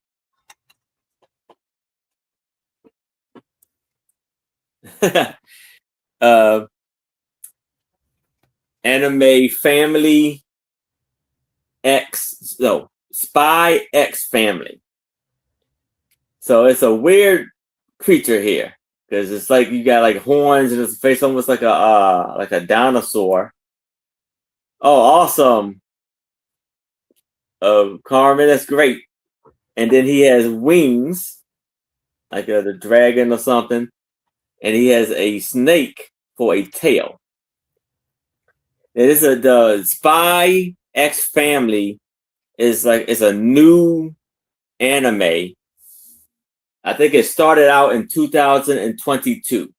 anime family Spy X Family. So it's a weird creature here because it's like you got like horns and his face almost like a dinosaur. Oh, awesome. Carmen, that's great. And then he has wings, like the dragon or something, and he has a snake for a tail. The Spy X Family is a new anime. I think it started out in 2022.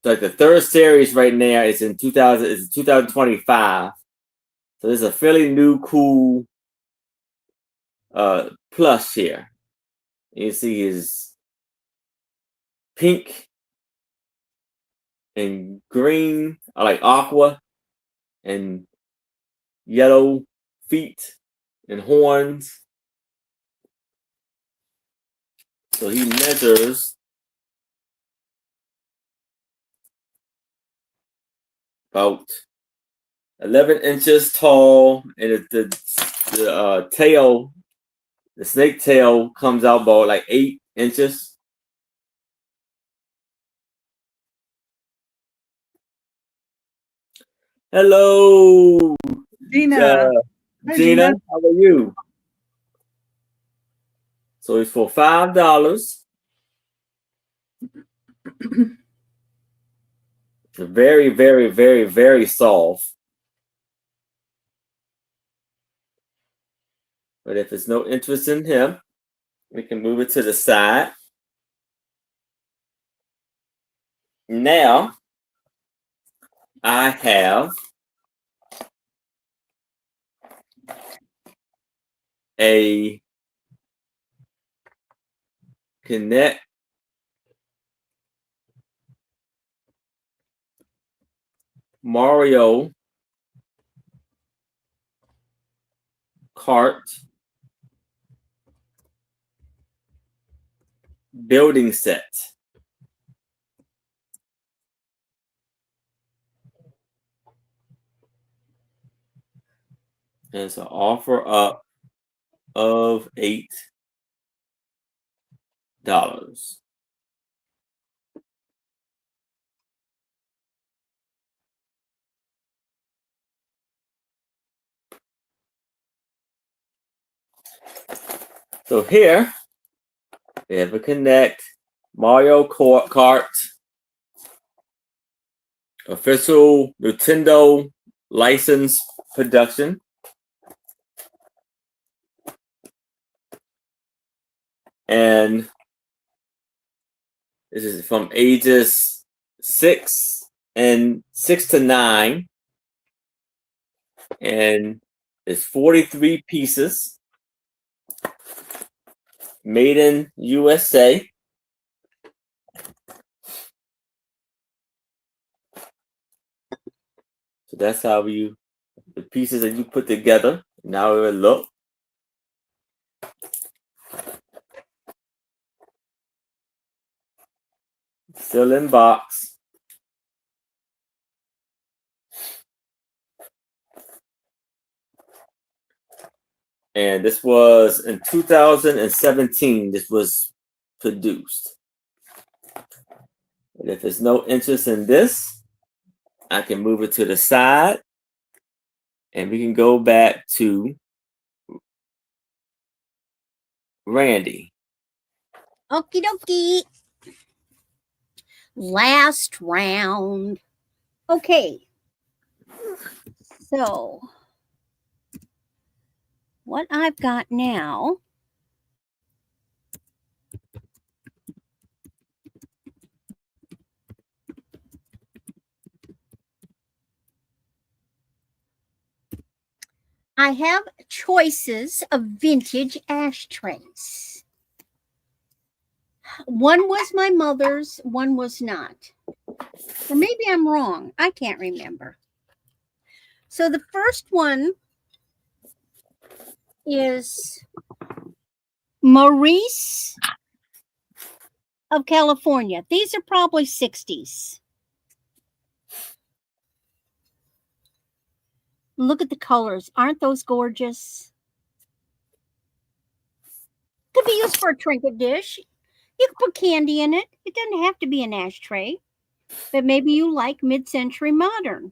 So like the third series right now is in 2025. So there's a fairly new, cool plush here. You see his pink and green, like aqua, and yellow feet and horns. So he measures about 11 inches tall, and the tail, the snake tail, comes out about like 8 inches. Hello, Gina. Hi, Gina, how are you? So it's for $5. Very, very, very, very soft. But if there's no interest in him, we can move it to the side. Now, I have a Connect Mario Kart building set. And it's an offer up of $8. So here we have a Connect Mario Kart official Nintendo license production. And this is from ages 6 to 9. And it's 43 pieces. Made in USA. So that's how the pieces that you put together. Now it will look. Still in box. And this was in 2017. This was produced. And if there's no interest in this, I can move it to the side. And we can go back to Randy. Okie dokie. Last round. Okay. So, what I've got now I have choices of vintage ashtrays. One was my mother's, one was not. Or maybe I'm wrong. I can't remember. So the first one is Maurice of California. These are probably 60s. Look at the colors. Aren't those gorgeous? Could be used for a trinket dish. You can put candy in it. It doesn't have to be an ashtray. But maybe you like mid-century modern.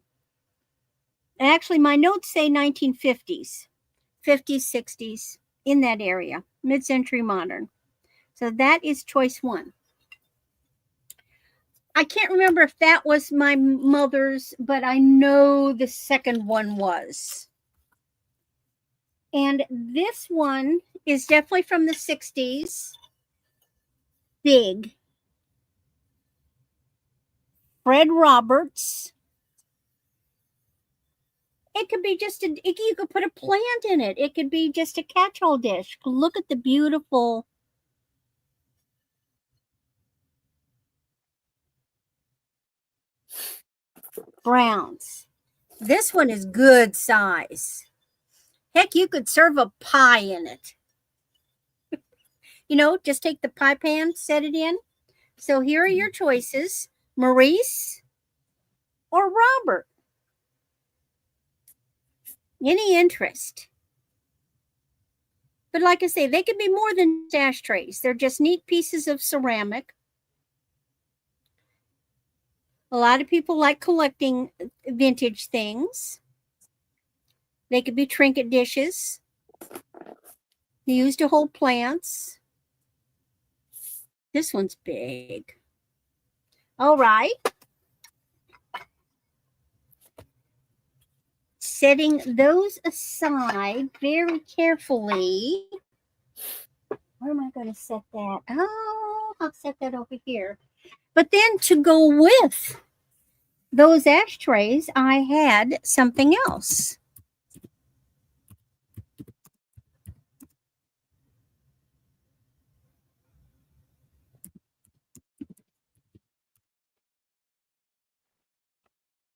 Actually, my notes say 1950s, 50s, 60s, in that area, mid-century modern. So that is choice one. I can't remember if that was my mother's, but I know the second one was. And this one is definitely from the 60s. Big. Fred Roberts. It could be just you could put a plant in it. It could be just a catch-all dish. Look at the beautiful browns. This one is good size. Heck, you could serve a pie in it. You know, just take the pie pan, set it in. So here are your choices. Maurice or Robert? Any interest? But like I say, they could be more than ashtrays. They're just neat pieces of ceramic. A lot of people like collecting vintage things. They could be trinket dishes. Used to hold plants. This one's big. All right. setting those aside very carefully. Where am I going to set that? Oh, I'll set that over here. But then to go with those ashtrays, I had something else.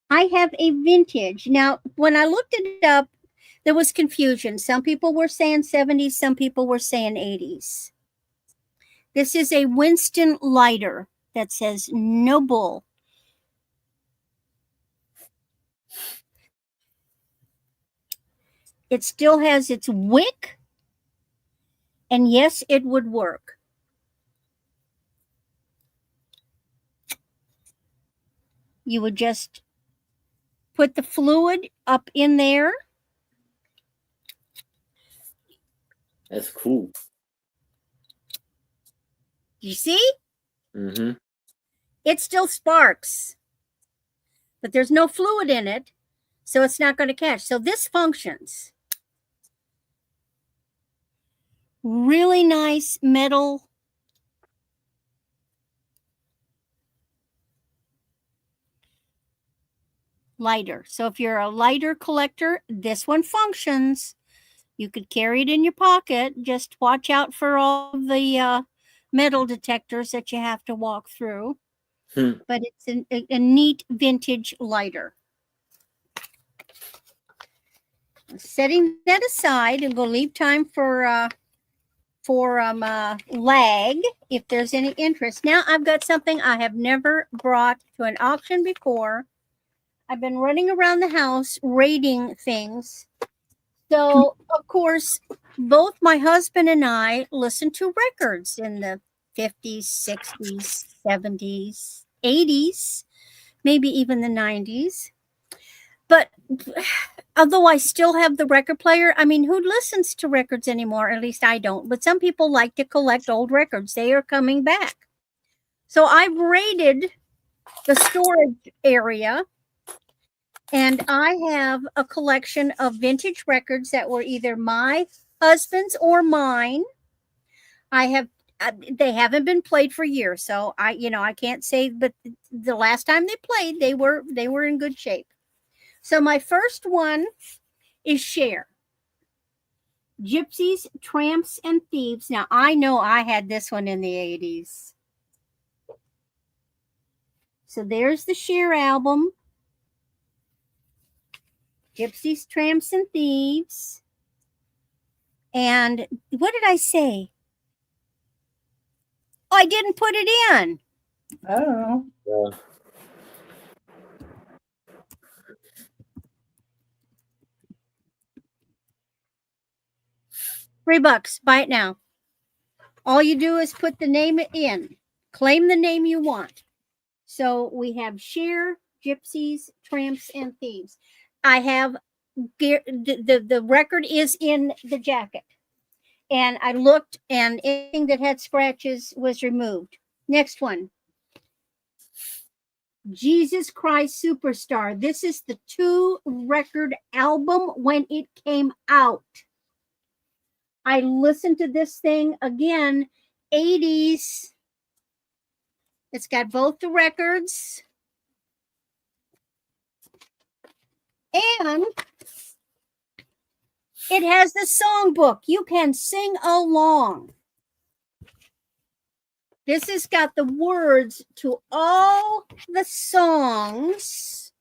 I have a vintage. Now, when I looked it up, there was confusion. Some people were saying 70s, some people were saying 80s. This is a Winston lighter that says no bull. It still has its wick, and yes, it would work. You would just put the fluid up in there. That's cool. You see? Mm-hmm. It still sparks, but there's no fluid in it, so it's not going to catch. So this functions. Really nice metal lighter. So if you're a lighter collector, this one functions. You could carry it in your pocket. Just watch out for all the metal detectors that you have to walk through. But it's a neat vintage lighter. Setting that aside, and we'll leave time for lag if there's any interest. Now I've got something I have never brought to an auction before. I've been running around the house rating things. So, of course, both my husband and I listened to records in the 50s, 60s, 70s, 80s, maybe even the 90s. But although I still have the record player, I mean, who listens to records anymore? At least I don't. But some people like to collect old records. They are coming back. So I've raided the storage area, and I have a collection of vintage records that were either my husband's or mine. They haven't been played for years, so I can't say, but the last time they played, they were in good shape. So my first one is Cher. Gypsies, Tramps, and Thieves. Now, I know I had this one in the 80s. So there's the Cher album. Gypsies, Tramps, and Thieves. And what did I say? Oh, I didn't put it in. Oh. Yeah. $3. Buy it now. All you do is put the name in. Claim the name you want. So we have Cher, Gypsies, Tramps, and Thieves. I have the record is in the jacket. And I looked, and anything that had scratches was removed. Next one. Jesus Christ Superstar. This is the 2-record album when it came out. I listened to this thing again, 80s. It's got both the records. And it has the songbook. You can sing along. This has got the words to all the songs.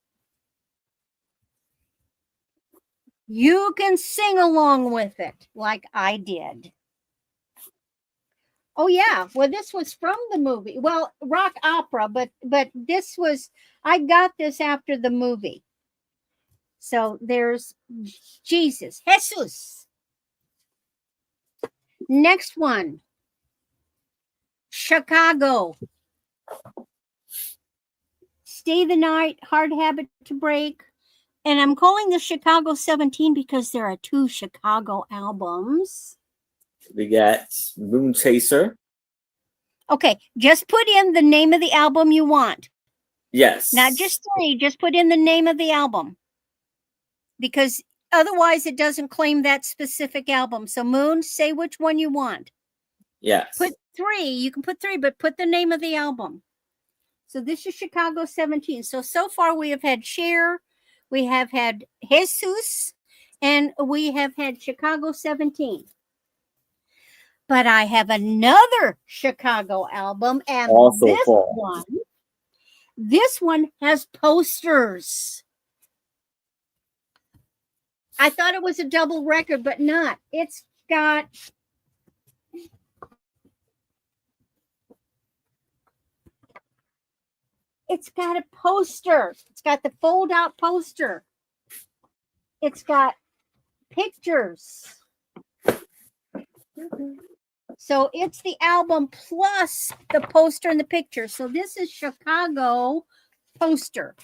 You can sing along with it like I did. Oh, yeah. Well, this was from the movie. Well, rock opera, but this was, I got this after the movie. So there's Jesus. Next one. Chicago. Stay the Night, Hard Habit to Break. And I'm calling this Chicago 17 because there are 2 Chicago albums. We got Moon Chaser. Okay, just put in the name of the album you want. Yes. Not just 3, just put in the name of the album. because otherwise it doesn't claim that specific album. So Moon, say which one you want. Yes. Put 3. You can put 3, but put the name of the album. So this is Chicago 17. So far we have had Cher, we have had Jesus, and we have had Chicago 17. But I have another Chicago album, and Also this one has posters. I thought it was a double record, but not. It's got a poster. It's got the fold out poster. It's got pictures. So it's the album plus the poster and the picture. So this is Chicago poster.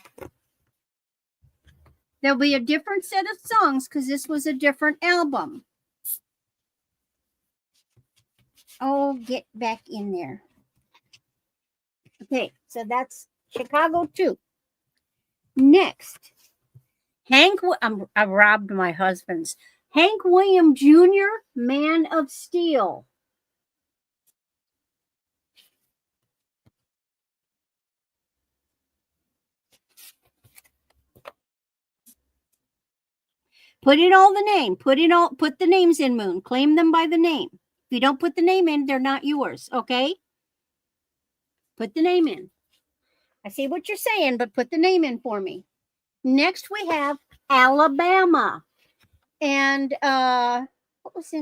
There'll be a different set of songs because this was a different album. Oh, get back in there. Okay, so that's Chicago 2. Next, I robbed my husband's. Hank Williams Jr., Man of Steel. Put in all the name. Put the names in, Moon. Claim them by the name. If you don't put the name in, they're not yours, okay? Put the name in. I see what you're saying, but put the name in for me. Next, we have Alabama. And what was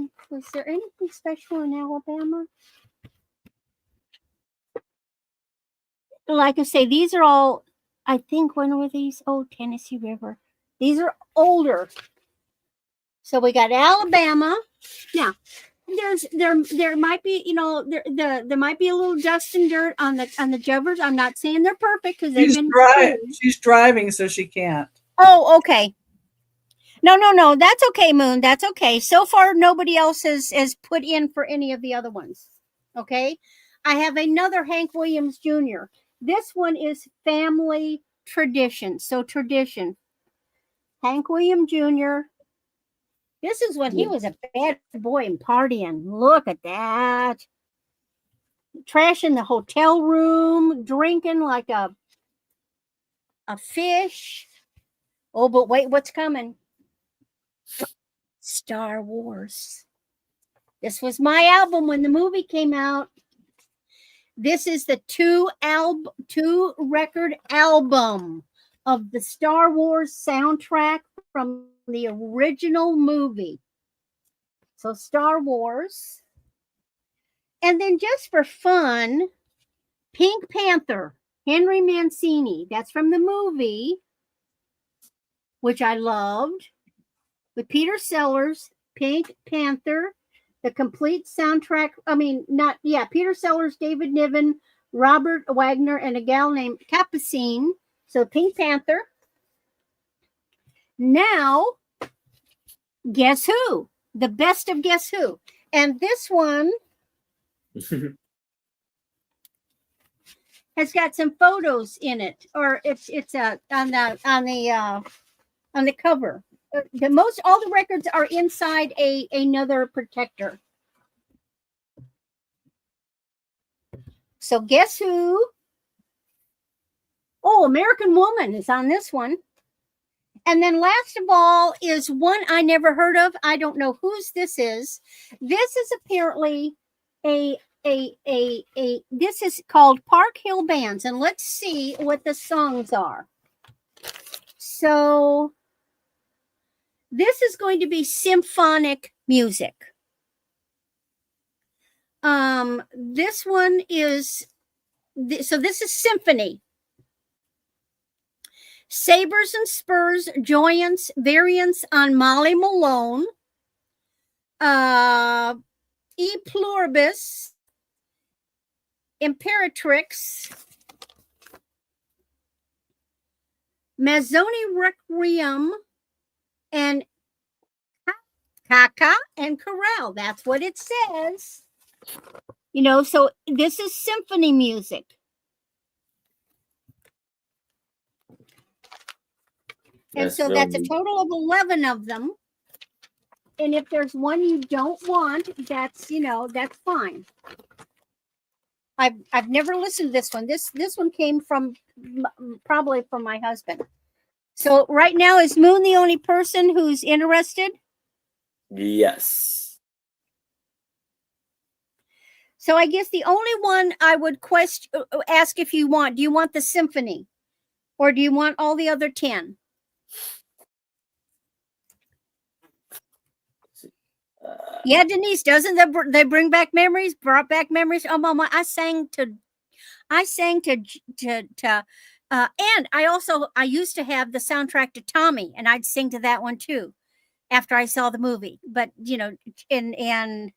there anything special in Alabama? Like I say, these are all, I think, when were these? Oh, Tennessee River. These are older. So we got Alabama. Now, there might be, there might be a little dust and dirt on the Jovers. I'm not saying they're perfect because she's driving, so she can't. Oh, okay. No. That's okay, Moon. That's okay. So far, nobody else has put in for any of the other ones. Okay. I have another Hank Williams Jr. This one is family tradition. So tradition. Hank Williams Jr. This is when he was a bad boy and partying. Look at that. Trashing the hotel room, drinking like a fish. Oh, but wait, what's coming? Star Wars. This was my album when the movie came out. This is the 2-record album of the Star Wars soundtrack from the original movie. So Star Wars. And then just for fun, Pink Panther, Henry Mancini. That's from the movie, which I loved. With Peter Sellers, Pink Panther, the complete soundtrack. Peter Sellers, David Niven, Robert Wagner, and a gal named Capucine. So Pink Panther. Now, Guess Who? The best of Guess Who? And this one has got some photos in it, or it's on the cover. All the records are inside another protector. So Guess Who? Oh, American Woman is on this one. And then last of all is one I never heard of. I don't know whose this is. This is apparently this is called Park Hill Bands, and let's see what the songs are. So this is going to be symphonic music. This one is this is symphony. Sabers and Spurs, Joyance, Variants on Molly Malone, E Pluribus, Imperatrix, Mazzoni Requiem, and Kaka and Chorale. That's what it says. So this is symphony music. And That's so real that's a neat. total of 11 of them. And if there's one you don't want, that's, that's fine. I've never listened to this one. This one came from probably from my husband. So right now, is Moon the only person who's interested? Yes. So I guess the only one I would ask if you want, do you want the symphony? Or do you want all the other 10? Yeah, Denise, doesn't they bring back memories? Brought back memories. Oh, Mama, I sang to, and I used to have the soundtrack to Tommy, and I'd sing to that one too, after I saw the movie. But and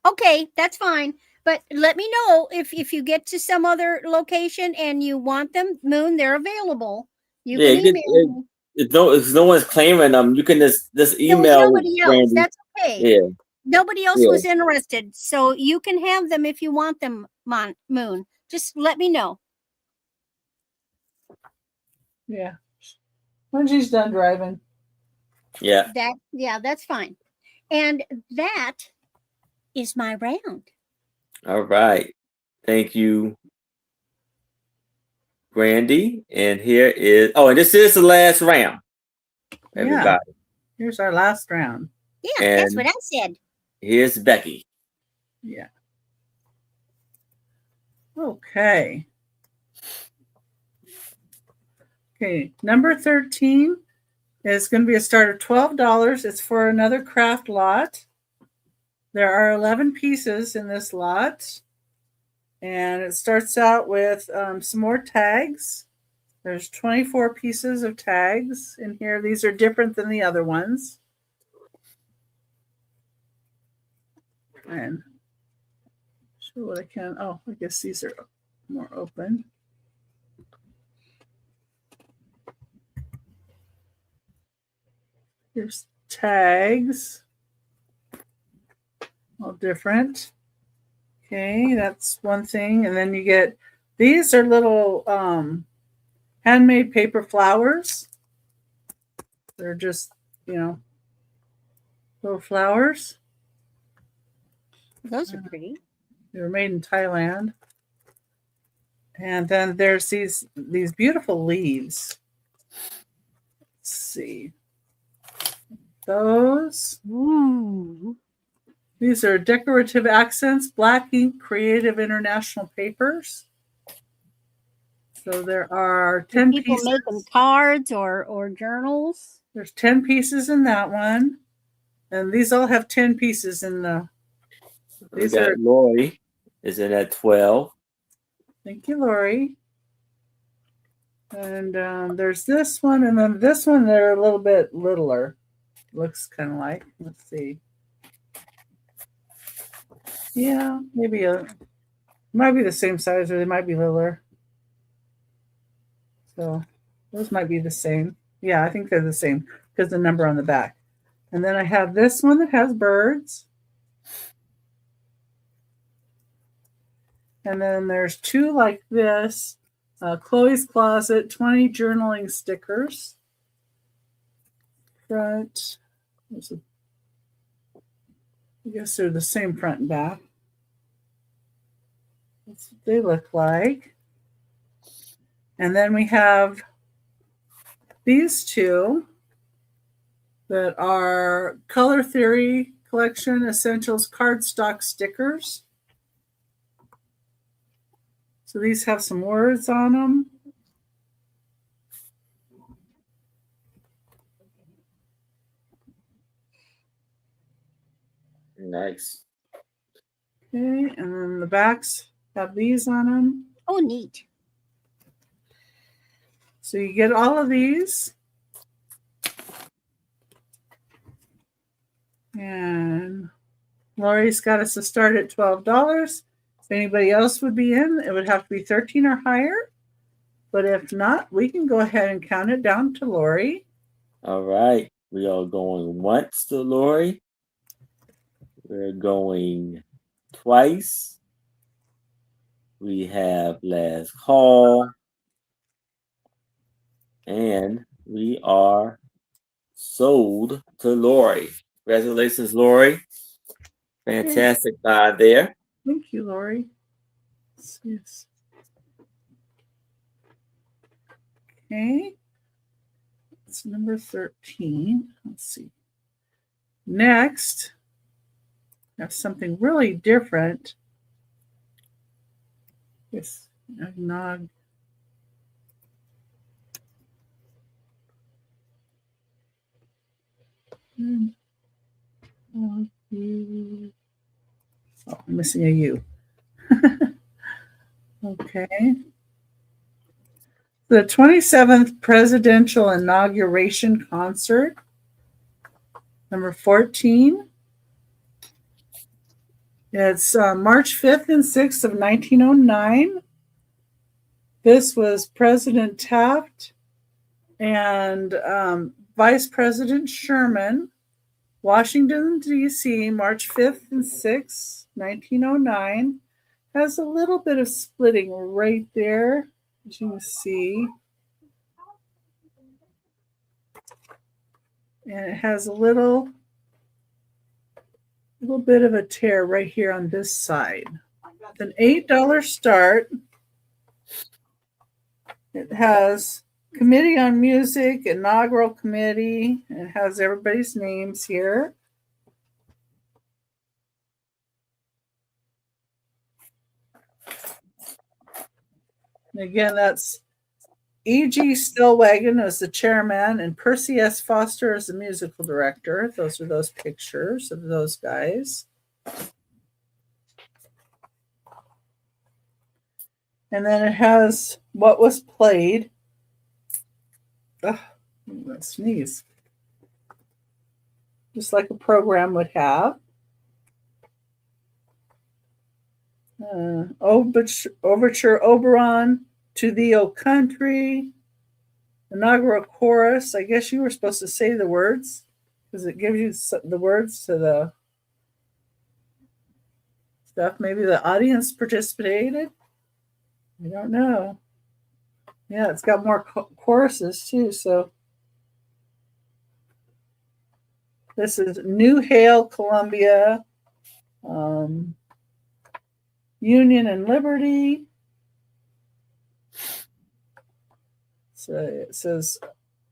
okay, that's fine. But let me know if you get to some other location and you want them, Moon. They're available. You can email me. If no one's claiming them, you can just There was email nobody else. Randy. That's okay. Yeah. Nobody else was interested, so you can have them if you want them, Moon. Just let me know. Yeah. When she's done driving. Yeah. That's fine. And that is my round. All right. Thank you, Randy. And here is and this is the last round. Everybody. Yeah. Here's our last round. Yeah, that's what I said. Here's Becky. Yeah. Okay. Okay, number 13 is going to be a start of $12. It's for another craft lot. There are 11 pieces in this lot. And it starts out with some more tags. There's 24 pieces of tags in here. These are different than the other ones. And show what I can. Oh, I guess these are more open. Here's tags. All different. Okay, that's one thing. And then you get, these are little handmade paper flowers. They're just, little flowers. Those are pretty. They were made in Thailand. And then there's these beautiful leaves. Let's see. Those. Ooh. These are decorative accents, black ink, creative international papers. So there are 10 people pieces. making cards or journals. There's 10 pieces in that one. And these all have 10 pieces in the. These are Lori is in at 12. Thank you, Lori. And there's this one, and then this one, they're a little bit littler. Looks kind of like. Let's see. Yeah, maybe might be the same size, or they might be littler. So those might be the same. Yeah, I think they're the same because the number on the back. And then I have this one that has birds. And then there's two like this. Chloe's Closet, 20 journaling stickers. Front. I guess they're the same front and back. That's what they look like. And then we have these two that are Color Theory Collection Essentials cardstock stickers. So these have some words on them. Nice. Okay, and then the backs have these on them. Oh, neat. So you get all of these. And Lori's got us to start at $12. If anybody else would be in, it would have to be 13 or higher. But if not, we can go ahead and count it down to Lori. All right. We are going once to Lori. We're going twice. We have last call. And we are sold to Lori. Congratulations, Lori. Fantastic buy there. Thank you, Lori. Yes. Okay. It's number 13. Let's see. Next, I have something really different. Yes, eggnog. Oh, I'm missing a U. Okay. The 27th Presidential Inauguration Concert, number 14. It's March 5th and 6th of 1909. This was President Taft and Vice President Sherman, Washington, D.C., March 5th and 6th, 1909. Has a little bit of splitting right there, as you can see. And it has a little bit of a tear right here on this side. It's an $8 start. It has Committee on Music, Inaugural Committee. It has everybody's names here. And again, that's E.G. Stillwagon as the chairman and Percy S. Foster as the musical director. Those are those pictures of those guys. And then it has what was played. Oh, I'm going to sneeze. Just like a program would have. Overture Oberon, To Thee, O Country, inaugural chorus. I guess you were supposed to say the words because it gives you the words to the stuff. Maybe the audience participated. I don't know. Yeah, it's got more choruses too. So this is New Hail, Columbia, Union and Liberty. So it says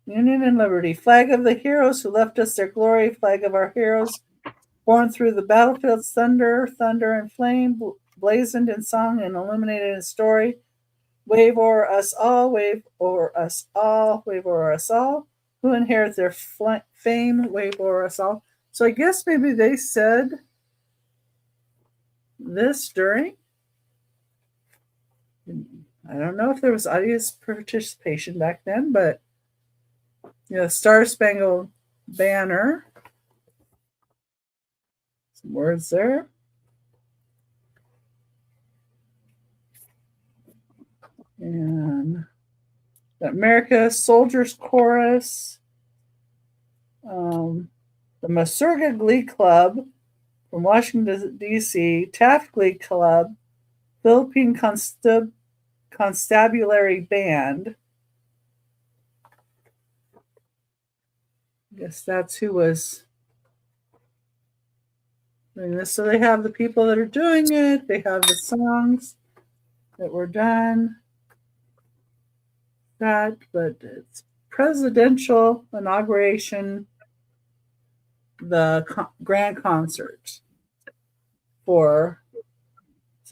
Union and Liberty, flag of the heroes who left us their glory, flag of our heroes, born through the battlefield's thunder, thunder and flame, blazoned in song and illuminated in story. Wave o'er us all, wave o'er us all, wave o'er us all, who inherit their fame, wave o'er us all. So I guess maybe they said this during. I don't know if there was audience participation back then, but Star Spangled Banner. Some words there. And the America Soldiers Chorus. The Masurga Glee Club from Washington, D.C., Taft Glee Club, Philippine Constabulary Band. I guess that's who was doing this. So they have the people that are doing it. They have the songs that were done. But it's presidential inauguration, the grand concert for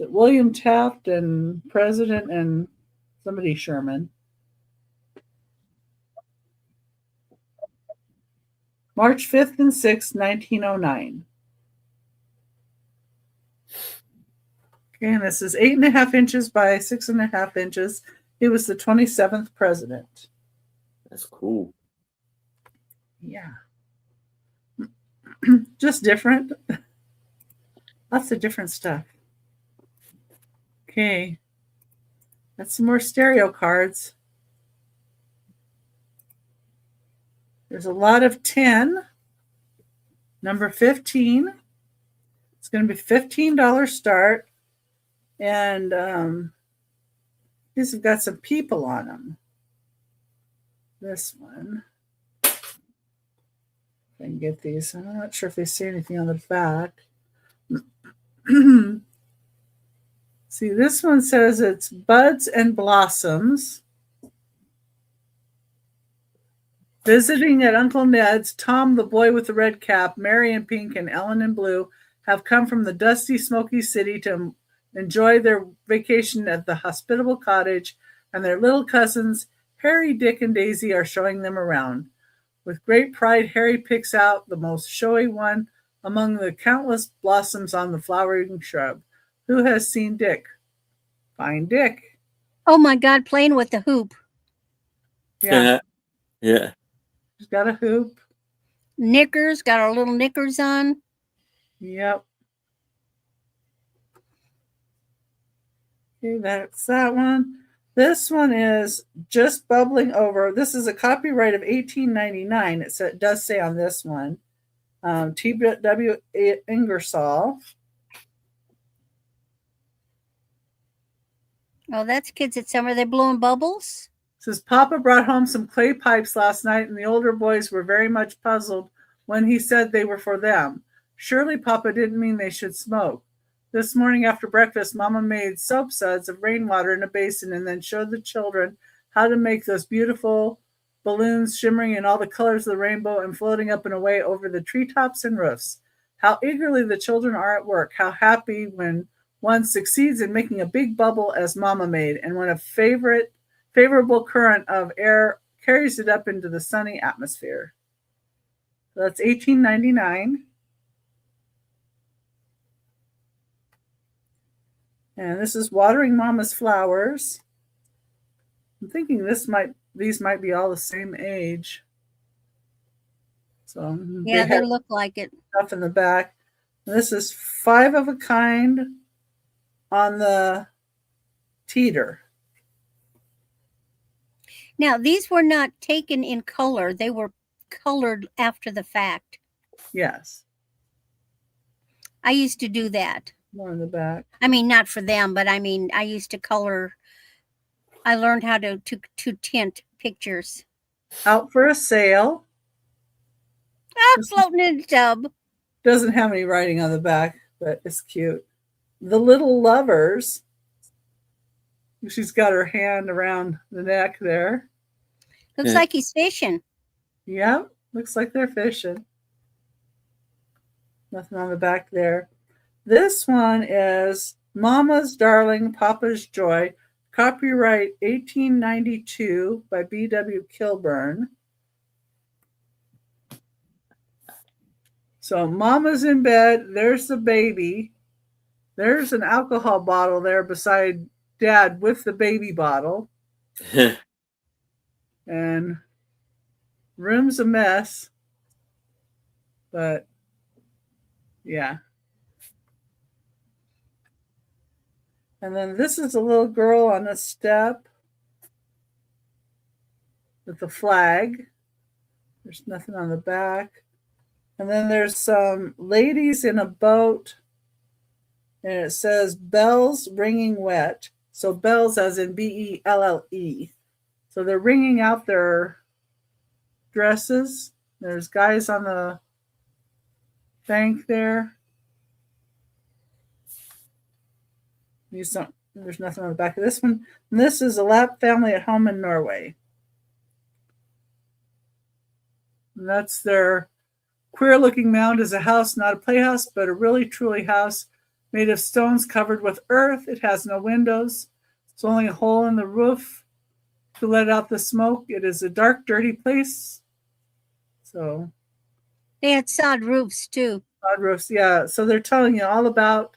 William Taft and President and somebody Sherman. March 5th and 6th, 1909. Okay, and this is 8.5 inches by 6.5 inches. He was the 27th president. That's cool. Yeah. Just different. Lots of different stuff. Okay. That's some more stereo cards. There's a lot of 10. Number 15. It's going to be $15 start. And these have got some people on them. This one. I can get these. I'm not sure if they say anything on the back. See, this one says it's buds and blossoms. Visiting at Uncle Ned's, Tom, the boy with the red cap, Mary in pink, and Ellen in blue have come from the dusty, smoky city to enjoy their vacation at the hospitable cottage, and their little cousins, Harry, Dick, and Daisy, are showing them around. With great pride, Harry picks out the most showy one among the countless blossoms on the flowering shrub. Who has seen Dick? Find Dick. Oh my God, playing with the hoop. Yeah. Yeah. He's got a hoop. Knickers, got our little knickers on. Yep. Okay, that's that one. This one is just bubbling over. This is a copyright of 1899. It does say on this one. T.W. Ingersoll. Oh, that's kids at summer. They're blowing bubbles. Says Papa brought home some clay pipes last night, and the older boys were very much puzzled when he said they were for them. Surely Papa didn't mean they should smoke. This morning after breakfast, Mama made soap suds of rainwater in a basin and then showed the children how to make those beautiful balloons shimmering in all the colors of the rainbow and floating up and away over the treetops and roofs. How eagerly the children are at work. How happy when one succeeds in making a big bubble as Mama made, and when a favorable current of air carries it up into the sunny atmosphere. So that's 1899. And this is Watering Mama's Flowers. I'm thinking these might be all the same age. So yeah, they look like it. Stuff in the back. And this is 5 of a kind on the teeter. Now, these were not taken in color. They were colored after the fact. Yes. I used to do that. More in the back. I mean, not for them, but I mean, I used to color. I learned how to tint pictures. Out for a sail. Floating in a tub. Doesn't have any writing on the back, but it's cute. The Little Lovers. She's got her hand around the neck there. Looks like he's fishing. Yep, looks like they're fishing. Nothing on the back there. This one is Mama's Darling, Papa's Joy, copyright 1892 by B.W. Kilburn. So Mama's in bed. There's the baby. There's an alcohol bottle there beside Dad with the baby bottle. And room's a mess. But yeah. And then this is a little girl on a step with the flag. There's nothing on the back. And then there's some ladies in a boat. And it says bells ringing wet. So bells as in B-E-L-L-E. So they're wringing out their dresses. There's guys on the bank there. There's nothing on the back of this one. And this is a Lapp family at home in Norway. And that's their queer-looking mound is a house, not a playhouse, but a really, truly house made of stones covered with earth. It has no windows. It's only a hole in the roof to let out the smoke. It is a dark, dirty place. So they had sod roofs too. Sod roofs, yeah. So they're telling you all about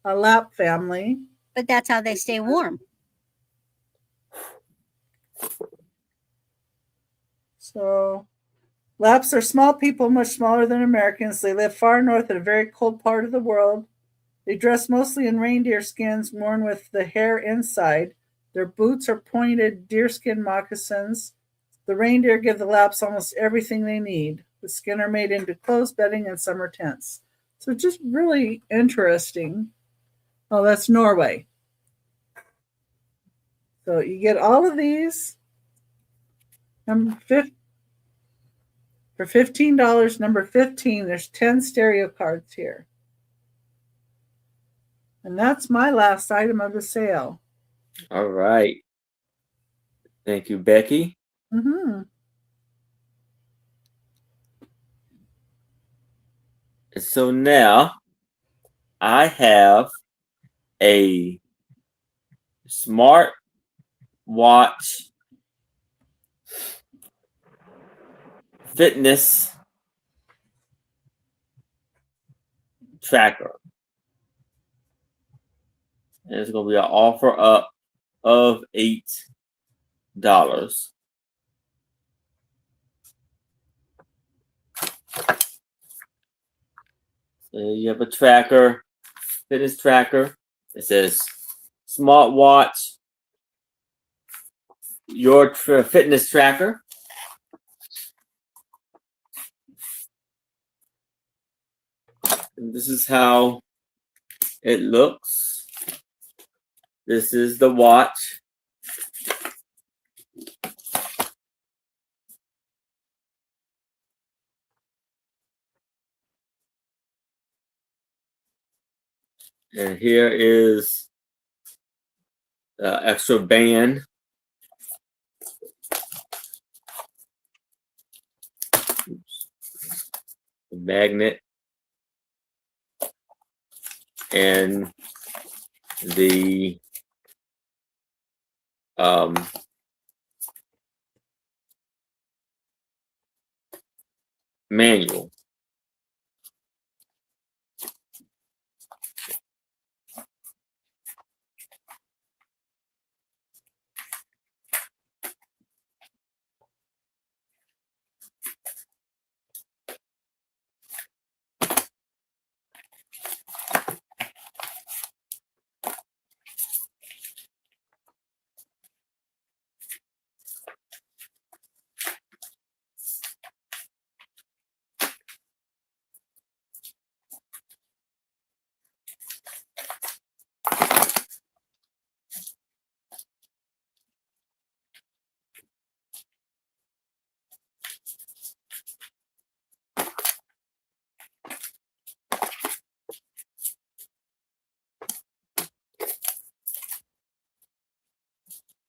a Lapp family. But that's how they stay warm. So Lapps are small people, much smaller than Americans. They live far north in a very cold part of the world. They dress mostly in reindeer skins worn with the hair inside. Their boots are pointed deerskin moccasins. The reindeer give the Lapps almost everything they need. The skin are made into clothes, bedding, and summer tents. So just really interesting. Oh, that's Norway. So you get all of these. For $15, number 15, there's 10 stereo cards here. And that's my last item of the sale. All right. Thank you, Becky. Mm-hmm. And so now I have a smart watch fitness tracker. And it's going to be an offer up of $8. So you have a tracker, fitness tracker. It says smartwatch, your fitness tracker. And this is how it looks. This is the watch. And here is the extra band. Oops. The magnet. And the manual.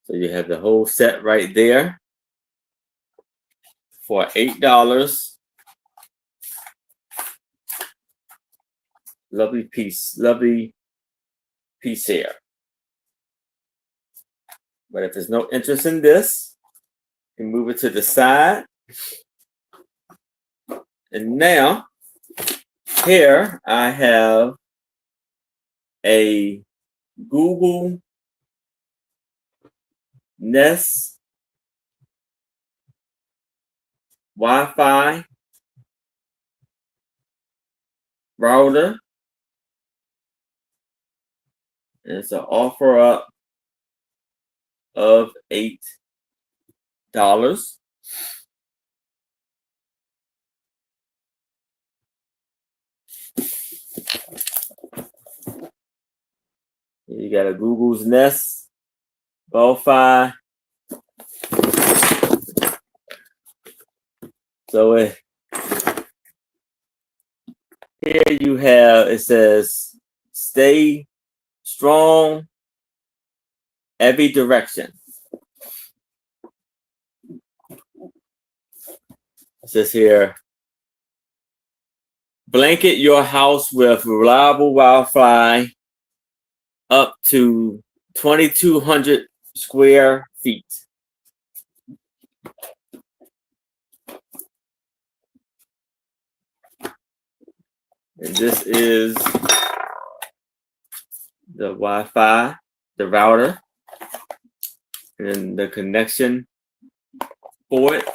So you have the whole set right there for $8. Lovely piece here. But if there's no interest in this, you can move it to the side. And now, here I have a Google Nest Wi-Fi router. And it's an offer up of $8. You got a Google's Nest Wi-Fi. So here you have, it says, stay strong every direction. It says here, blanket your house with reliable Wi-Fi up to 2,200 square feet. And this is the Wi-Fi, the router, and the connection for it.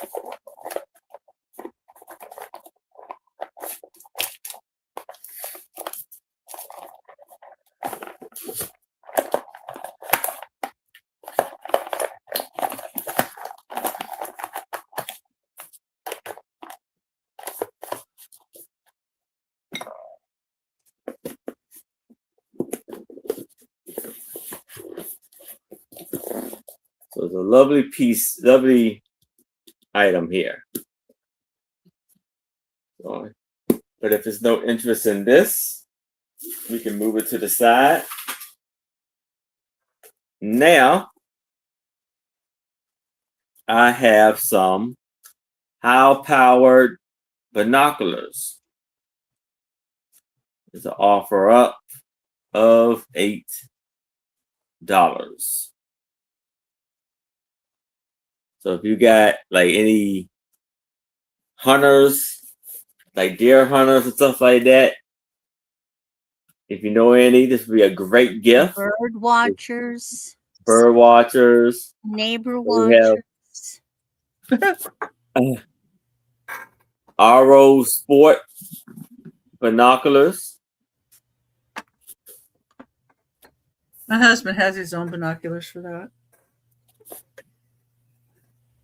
So it's a lovely piece, lovely item here. So, but if there's no interest in this, we can move it to the side. Now, I have some high-powered binoculars. It's an offer up of $8. So if you got like any hunters, like deer hunters and stuff like that, if you know any, this would be a great gift. Bird watchers, Bird watchers, neighbor we have watchers. RO Sport binoculars. My husband has his own binoculars for that.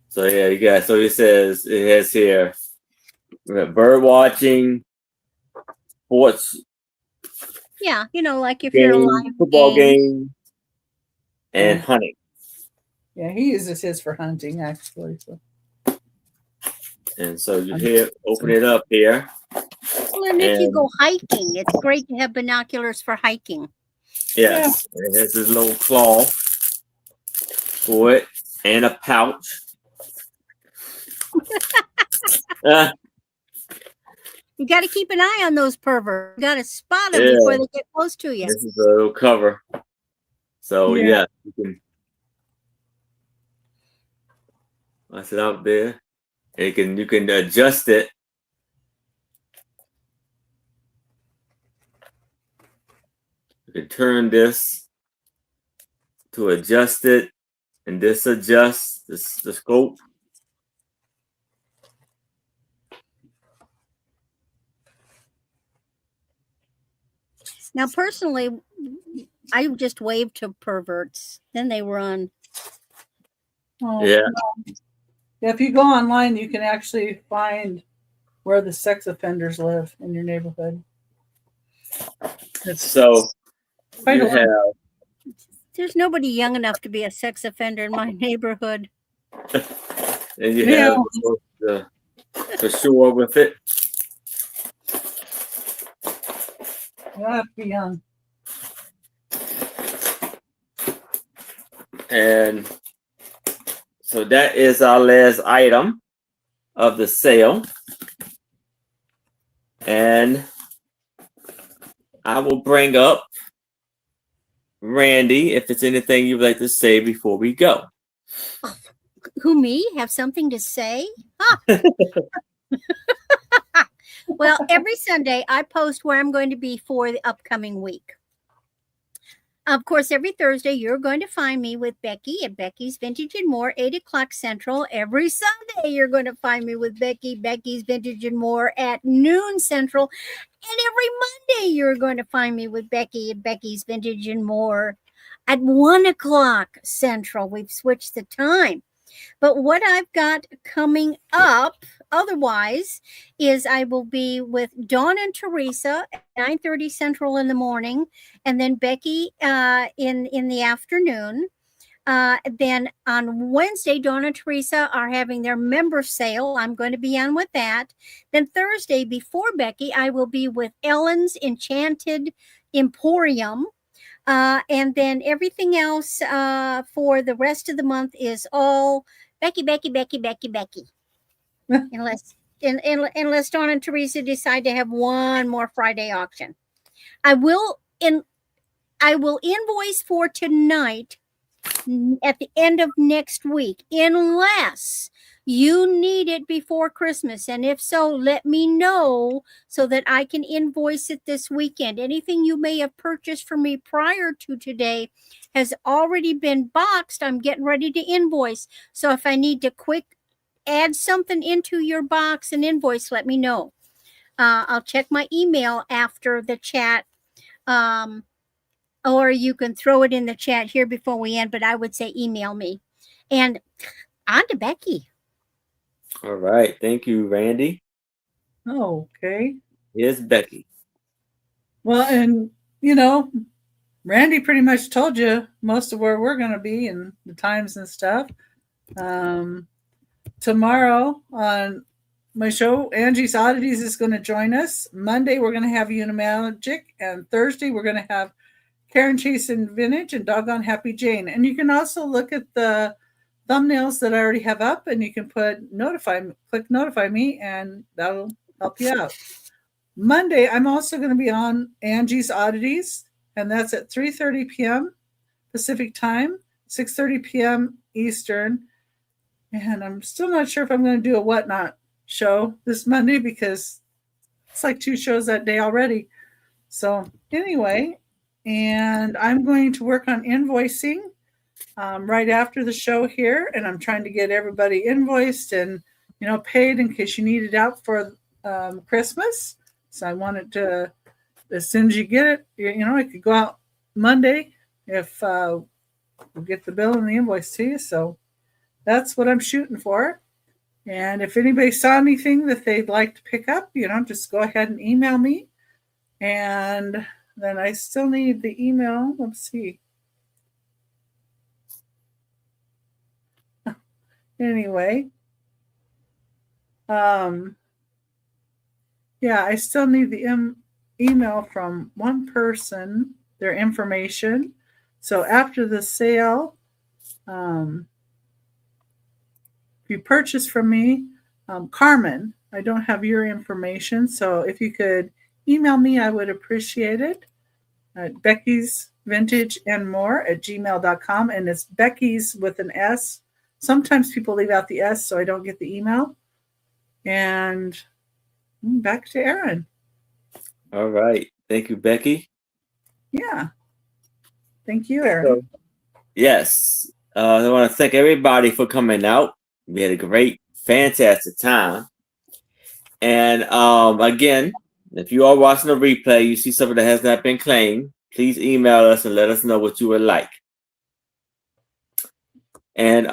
So yeah, you got. So it says it has here. We have bird watching, sports. Yeah, like if Game, you're a live football game. and hunting. Yeah, he uses his for hunting actually. So. And so you here, open it up here. Well, and if you go hiking, it's great to have binoculars for hiking. Yes, it has this little claw for it and a pouch. You got to keep an eye on those perverts. You got to spot them before they get close to you. This is a little cover. So yeah, you can. Place it out there. You can adjust it. You can turn this to adjust it, and this adjusts the scope. Now, personally, I just wave to perverts, then they run. Oh, Yeah. If you go online, you can actually find where the sex offenders live in your neighborhood. So you have. There's nobody young enough to be a sex offender in my neighborhood. And you have the shore with it. You have to be young. And so that is our last item of the sale. And I will bring up Randy if it's anything you'd like to say before we go. Who, me? Have something to say? Ah. Well, every Sunday I post where I'm going to be for the upcoming week. Of course, every Thursday you're going to find me with Becky at Becky's Vintage and More, 8 o'clock Central. Every Sunday you're going to find me with Becky's Vintage and More at noon Central. And every Monday you're going to find me with Becky at Becky's Vintage and More at 1 o'clock Central. We've switched the time. But what I've got coming up otherwise is I will be with Dawn and Teresa at 9:30 Central in the morning, and then Becky in the afternoon. Then on Wednesday, Dawn and Teresa are having their member sale. I'm going to be on with that. Then Thursday, before Becky, I will be with Ellen's Enchanted Emporium. And then everything else for the rest of the month is all Becky. Unless Dawn and Teresa decide to have one more Friday auction. I will invoice for tonight at the end of next week, unless you need it before Christmas. And if so, let me know so that I can invoice it this weekend. Anything you may have purchased from me prior to today has already been boxed. I'm getting ready to invoice. So if I need to quick add something into your box and invoice, let me know. I'll check my email after the chat. Or you can throw it in the chat here before we end, but I would say email me. And on to Becky. All right. Thank you, Randy. Oh, okay. Here's Becky. Well, and Randy pretty much told you most of where we're going to be and the times and stuff. Tomorrow on my show, Angie's Oddities is going to join us. Monday, we're going to have Unimagic. And Thursday, we're going to have Karen Chasen Vintage and Doggone Happy Jane. And you can also look at the thumbnails that I already have up, and you can click notify me, and that'll help you out. Monday, I'm also going to be on Angie's Oddities, and that's at 3:30 p.m. Pacific time, 6:30 p.m. Eastern. And I'm still not sure if I'm going to do a Whatnot show this Monday because it's like 2 shows that day already. So anyway, and I'm going to work on invoicing right after the show here, and I'm trying to get everybody invoiced and paid in case you need it out for Christmas. So I wanted to, as soon as you get it, it could go out Monday if we'll get the bill and the invoice to you. So that's what I'm shooting for. And if anybody saw anything that they'd like to pick up, just go ahead and email me. And then I still need the email. Let's see. Anyway, I still need the email from one person, their information. So after the sale, if you purchase from me, Carmen, I don't have your information. So if you could email me, I would appreciate it at Becky's Vintage and More at gmail.com. And it's Becky's with an S. Sometimes people leave out the S, so I don't get the email. And back to Aaron. All right. Thank you, Becky. Yeah. Thank you, Aaron. Yes. I want to thank everybody for coming out. We had a great, fantastic time. And again, if you are watching the replay, you see something that has not been claimed, please email us and let us know what you would like. And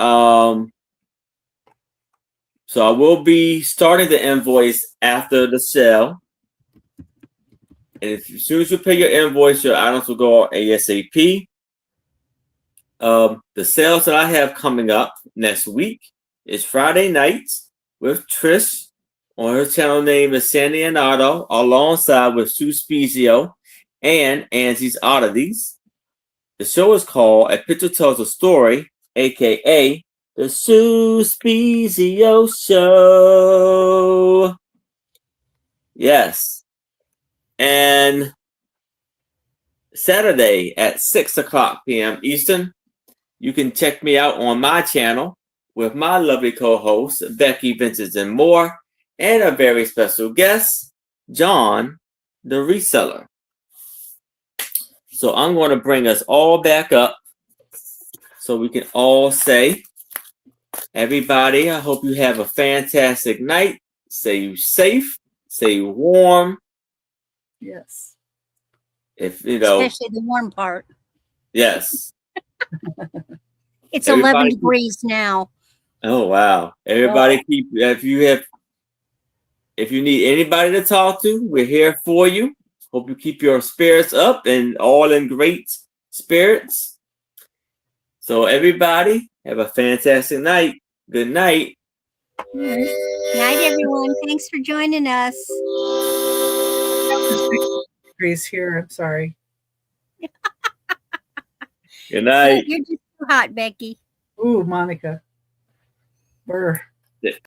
so I will be starting the invoice after the sale. And as soon as you pay your invoice, your items will go on ASAP. The sales that I have coming up next week is Friday nights with Trish on her channel name is Sandy and Otto, alongside with Sue Spezio and Angie's Oddities. The show is called A Picture Tells a Story, aka The Sue Spezio Show. Yes. And Saturday at 6:00 p.m. Eastern, you can check me out on my channel with my lovely co-host, Becky Vintage and More, and a very special guest, John, the reseller. So I'm going to bring us all back up so we can all say, everybody, I hope you have a fantastic night. Stay safe, stay warm. Yes. If especially the warm part. Yes. It's 11 degrees now. Oh wow! Everybody, if you need anybody to talk to, we're here for you. Hope you keep your spirits up and all in great spirits. So everybody, have a fantastic night. Good night. Night, everyone. Thanks for joining us. Degrees here. I'm sorry. Good night. You're just too hot, Becky. Ooh, Monica. Brr.